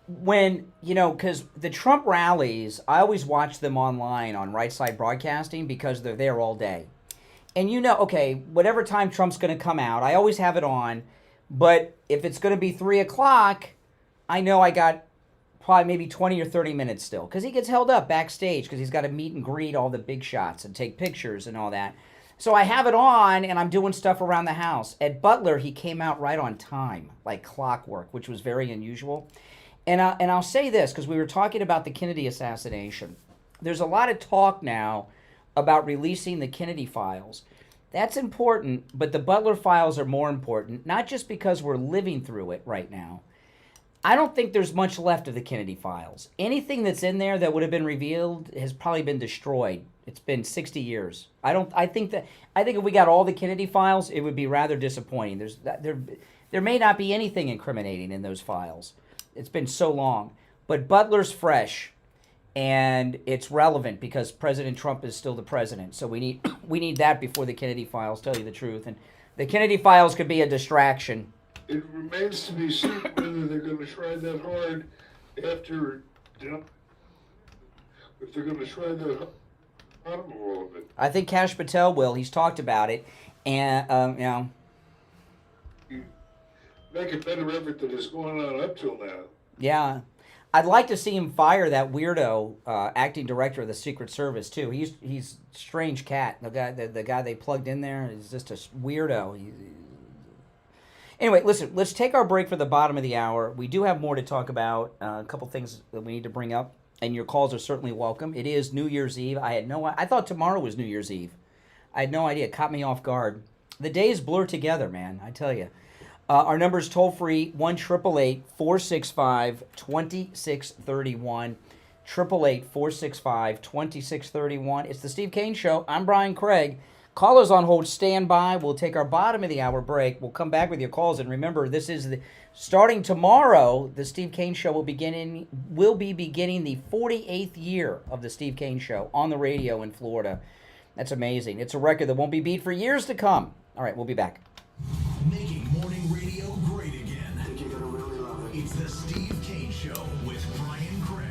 When, because the Trump rallies, I always watch them online on Right Side Broadcasting because they're there all day. And okay, whatever time Trump's going to come out, I always have it on. But if it's going to be 3 o'clock, I know I got probably maybe 20 or 30 minutes still, because he gets held up backstage because he's got to meet and greet all the big shots and take pictures and all that. So I have it on, and I'm doing stuff around the house. At Butler, he came out right on time, like clockwork, which was very unusual. And I'll say this, because we were talking about the Kennedy assassination. There's a lot of talk now about releasing the Kennedy files. That's important, but the Butler files are more important, not just because we're living through it right now. I don't think there's much left of the Kennedy files. Anything that's in there that would have been revealed has probably been destroyed. It's been 60 years. I think if we got all the Kennedy files, it would be rather disappointing. There may not be anything incriminating in those files. It's been so long. But Butler's fresh, and it's relevant because President Trump is still the president. So we need that before the Kennedy files, tell you the truth. And the Kennedy files could be a distraction. It remains to be seen whether they're going to try that hard after, if they're going to try that out of all of it. I think Kash Patel will. He's talked about it, and Make a better effort than has gone on up till now. Yeah, I'd like to see him fire that weirdo acting director of the Secret Service too. He's a strange cat. The guy they plugged in there is just a weirdo. Anyway, listen. Let's take our break for the bottom of the hour. We do have more to talk about. A couple things that we need to bring up, and your calls are certainly welcome. It is New Year's Eve. I thought tomorrow was New Year's Eve. I had no idea. It caught me off guard. The days blur together, man. I tell you. Our number is toll-free, 1-888-465-2631. 888-465-2631. It's the Steve Kane Show. I'm Brian Craig. Callers on hold, stand by. We'll take our bottom of the hour break. We'll come back with your calls. And remember, this is starting tomorrow, the Steve Kane Show will be beginning the 48th year of the Steve Kane Show on the radio in Florida. That's amazing. It's a record that won't be beat for years to come. All right, we'll be back. Making morning radio great again. I think you're gonna really love it. It's the Steve Kane Show with Brian Craig.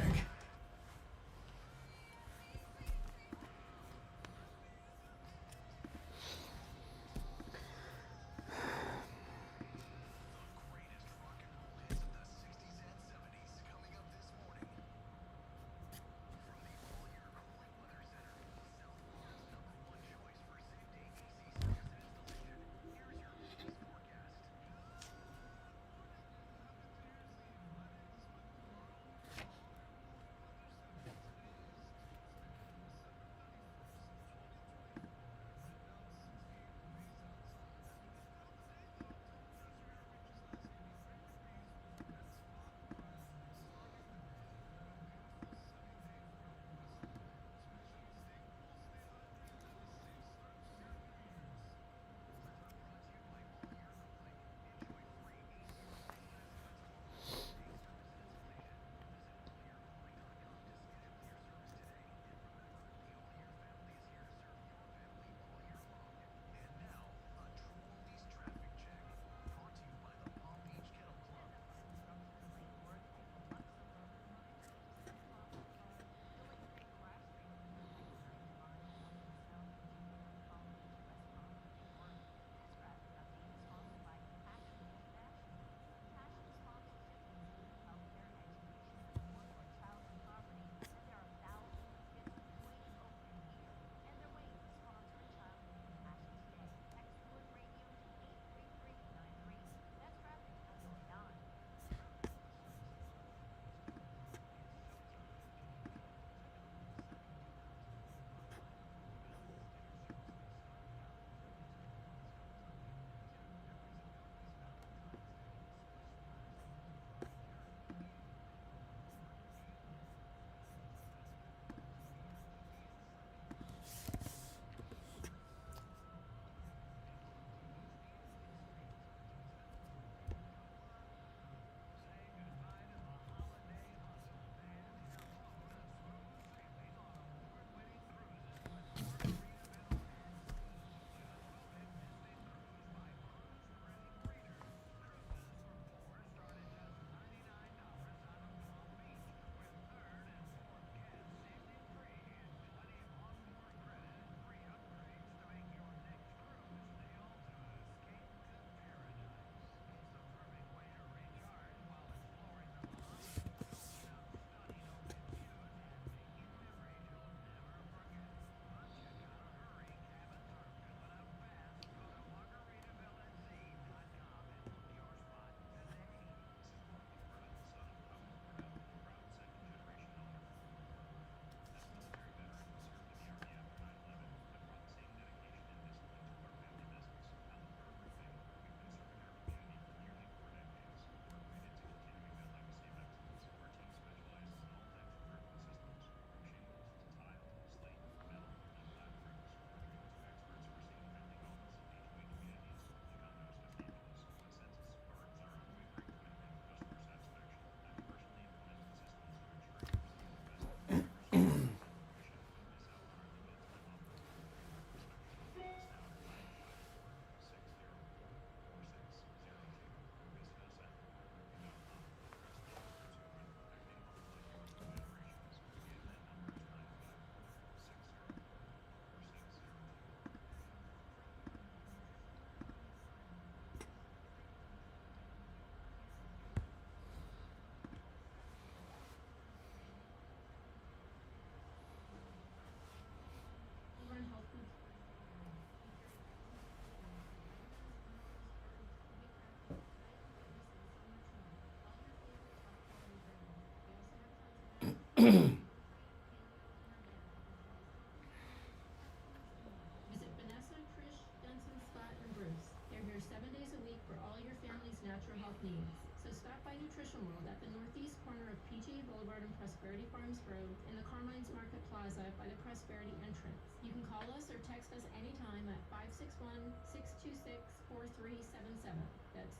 Visit Vanessa, Trish, Benson, Scott, and Bruce. They're here 7 days a week for all your family's natural health needs. So stop by Nutrition World at the northeast corner of PGA Boulevard and Prosperity Farms Road in the Carmines Market Plaza by the Prosperity entrance. You can call us or text us anytime at 561-626-4377. That's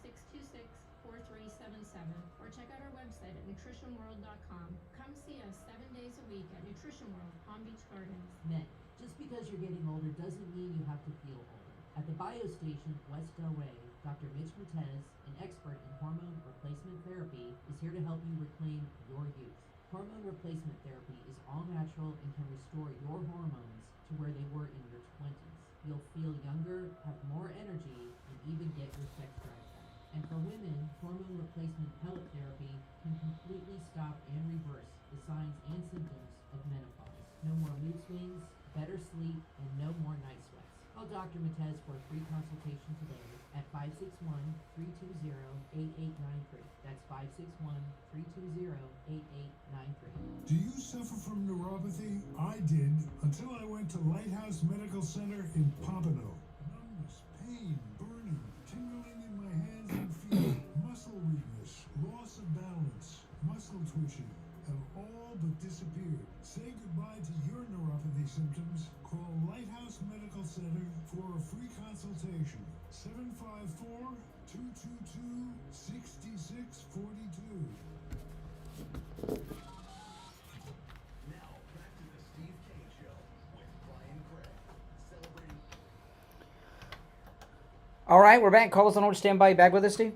626-4377. Or check out our website at nutritionworld.com. Come see us 7 days a week at Nutrition World, Palm Beach Gardens. Men, just because you're getting older doesn't mean you have to feel older. At the Bio Station, West Delray, Dr. Mitch Matez, an expert in hormone replacement therapy, is here to help you reclaim your youth. Hormone replacement therapy is all natural and can restore your hormones to where they were in your 20s. You'll feel younger, have more energy, and even get your sex drive back. And for women, hormone replacement pellet therapy can completely stop and reverse the signs and symptoms of menopause. No more mood swings, better sleep, and no more night sweats. Call Dr. Matez for a free consultation today at 561-320-8893. That's 561-320-8893. Do you suffer from neuropathy? I did until I went to Lighthouse Medical Center in Pompano. Numbness, pain, burning, tingling in my hands and feet, muscle weakness, loss of balance, muscle twitching, have all but disappeared. Say goodbye to your neuropathy symptoms. Call Lighthouse Medical Center for a free consultation. 754-222-6642. Now, back to the Steve Kane Show with Brian Craig. Celebrating. All right, we're back. Call us on hold. Stand by. Back with us, Steve?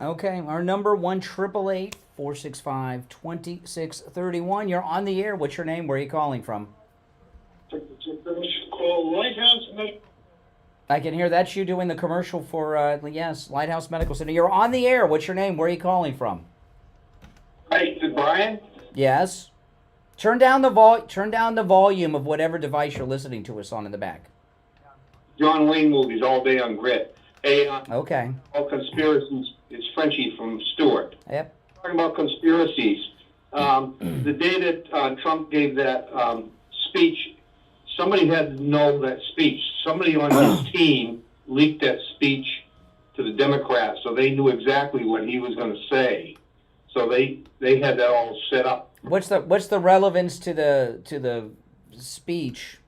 Okay, our number 1-888-465-2631. You're on the air. What's your name? Where are you calling from? Call Lighthouse Medical. I can hear that's you doing the commercial for, yes, Lighthouse Medical Center. You're on the air. What's your name? Where are you calling from? Hey, is it Brian? Yes. Turn down the volume of whatever device you're listening to us on in the back. John Wayne movies all day on Grit. Hey, Okay. all conspiracies. It's Frenchie from Stewart. Yep. Talking about conspiracies. The day that Trump gave that speech, somebody had to know that speech. Somebody on his team leaked that speech to the Democrats, so they knew exactly what he was going to say. So they had that all set up. What's the relevance to the speech?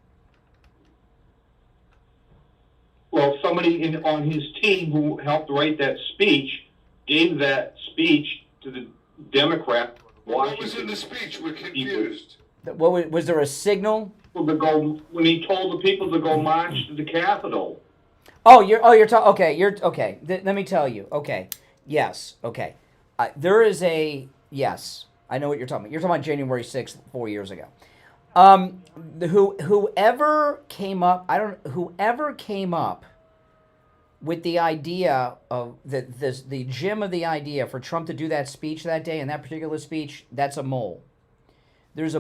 Well, somebody on his team who helped write that speech gave that speech to the Democrat. What was in the speech? We're confused. What was there a signal? When he told the people to go march to the Capitol. You're talking. Okay. Let me tell you. Okay. Yes. Okay. There is a yes. I know what you're talking about. You're talking about January 6th, 4 years ago. Whoever came up with the idea of the gem of the idea for Trump to do that speech that day, and that particular speech, that's a mole. There was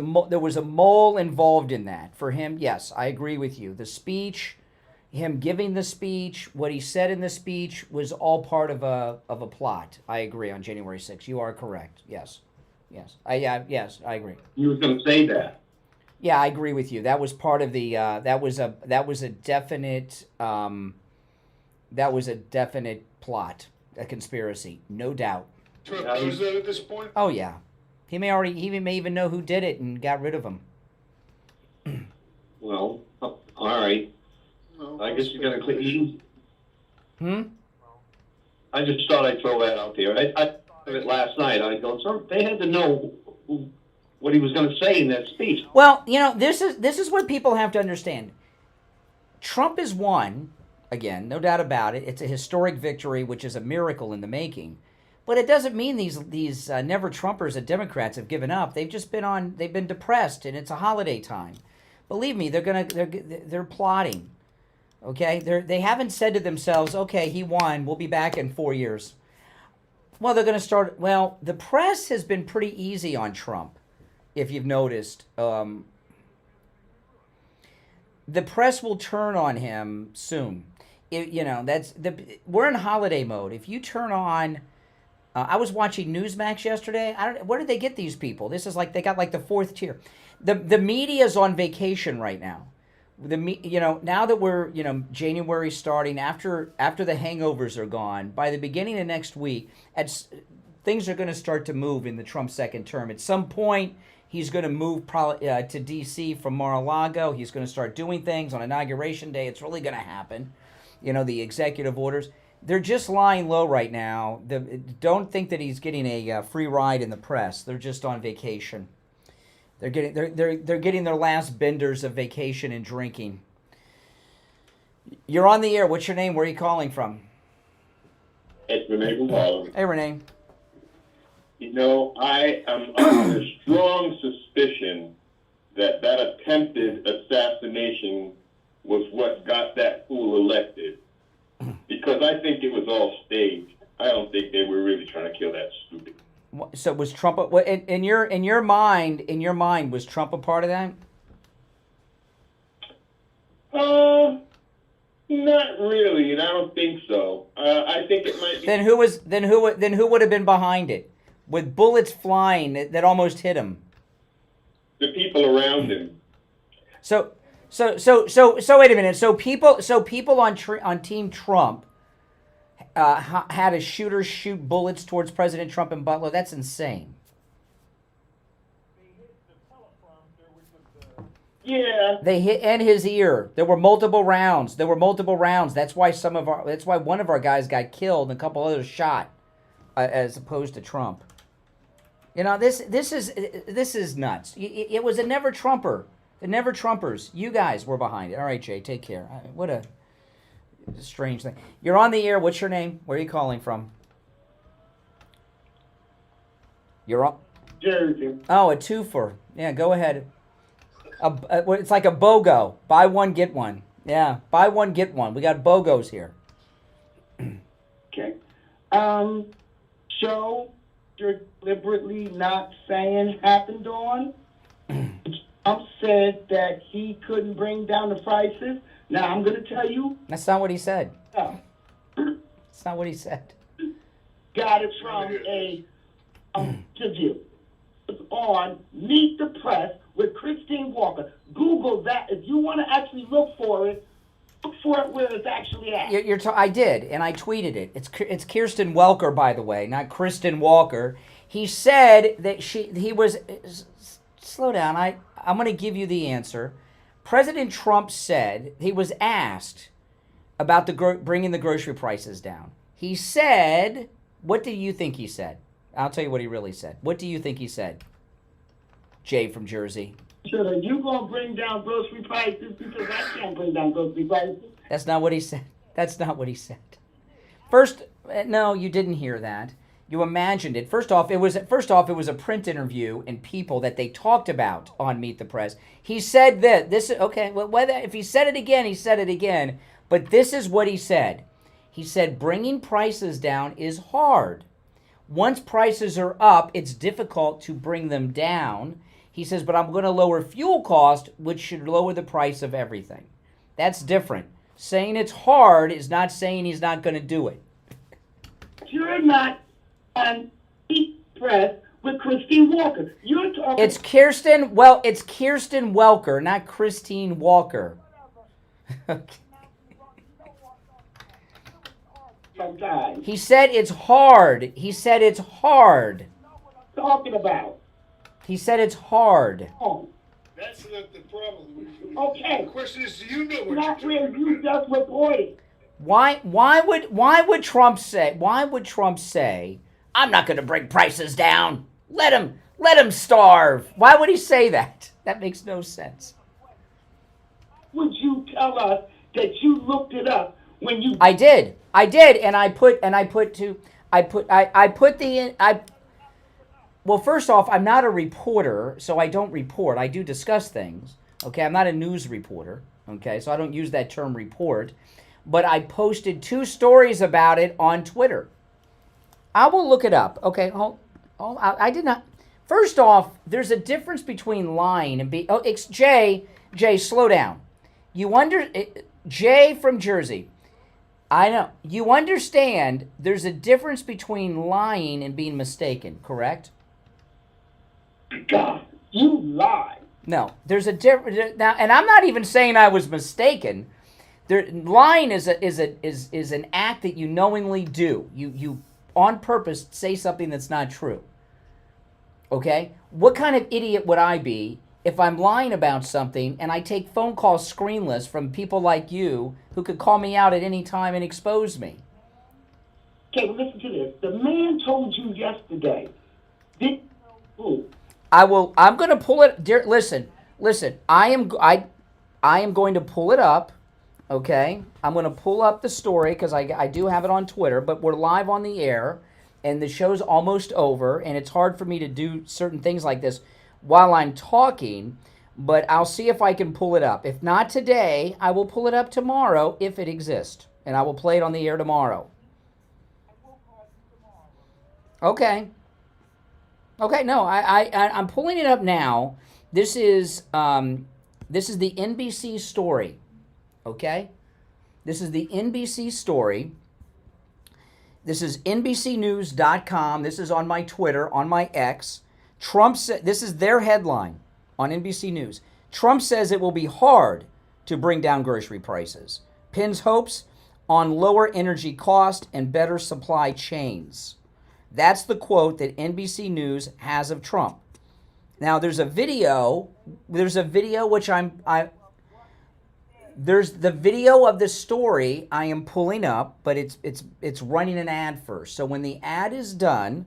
a mole involved in that. For him, yes, I agree with you. The speech, him giving the speech, what he said in the speech was all part of a plot. I agree on January 6th. You are correct. Yes. Yes, I agree. You was going to say that. Yeah, I agree with you. That was part of the. That was a definite. That was a definite plot, a conspiracy, no doubt. Trump knows that at this point? Oh yeah, he may even know who did it and got rid of him. Well, all right. No, I guess you're going to clean. I just thought I'd throw that out there. I thought of it last night. I go, they had to know what he was going to say in that speech. Well, this is what people have to understand. Trump has won, again, no doubt about it. It's a historic victory, which is a miracle in the making. But it doesn't mean these never Trumpers and Democrats have given up. They've just been depressed, and it's a holiday time. Believe me, they're plotting. Okay, they haven't said to themselves, okay, he won, we'll be back in 4 years. Well, they're going to start. Well, the press has been pretty easy on Trump. If you've noticed, the press will turn on him soon. We're in holiday mode. If you turn on I was watching Newsmax yesterday. Where did they get these people? This is like they got like the fourth tier. The media's on vacation right now. Now that we're January starting, after the hangovers are gone, by the beginning of next week, things are going to start to move in the Trump second term. At some point, he's going to move to D.C. from Mar-a-Lago. He's going to start doing things on Inauguration Day. It's really going to happen. The executive orders. They're just lying low right now. Don't think that he's getting a free ride in the press. They're just on vacation. They're getting their last benders of vacation and drinking. You're on the air. What's your name? Where are you calling from? It's Renee from Harlem. Hey, Renee. I am under strong suspicion that attempted assassination was what got that fool elected. Because I think it was all staged. I don't think they were really trying to kill that stupid. So was Trump in your mind? Was Trump a part of that? Not really, and I don't think so. I think it might be. Then who would have been behind it, with bullets flying that almost hit him? The people around him. So wait a minute. So people on Team Trump had a shooter shoot bullets towards President Trump in Butler. That's insane. Yeah. They hit in his ear. There were multiple rounds. That's why one of our guys got killed and a couple others shot, as opposed to Trump. This is nuts. It was a never Trumper. The never Trumpers. You guys were behind it. All right, Jay, take care. What a strange thing. You're on the air. What's your name? Where are you calling from? You're on. Jersey. Oh, a twofer. Yeah, go ahead. It's like a BOGO. Buy one, get one. Yeah, buy one, get one. We got BOGOs here. Okay. Show you're deliberately not saying happened on. Trump said that he couldn't bring down the prices. Now, I'm going to tell you. That's not what he said. That's not what he said. Got it from a interview on Meet the Press with Christine Walker. Google that. If you want to actually look for it where it's actually at. I did, and I tweeted it. It's Kirsten Welker, by the way, not Kristen Walker. He said that he was... Slow down. I'm going to give you the answer. President Trump said, he was asked about bringing the grocery prices down. He said, what do you think he said? I'll tell you what he really said. What do you think he said? Jay from Jersey. Sure, are you going to bring down grocery prices? Because I can't bring down grocery prices. That's not what he said. That's not what he said. First, no, you didn't hear that. You imagined it. First off, it was a print interview and people that they talked about on Meet the Press. He said that this is okay. Well, if he said it again, he said it again. But this is what he said. He said bringing prices down is hard. Once prices are up, it's difficult to bring them down. He says, but I'm going to lower fuel cost, which should lower the price of everything. That's different. Saying it's hard is not saying he's not going to do it. You're not on Meet the Press with Christine Walker. You're talking. It's Kirsten Welker, not Christine Walker. Sometimes. He said it's hard. Talking about. He said it's hard. Oh. That's not the problem. Okay. The question is, do you know what not you're where you just reported. Why would Trump say, I'm not going to bring prices down. Let him starve. Why would he say that? That makes no sense. Would you tell us that you looked it up when you? I did, and well, first off, I'm not a reporter, so I don't report. I do discuss things. Okay, I'm not a news reporter. Okay, so I don't use that term report. But I posted 2 stories about it on Twitter. I will look it up. Okay, I did not. First off, there's a difference between lying and being. Oh, it's Jay, slow down. Jay from Jersey. I know. You understand there's a difference between lying and being mistaken, correct? God, you lie. No, there's a difference now, and I'm not even saying I was mistaken. Lying is an act that you knowingly do. You on purpose say something that's not true. Okay? What kind of idiot would I be if I'm lying about something and I take phone calls screenless from people like you who could call me out at any time and expose me? Okay, well, listen to this. The man told you yesterday. Did who? I'm going to pull it. Dear, listen. I am going to pull it up. Okay, I'm going to pull up the story because I do have it on Twitter, but we're live on the air, and the show's almost over, and it's hard for me to do certain things like this while I'm talking, but I'll see if I can pull it up. If not today, I will pull it up tomorrow if it exists, and I will play it on the air tomorrow. Okay. Okay, no, I'm pulling it up now. This is the NBC story. Okay? This is the NBC story. This is NBCnews.com. This is on my Twitter, on my X. Trump said, this is their headline on NBC News. Trump says it will be hard to bring down grocery prices. Pins hopes on lower energy cost and better supply chains. That's the quote that NBC News has of Trump. Now there's a video which there's the video of the story I am pulling up, but it's running an ad first. So when the ad is done,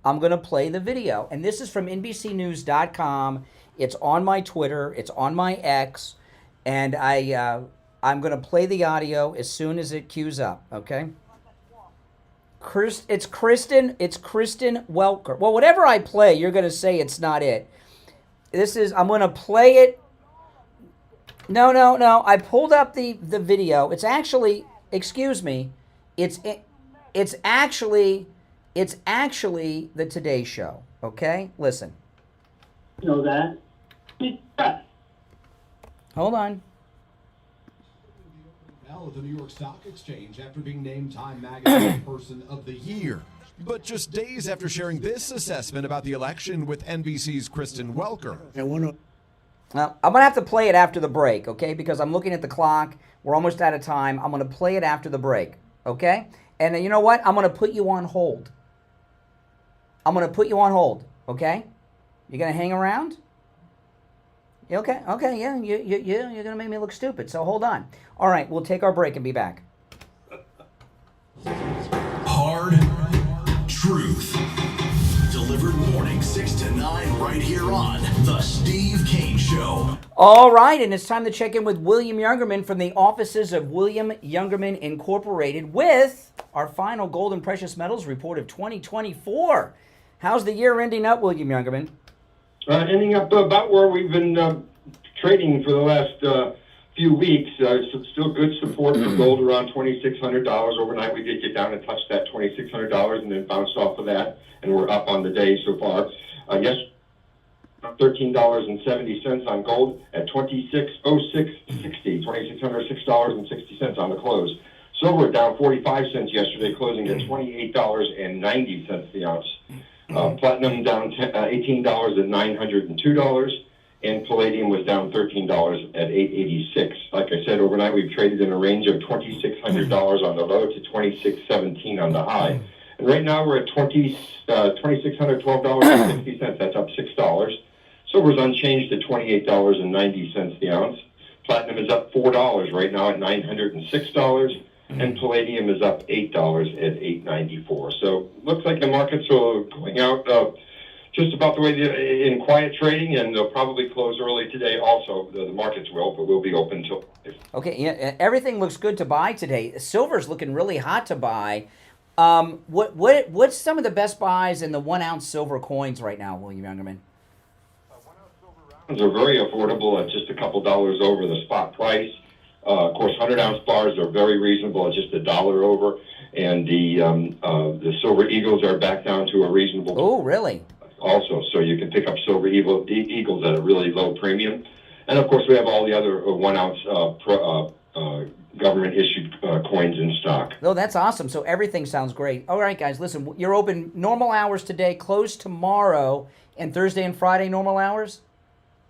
I'm going to play the video. And this is from NBCnews.com. It's on my Twitter. It's on my X. And I'm going to play the audio as soon as it queues up, okay? It's Kristen Welker. Well, whatever I play, you're going to say it's not it. I'm going to play it. No. I pulled up the video. It's actually, excuse me, it's actually the Today Show. Okay? Listen. You know that? Hold on. At the New York Stock Exchange after being named Time Magazine Person of the Year. But just days after sharing this assessment about the election with NBC's Kristen Welker. Now, I'm going to have to play it after the break, okay? Because I'm looking at the clock. We're almost out of time. I'm going to play it after the break, okay? And you know what? I'm going to put you on hold. Okay? You going to hang around? Okay, yeah, you're going to make me look stupid, so hold on. All right, we'll take our break and be back. Hard Truth. Delivered morning 6 to 9 right here on The Steve Kane Show. All right, and it's time to check in with William Youngerman from the offices of William Youngerman Incorporated with our final gold and precious metals report of 2024. How's the year ending up, William Youngerman? Ending up about where we've been trading for the last few weeks. Still good support for gold around $2,600. Overnight we did get down and touch that $2,600 and then bounced off of that, and we're up on the day so far. Yes, $13.70 on gold at $26.0660, $2,606.60 on the close. Silver down 45 cents yesterday, closing at $28.90 the ounce. Platinum down $18 at $902, and palladium was down $13 at $886. Like I said, overnight we've traded in a range of $2,600 on the low to $2,617 on the high. And right now we're at $2,612.60. That's up $6. Silver's unchanged at $28.90 the ounce. Platinum is up $4 right now at $906. And palladium is up $8 at $8.94. So looks like the markets are going out just about the way in quiet trading, and they'll probably close early today also. The markets will, but we'll be open till. Okay, yeah, everything looks good to buy today. Silver's looking really hot to buy. What's some of the best buys in the 1 ounce silver coins right now, William Youngerman? Are very affordable at just a couple dollars over the spot price. Of course, 100-ounce bars are very reasonable at just $1 over, and the Silver Eagles are back down to a reasonable. Oh, really? Also, so you can pick up Silver Eagles at a really low premium, and of course we have all the other 1 ounce government-issued coins in stock. Oh, that's awesome. So everything sounds great. All right, guys, listen, you're open normal hours today, closed tomorrow, and Thursday and Friday normal hours?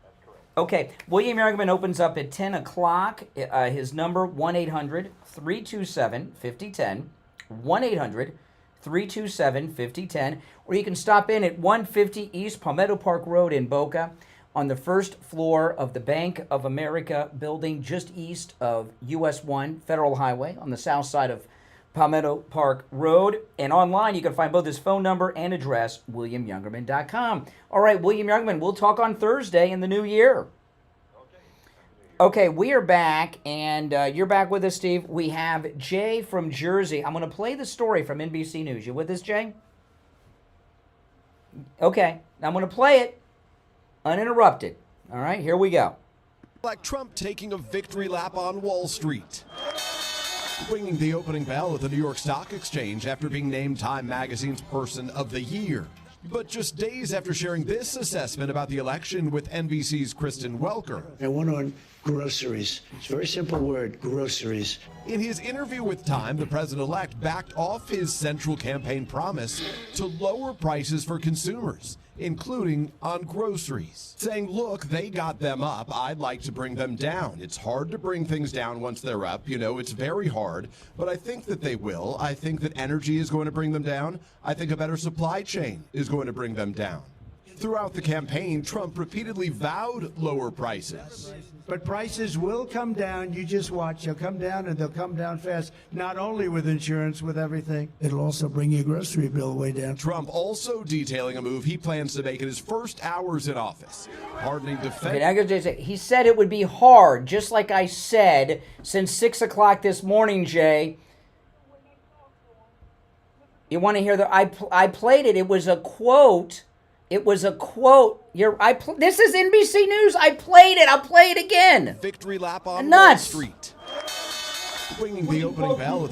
That's correct. Okay. William Youngman opens up at 10 o'clock. His number, 1-800-327-5010. 1-800-327-5010. Or you can stop in at 150 East Palmetto Park Road in Boca, on the first floor of the Bank of America building just east of US 1 Federal Highway on the south side of Palmetto Park Road. And online, you can find both his phone number and address, WilliamYoungerman.com. All right, William Youngman, we'll talk on Thursday in the new year. Okay, we are back, and you're back with us, Steve. We have Jay from Jersey. I'm going to play the story from NBC News. You with us, Jay? Okay, I'm going to play it. Uninterrupted. All right, here we go. Like Trump taking a victory lap on Wall Street. Ringing the opening bell at the New York Stock Exchange after being named Time Magazine's Person of the Year. But just days after sharing this assessment about the election with NBC's Kristen Welker. I went on groceries. It's a very simple word, groceries. In his interview with Time, the president-elect backed off his central campaign promise to lower prices for consumers, including on groceries, saying, look, they got them up. I'd like to bring them down. It's hard to bring things down once they're up. You know, it's very hard, but I think that they will. I think that energy is going to bring them down. I think a better supply chain is going to bring them down. Throughout the campaign, Trump repeatedly vowed lower prices. But prices will come down. You just watch. They'll come down, and they'll come down fast, not only with insurance, with everything. It'll also bring your grocery bill way down. Trump also detailing a move he plans to make in his first hours in office, hardening defense. Okay, now I gotta say, he said it would be hard, just like I said, since 6 o'clock this morning, Jay. You want to hear the? I played it. It was a quote. It was a quote. This is NBC News. I played it. I'll play it again. Victory lap on Wall Street. Ringing the opening bell.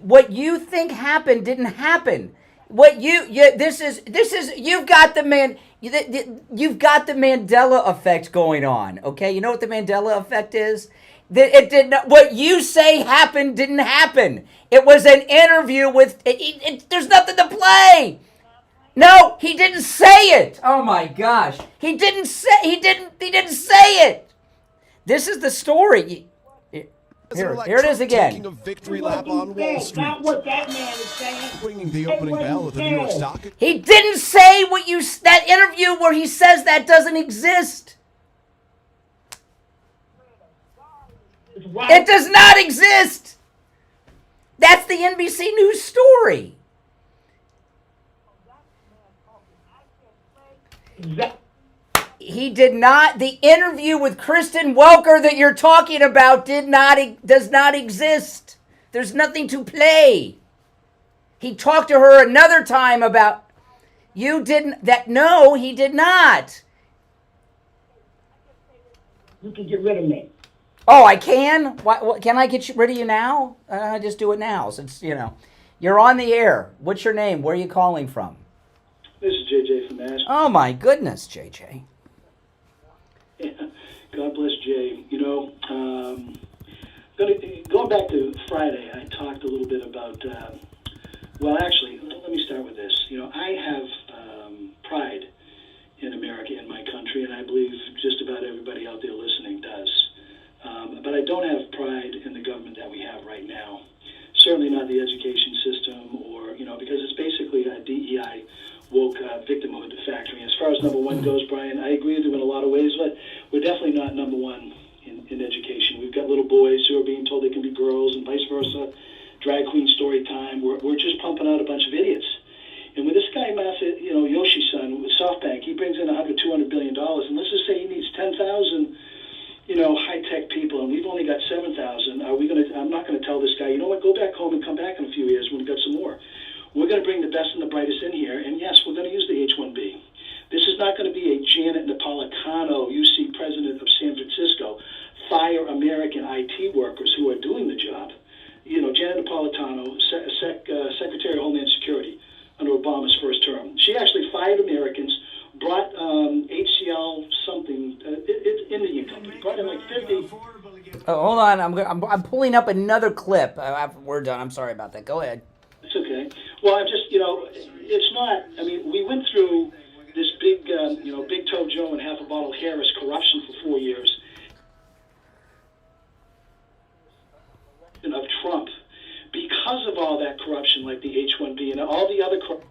What you think happened didn't happen. What you've got the Mandela effect going on. Okay, you know what the Mandela effect is? It did not. What you say happened didn't happen. It was an interview with. There's nothing to play. No, he didn't say it. Oh my gosh, he didn't say it. This is the story. Here it is again. Taking a victory lap on Wall Street. Not what that man is saying. Ringing the opening bell at the New York Stock Exchange. He didn't say that interview where he says that doesn't exist. It does not exist. That's the NBC News story. He did not. The interview with Kristen Welker that you're talking about does not exist. There's nothing to play. He talked to her another time about you didn't. No, he did not. You can get rid of me. Oh, I can? What, can I get rid of you now? Just do it now, since you're on the air. What's your name? Where are you calling from? This is JJ from Nashville. Oh my goodness, JJ. Yeah, God bless Jay. Going back to Friday, I talked a little bit about. Actually, let me start with this. I have pride in America, in my country, and I believe just about everybody out there listening does. But I don't have pride in the government that we have right now. Certainly not the education system, or because it's basically a DEI woke victimhood factory. As far as number one goes, Brian, I agree with you in a lot of ways, but we're definitely not number one in education. We've got little boys who are being told they can be girls and vice versa. Drag queen story time. We're just pumping out a bunch of idiots. And with this guy, Yoshi-san with SoftBank, he brings in $200 billion, and let's just say he needs 10,000, high-tech people, and we've only got 7,000. I'm not going to tell this guy, you know what, go back home and come back in a few years when we've got some more. We're going to bring the best and the brightest in here, and yes, we're going to use the H-1B. This is not going to be a Janet Napolitano, UC president of San Francisco, fire American IT workers who are doing the job. Janet Napolitano, Secretary of Homeland Security under Obama's first term. She actually fired Americans, brought HCL something, Indian company, brought in like 50. Oh, hold on. I'm pulling up another clip. After we're done. I'm sorry about that. Go ahead. It's okay. Well, I'm just, it's not, I mean, we went through this big, Big Toe Joe and half a bottle Harris corruption for 4 years of Trump. Because of all that corruption, like the H-1B and all the other corruption.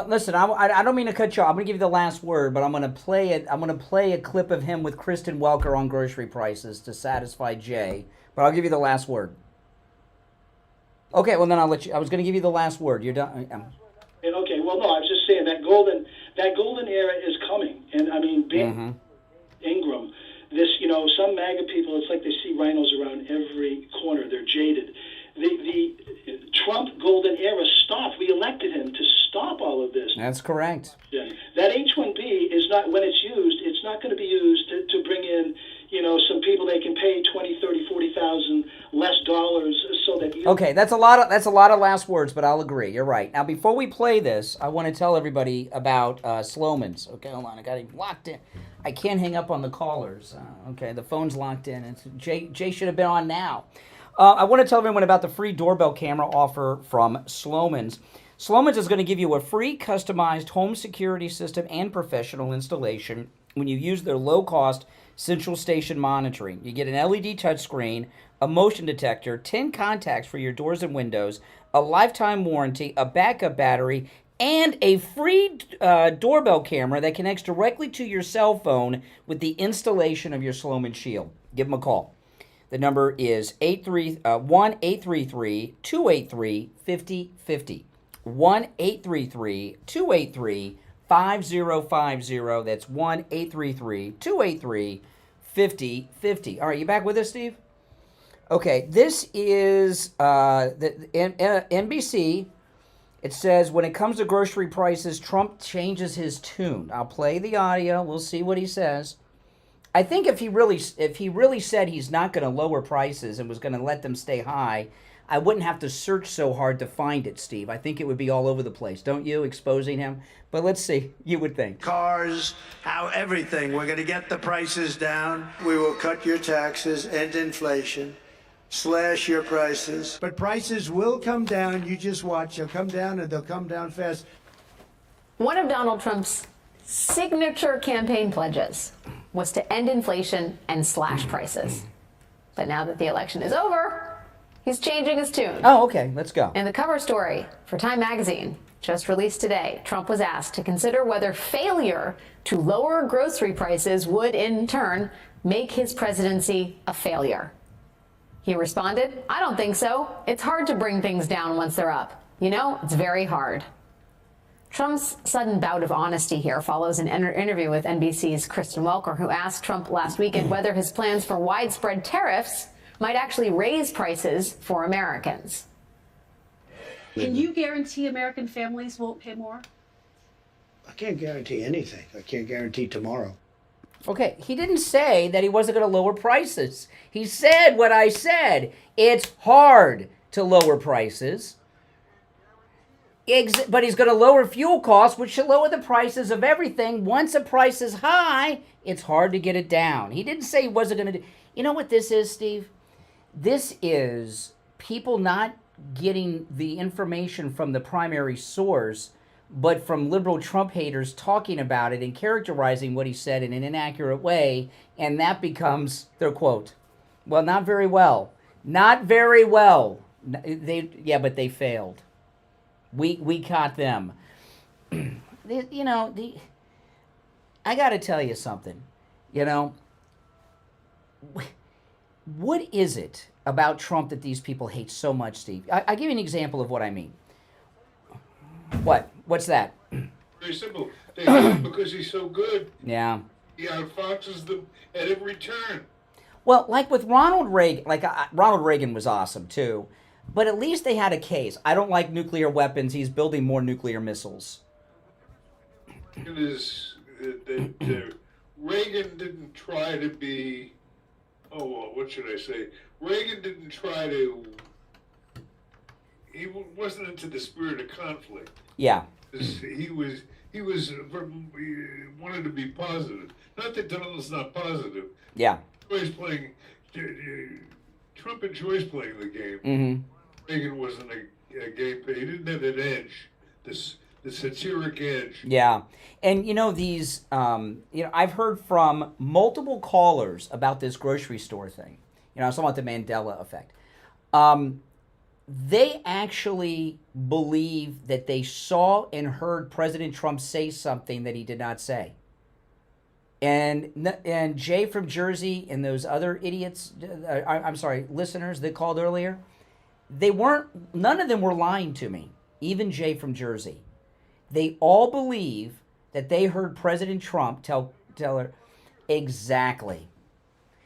Listen, I don't mean to cut you off. I'm going to give you the last word, but I'm going to play it. I'm going to play a clip of him with Kristen Welker on grocery prices to satisfy Jay. But I'll give you the last word. Okay, well then I'll let you. I was going to give you the last word. You're done. Okay, well no, I was just saying that golden era is coming, and I mean, Ingram, this, some MAGA people, it's like they see rhinos around every corner. They're jaded. The Trump golden era stopped. We elected him to stop all of this. That's correct. Yeah. That H-1B is not, when it's used, it's not going to be used to bring in, some people they can pay 20, 30, 40,000 less dollars so that you... Okay, that's a lot of last words, but I'll agree. You're right. Now, before we play this, I want to tell everybody about Sloman's. Okay, hold on. I got him locked in. I can't hang up on the callers. Okay, the phone's locked in. Jay should have been on now. I want to tell everyone about the free doorbell camera offer from Sloman's. Sloman's is going to give you a free customized home security system and professional installation when you use their low-cost central station monitoring. You get an LED touchscreen, a motion detector, 10 contacts for your doors and windows, a lifetime warranty, a backup battery, and a free doorbell camera that connects directly to your cell phone with the installation of your Sloman Shield. Give them a call. The number is 1-833-283-5050. 1-833-283-5050. That's 1-833-283-5050. All right, you back with us, Steve? Okay, this is the NBC. It says, when it comes to grocery prices, Trump changes his tune. I'll play the audio. We'll see what he says. I think if he really said he's not going to lower prices and was going to let them stay high, I wouldn't have to search so hard to find it, Steve. I think it would be all over the place, don't you, exposing him? But let's see. You would think. Cars, how everything. We're going to get the prices down. We will cut your taxes, end inflation, slash your prices. But prices will come down. You just watch. They'll come down, and they'll come down fast. One of Donald Trump's signature campaign pledges was to end inflation and slash prices. But now that the election is over, he's changing his tune. Oh, okay. Let's go. In the cover story for Time magazine, just released today, Trump was asked to consider whether failure to lower grocery prices would, in turn, make his presidency a failure. He responded, "I don't think so. It's hard to bring things down once they're up. It's very hard." Trump's sudden bout of honesty here follows an interview with NBC's Kristen Welker, who asked Trump last weekend whether his plans for widespread tariffs might actually raise prices for Americans. Can you guarantee American families won't pay more? I can't guarantee anything. I can't guarantee tomorrow. Okay, he didn't say that he wasn't going to lower prices. He said what I said. It's hard to lower prices. But he's going to lower fuel costs, which should lower the prices of everything. Once a price is high, it's hard to get it down. He didn't say he wasn't going to do... You know what this is, Steve? This is people not getting the information from the primary source, but from liberal Trump haters talking about it and characterizing what he said in an inaccurate way, and that becomes their quote. Well, not very well. Not very well. But they failed. We caught them. I got to tell you something. What is it about Trump that these people hate so much, Steve? I'll give you an example of what I mean. What? What's that? Very simple. They hate him because he's so good. Yeah. He outfoxes them at every turn. Well, like with Ronald Reagan, Ronald Reagan was awesome too, but at least they had a case. I don't like nuclear weapons. He's building more nuclear missiles. It is Reagan didn't try to be. What should I say? Reagan didn't try to. He wasn't into the spirit of conflict. Yeah. He wanted to be positive. Not that Donald's not positive. Yeah. He's playing Trump enjoys playing the game. Mm-hmm. Reagan wasn't a game player. He didn't have that edge, the satiric edge. Yeah. And, these, I've heard from multiple callers about this grocery store thing. I was talking about the Mandela effect. They actually believe that they saw and heard President Trump say something that he did not say. And Jay from Jersey and those other idiots, listeners that called earlier, none of them were lying to me, even Jay from Jersey. They all believe that they heard President Trump tell her exactly.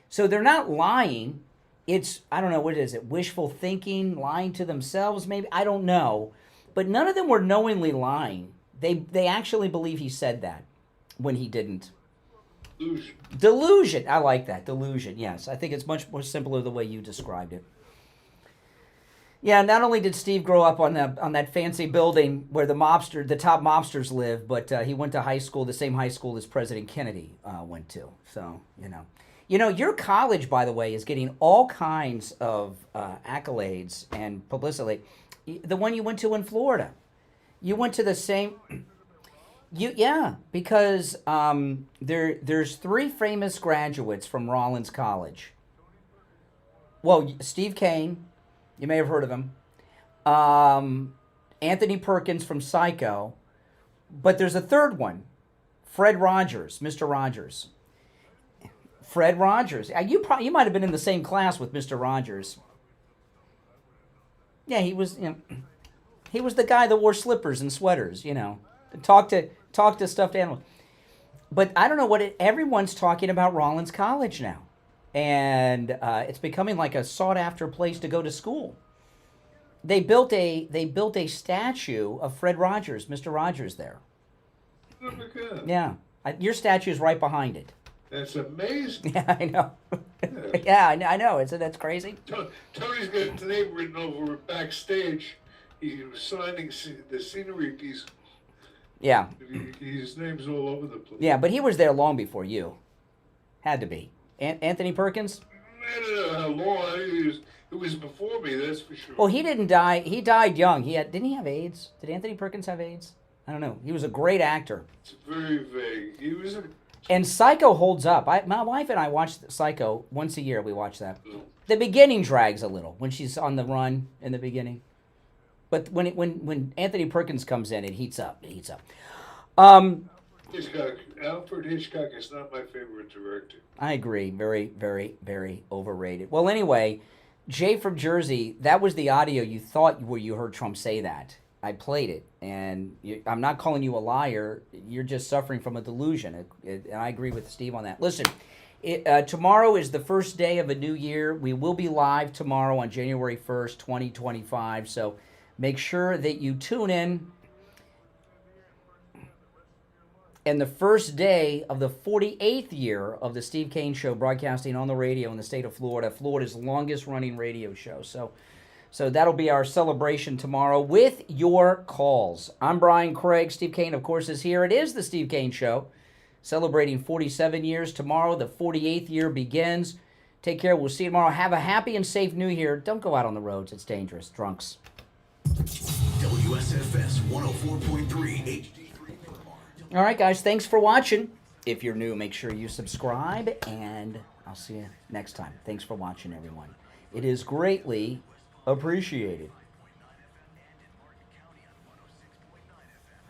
So they're not lying. It's, I don't know, what is it, wishful thinking, lying to themselves maybe? I don't know. But none of them were knowingly lying. They actually believe he said that when he didn't. Delusion. I like that. Delusion, yes. I think it's much more simpler the way you described it. Yeah, not only did Steve grow up on that fancy building where the top mobsters live, but he went to high school, the same high school as President Kennedy went to. So, your college, by the way, is getting all kinds of accolades and publicity. The one you went to in Florida, you went to the same. Because there's 3 famous graduates from Rollins College. Well, Steve Kane, you may have heard of him. Anthony Perkins from Psycho. But there's a third one, Fred Rogers, Mr. Rogers. Fred Rogers. You might have been in the same class with Mr. Rogers. Yeah, he was the guy that wore slippers and sweaters, Talk to stuffed animals. But I don't know everyone's talking about Rollins College now. And it's becoming like a sought-after place to go to school. They built a statue of Fred Rogers, Mr. Rogers there. Oh my God. Yeah. Your statue is right behind it. That's amazing. Yeah, I know. Yeah, I know. That's crazy. Tony's got his name written over backstage. He was signing the scenery piece. Yeah. His name's all over the place. Yeah, but he was there long before you. Had to be. Anthony Perkins? I don't know how long. It was before me, that's for sure. Well, he didn't die. He died young. Didn't he have AIDS? Did Anthony Perkins have AIDS? I don't know. He was a great actor. It's very vague. And Psycho holds up. My wife and I watch Psycho once a year. We watch that. The beginning drags a little when she's on the run in the beginning. But when Anthony Perkins comes in, it heats up. Hitchcock. Alfred Hitchcock is not my favorite director. I agree. Very, very, very overrated. Well, anyway, Jay from Jersey, that was the audio you thought where you heard Trump say that. I played it, and I'm not calling you a liar. You're just suffering from a delusion, and I agree with Steve on that. Listen, tomorrow is the first day of a new year. We will be live tomorrow on January 1st, 2025, so make sure that you tune in. And the first day of the 48th year of the Steve Kane Show, broadcasting on the radio in the state of Florida, Florida's longest-running radio show. So that'll be our celebration tomorrow with your calls. I'm Brian Craig. Steve Kane, of course, is here. It is the Steve Kane Show, celebrating 47 years. Tomorrow, the 48th year begins. Take care. We'll see you tomorrow. Have a happy and safe New Year. Don't go out on the roads. It's dangerous. Drunks. WSFS 104.3 HD3. All right, guys. Thanks for watching. If you're new, make sure you subscribe, and I'll see you next time. Thanks for watching, everyone. It is greatly appreciated.